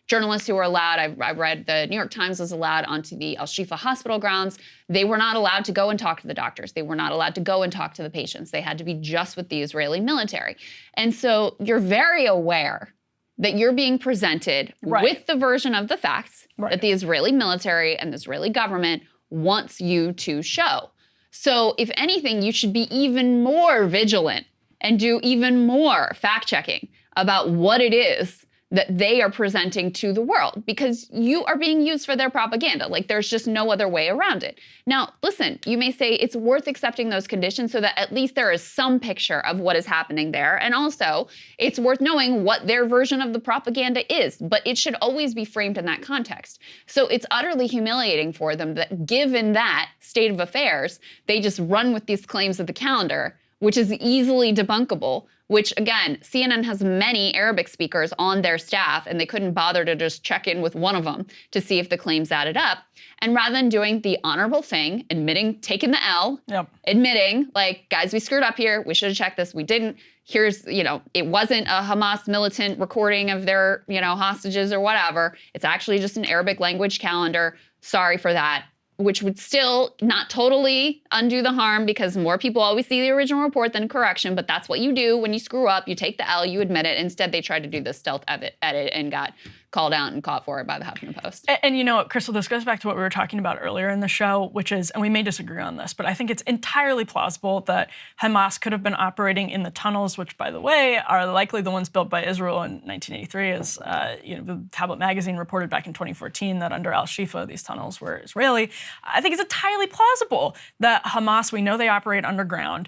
journalists who were allowed. I read the New York Times was allowed onto the al-Shifa hospital grounds. They were not allowed to go and talk to the doctors. They were not allowed to go and talk to the patients. They had to be just with the Israeli military. And so you're very aware that you're being presented with the version of the facts that the Israeli military and the Israeli government wants you to show. So if anything, you should be even more vigilant and do even more fact-checking about what it is that they are presenting to the world, because you are being used for their propaganda. Like, there's just no other way around it. Now, listen, you may say it's worth accepting those conditions so that at least there is some picture of what is happening there. And also, it's worth knowing what their version of the propaganda is, but it should always be framed in that context. So it's utterly humiliating for them that, given that state of affairs, they just run with these claims of the calendar, which is easily debunkable, which, again, CNN has many Arabic speakers on their staff, and they couldn't bother to just check in with one of them to see if the claims added up. And rather than doing the honorable thing, admitting, taking the L, admitting, like, guys, we screwed up here, we should have checked this, we didn't. Here's, it wasn't a Hamas militant recording of their, hostages or whatever. It's actually just an Arabic language calendar. Sorry for that. Which would still not totally undo the harm, because more people always see the original report than correction, but that's what you do when you screw up. You take the L, you admit it. Instead, they tried to do the stealth edit and got called out and caught for it by the Huffington Post. And you know what, Crystal, this goes back to what we were talking about earlier in the show, which is, and we may disagree on this, but I think it's entirely plausible that Hamas could have been operating in the tunnels, which, by the way, are likely the ones built by Israel in 1983, as the Tablet magazine reported back in 2014 that under al-Shifa, these tunnels were Israeli. I think it's entirely plausible that Hamas, we know they operate underground.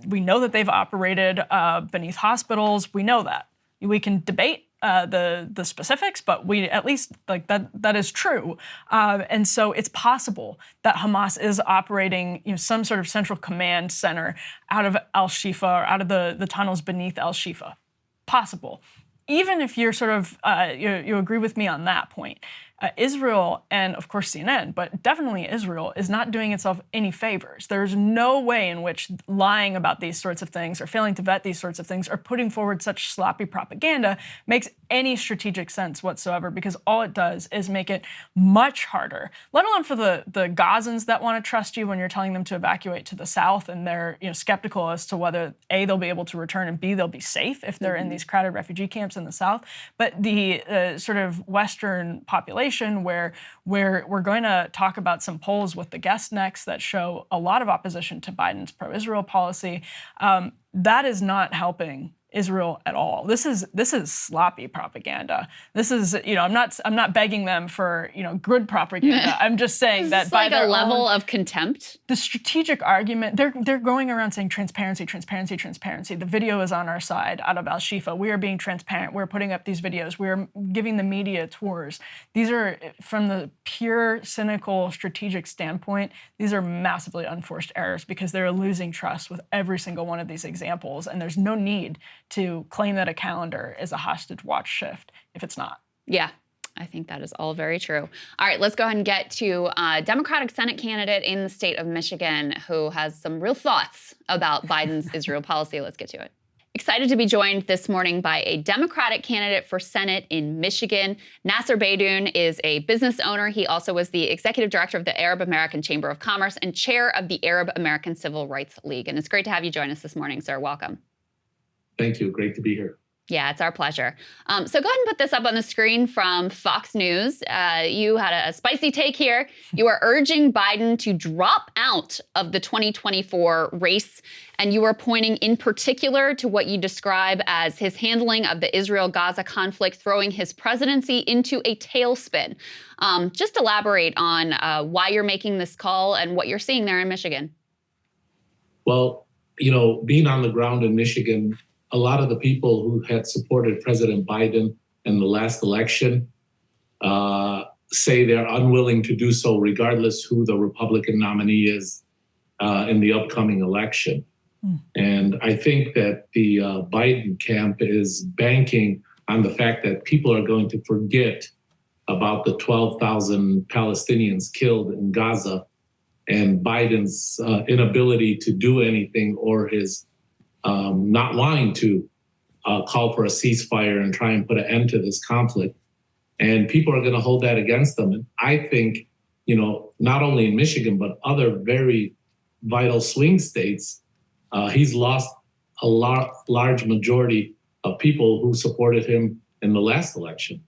We know that they've operated beneath hospitals. We know that. We can debate the specifics, but we at least, like, that is true. And so it's possible that Hamas is operating some sort of central command center out of al-Shifa or out of the tunnels beneath al-Shifa. Possible. Even if you're sort of, you agree with me on that point, Israel, and of course CNN, but definitely Israel, is not doing itself any favors. There's no way in which lying about these sorts of things or failing to vet these sorts of things or putting forward such sloppy propaganda makes any strategic sense whatsoever, because all it does is make it much harder, let alone for the Gazans that want to trust you when you're telling them to evacuate to the south, and they're skeptical as to whether A, they'll be able to return, and B, they'll be safe if they're in these crowded refugee camps in the south. But the sort of Western population, where we're going to talk about some polls with the guest next that show a lot of opposition to Biden's pro-Israel policy, that is not helping Israel at all. This is sloppy propaganda. This is, I'm not begging them for, good propaganda. I'm just saying that by their level of contempt. The strategic argument, they're going around saying transparency, transparency, transparency. The video is on our side out of al-Shifa. We are being transparent. We're putting up these videos. We're giving the media tours. These are, from the pure cynical strategic standpoint, these are massively unforced errors, because they're losing trust with every single one of these examples, and there's no need to claim that a calendar is a hostage watch shift if it's not. Yeah, I think that is all very true. All right, let's go ahead and get to a Democratic Senate candidate in the state of Michigan who has some real thoughts about Biden's Israel policy. Let's get to it. Excited to be joined this morning by a Democratic candidate for Senate in Michigan. Nasser Beydoun is a business owner. He also was the executive director of the Arab American Chamber of Commerce and chair of the Arab American Civil Rights League. And it's great to have you join us this morning, sir. Welcome. Thank you. Great to be here. Yeah, it's our pleasure. So go ahead and put this up on the screen from Fox News. You had a spicy take here. You are urging Biden to drop out of the 2024 race, and you are pointing in particular to what you describe as his handling of the Israel-Gaza conflict, throwing his presidency into a tailspin. Just elaborate on why you're making this call and what you're seeing there in Michigan. Well, being on the ground in Michigan, a lot of the people who had supported President Biden in the last election say they're unwilling to do so regardless who the Republican nominee is in the upcoming election. And I think that the Biden camp is banking on the fact that people are going to forget about the 12,000 Palestinians killed in Gaza and Biden's inability to do anything, or his not wanting to call for a ceasefire and try and put an end to this conflict. And people are going to hold that against them. And I think, not only in Michigan, but other very vital swing states, he's lost a large majority of people who supported him in the last election.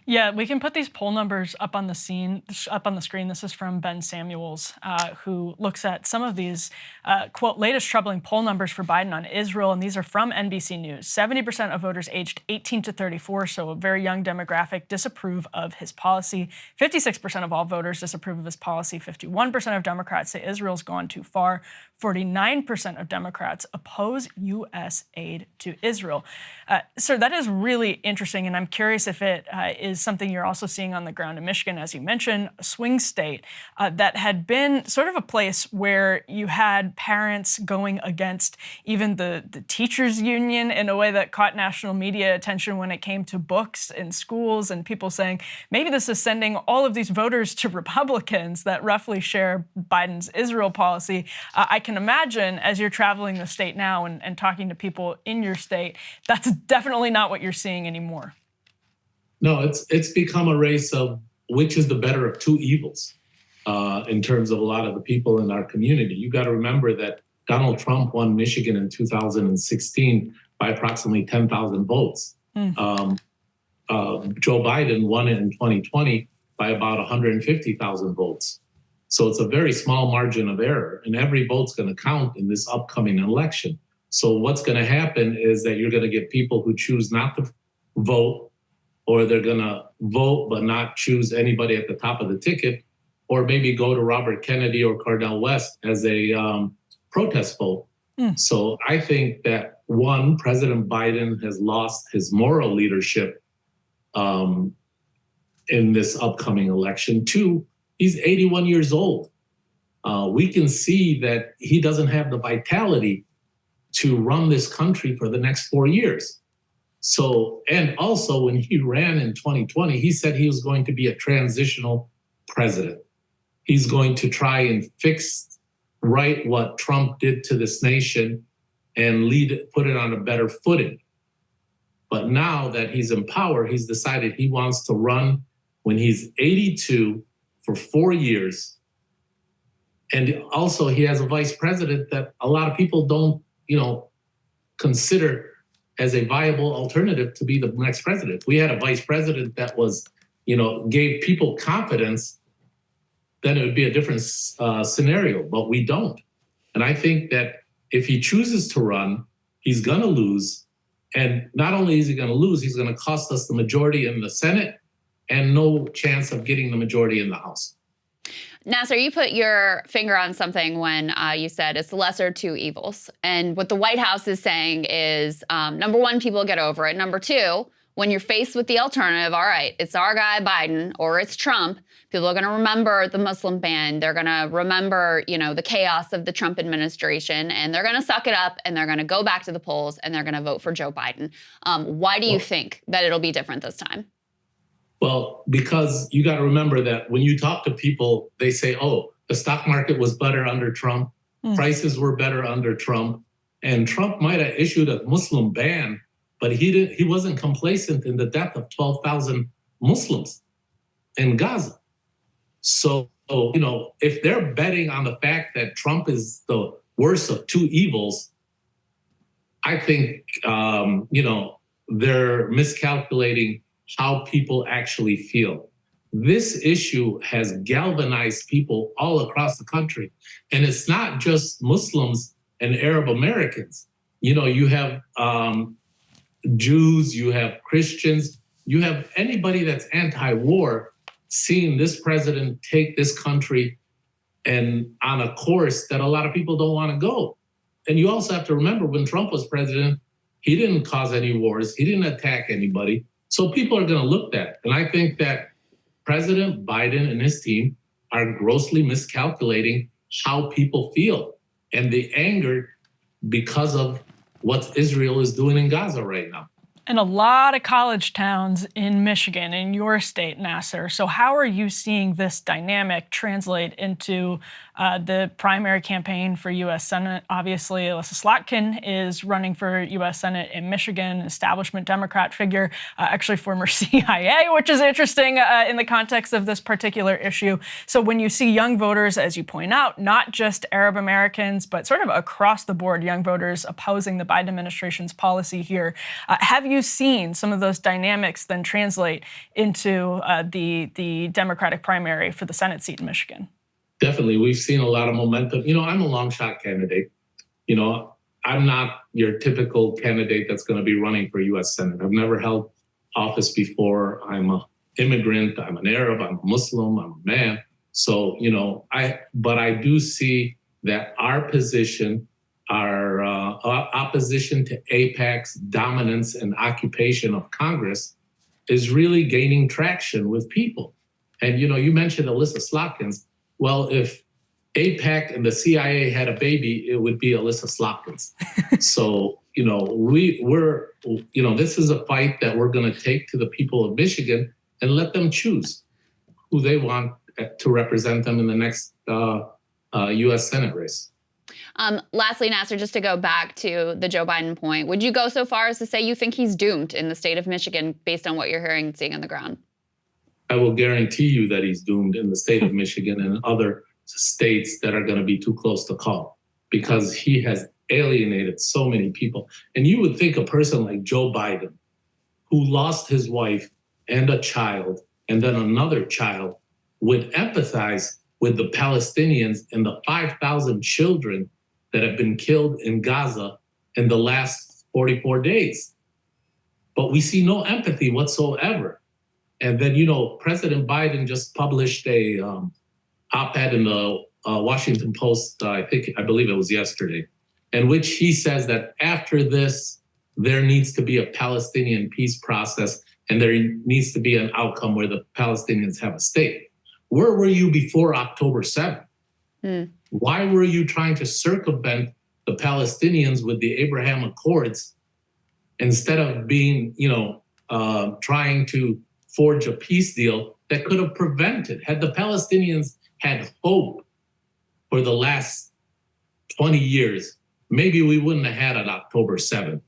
Yeah, we can put these poll numbers up on the screen. This is from Ben Samuels, who looks at some of these, quote, latest troubling poll numbers for Biden on Israel, and these are from NBC News. 70% of voters aged 18 to 34, so a very young demographic, disapprove of his policy. 56% of all voters disapprove of his policy. 51% of Democrats say Israel's gone too far. 49% of Democrats oppose U.S. aid to Israel. So that is really interesting, and I'm curious if it is something you're also seeing on the ground in Michigan, as you mentioned, a swing state that had been sort of a place where you had parents going against even the teachers union in a way that caught national media attention when it came to books in schools, and people saying, maybe this is sending all of these voters to Republicans that roughly share Biden's Israel policy. I can imagine as you're traveling the state now and talking to people in your state, that's definitely not what you're seeing anymore. No, it's become a race of which is the better of two evils in terms of a lot of the people in our community. You got to remember that Donald Trump won Michigan in 2016 by approximately 10,000 votes. Joe Biden won it in 2020 by about 150,000 votes. So it's a very small margin of error, and every vote's going to count in this upcoming election. So what's going to happen is that you're going to get people who choose not to vote, or they're going to vote but not choose anybody at the top of the ticket, or maybe go to Robert Kennedy or Cordell West as a protest vote. So I think that, one, President Biden has lost his moral leadership in this upcoming election. Two, he's 81 years old. We can see that he doesn't have the vitality to run this country for the next 4 years. So, and also when he ran in 2020, he said he was going to be a transitional president. He's going to try and fix right what Trump did to this nation and put it on a better footing. But now that he's in power, he's decided he wants to run when he's 82 for 4 years. And also he has a vice president that a lot of people don't, consider as a viable alternative to be the next president. If we had a vice president that was, gave people confidence, then it would be a different scenario, but we don't. And I think that if he chooses to run, he's gonna lose. And not only is he gonna lose, he's gonna cost us the majority in the Senate and no chance of getting the majority in the House. Nasser, you put your finger on something when you said it's the lesser of two evils. And what the White House is saying is, number one, people get over it. Number two, when you're faced with the alternative, all right, it's our guy Biden or it's Trump, people are going to remember the Muslim ban. They're going to remember, the chaos of the Trump administration, and they're going to suck it up and they're going to go back to the polls and they're going to vote for Joe Biden. Why do you think that it'll be different this time? Well, because you got to remember that when you talk to people, they say, oh, the stock market was better under Trump. Prices were better under Trump. And Trump might have issued a Muslim ban, but he wasn't complacent in the death of 12,000 Muslims in Gaza. So, if they're betting on the fact that Trump is the worst of two evils, I think, they're miscalculating how people actually feel. This issue has galvanized people all across the country. And it's not just Muslims and Arab Americans. You have Jews, you have Christians, you have anybody that's anti-war seeing this president take this country and on a course that a lot of people don't want to go. And you also have to remember when Trump was president, he didn't cause any wars, he didn't attack anybody. So people are going to look at it. And I think that President Biden and his team are grossly miscalculating how people feel and the anger because of what Israel is doing in Gaza right now. And a lot of college towns in Michigan, in your state, Nasser. So how are you seeing this dynamic translate into The primary campaign for U.S. Senate, obviously, Alyssa Slotkin is running for U.S. Senate in Michigan, establishment Democrat figure, actually former CIA, which is interesting in the context of this particular issue. So when you see young voters, as you point out, not just Arab Americans, but sort of across the board young voters opposing the Biden administration's policy here, have you seen some of those dynamics then translate into the Democratic primary for the Senate seat in Michigan? Definitely. We've seen a lot of momentum. I'm a long shot candidate. I'm not your typical candidate that's going to be running for U.S. Senate. I've never held office before. I'm an immigrant. I'm an Arab. I'm a Muslim. I'm a man. So, but I do see that our position, our opposition to AIPAC's dominance and occupation of Congress is really gaining traction with people. And, you mentioned Alyssa Slotkin's. Well, if AIPAC and the CIA had a baby, it would be Alyssa Slotkin's. So, this is a fight that we're going to take to the people of Michigan and let them choose who they want to represent them in the next U.S. Senate race. Lastly, Nasser, just to go back to the Joe Biden point, would you go so far as to say you think he's doomed in the state of Michigan based on what you're hearing and seeing on the ground? I will guarantee you that he's doomed in the state of Michigan and other states that are going to be too close to call, because he has alienated so many people. And you would think a person like Joe Biden, who lost his wife and a child and then another child, would empathize with the Palestinians and the 5,000 children that have been killed in Gaza in the last 44 days. But we see no empathy whatsoever. And then, President Biden just published a op-ed in the Washington Post, I believe it was yesterday, in which he says that after this, there needs to be a Palestinian peace process and there needs to be an outcome where the Palestinians have a state. Where were you before October 7th? Why were you trying to circumvent the Palestinians with the Abraham Accords instead of being, trying to forge a peace deal that could have prevented? Had the Palestinians had hope for the last 20 years, maybe we wouldn't have had an October 7th.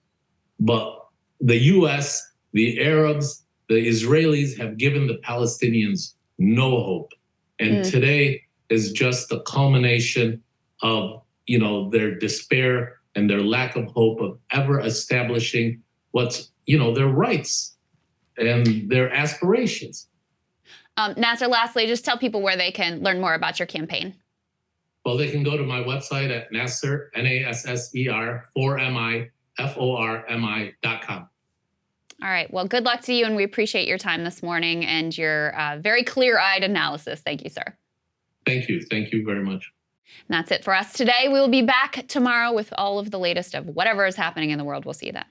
But the U.S., the Arabs, the Israelis have given the Palestinians no hope. And today is just a culmination of, their despair and their lack of hope of ever establishing what's, their rights and their aspirations. Nasser, lastly, just tell people where they can learn more about your campaign. Well, they can go to my website at Nasser, Nasser, 4miformi.com. All right. Well, good luck to you, and we appreciate your time this morning and your very clear-eyed analysis. Thank you, sir. Thank you. Thank you very much. And that's it for us today. We will be back tomorrow with all of the latest of whatever is happening in the world. We'll see you then.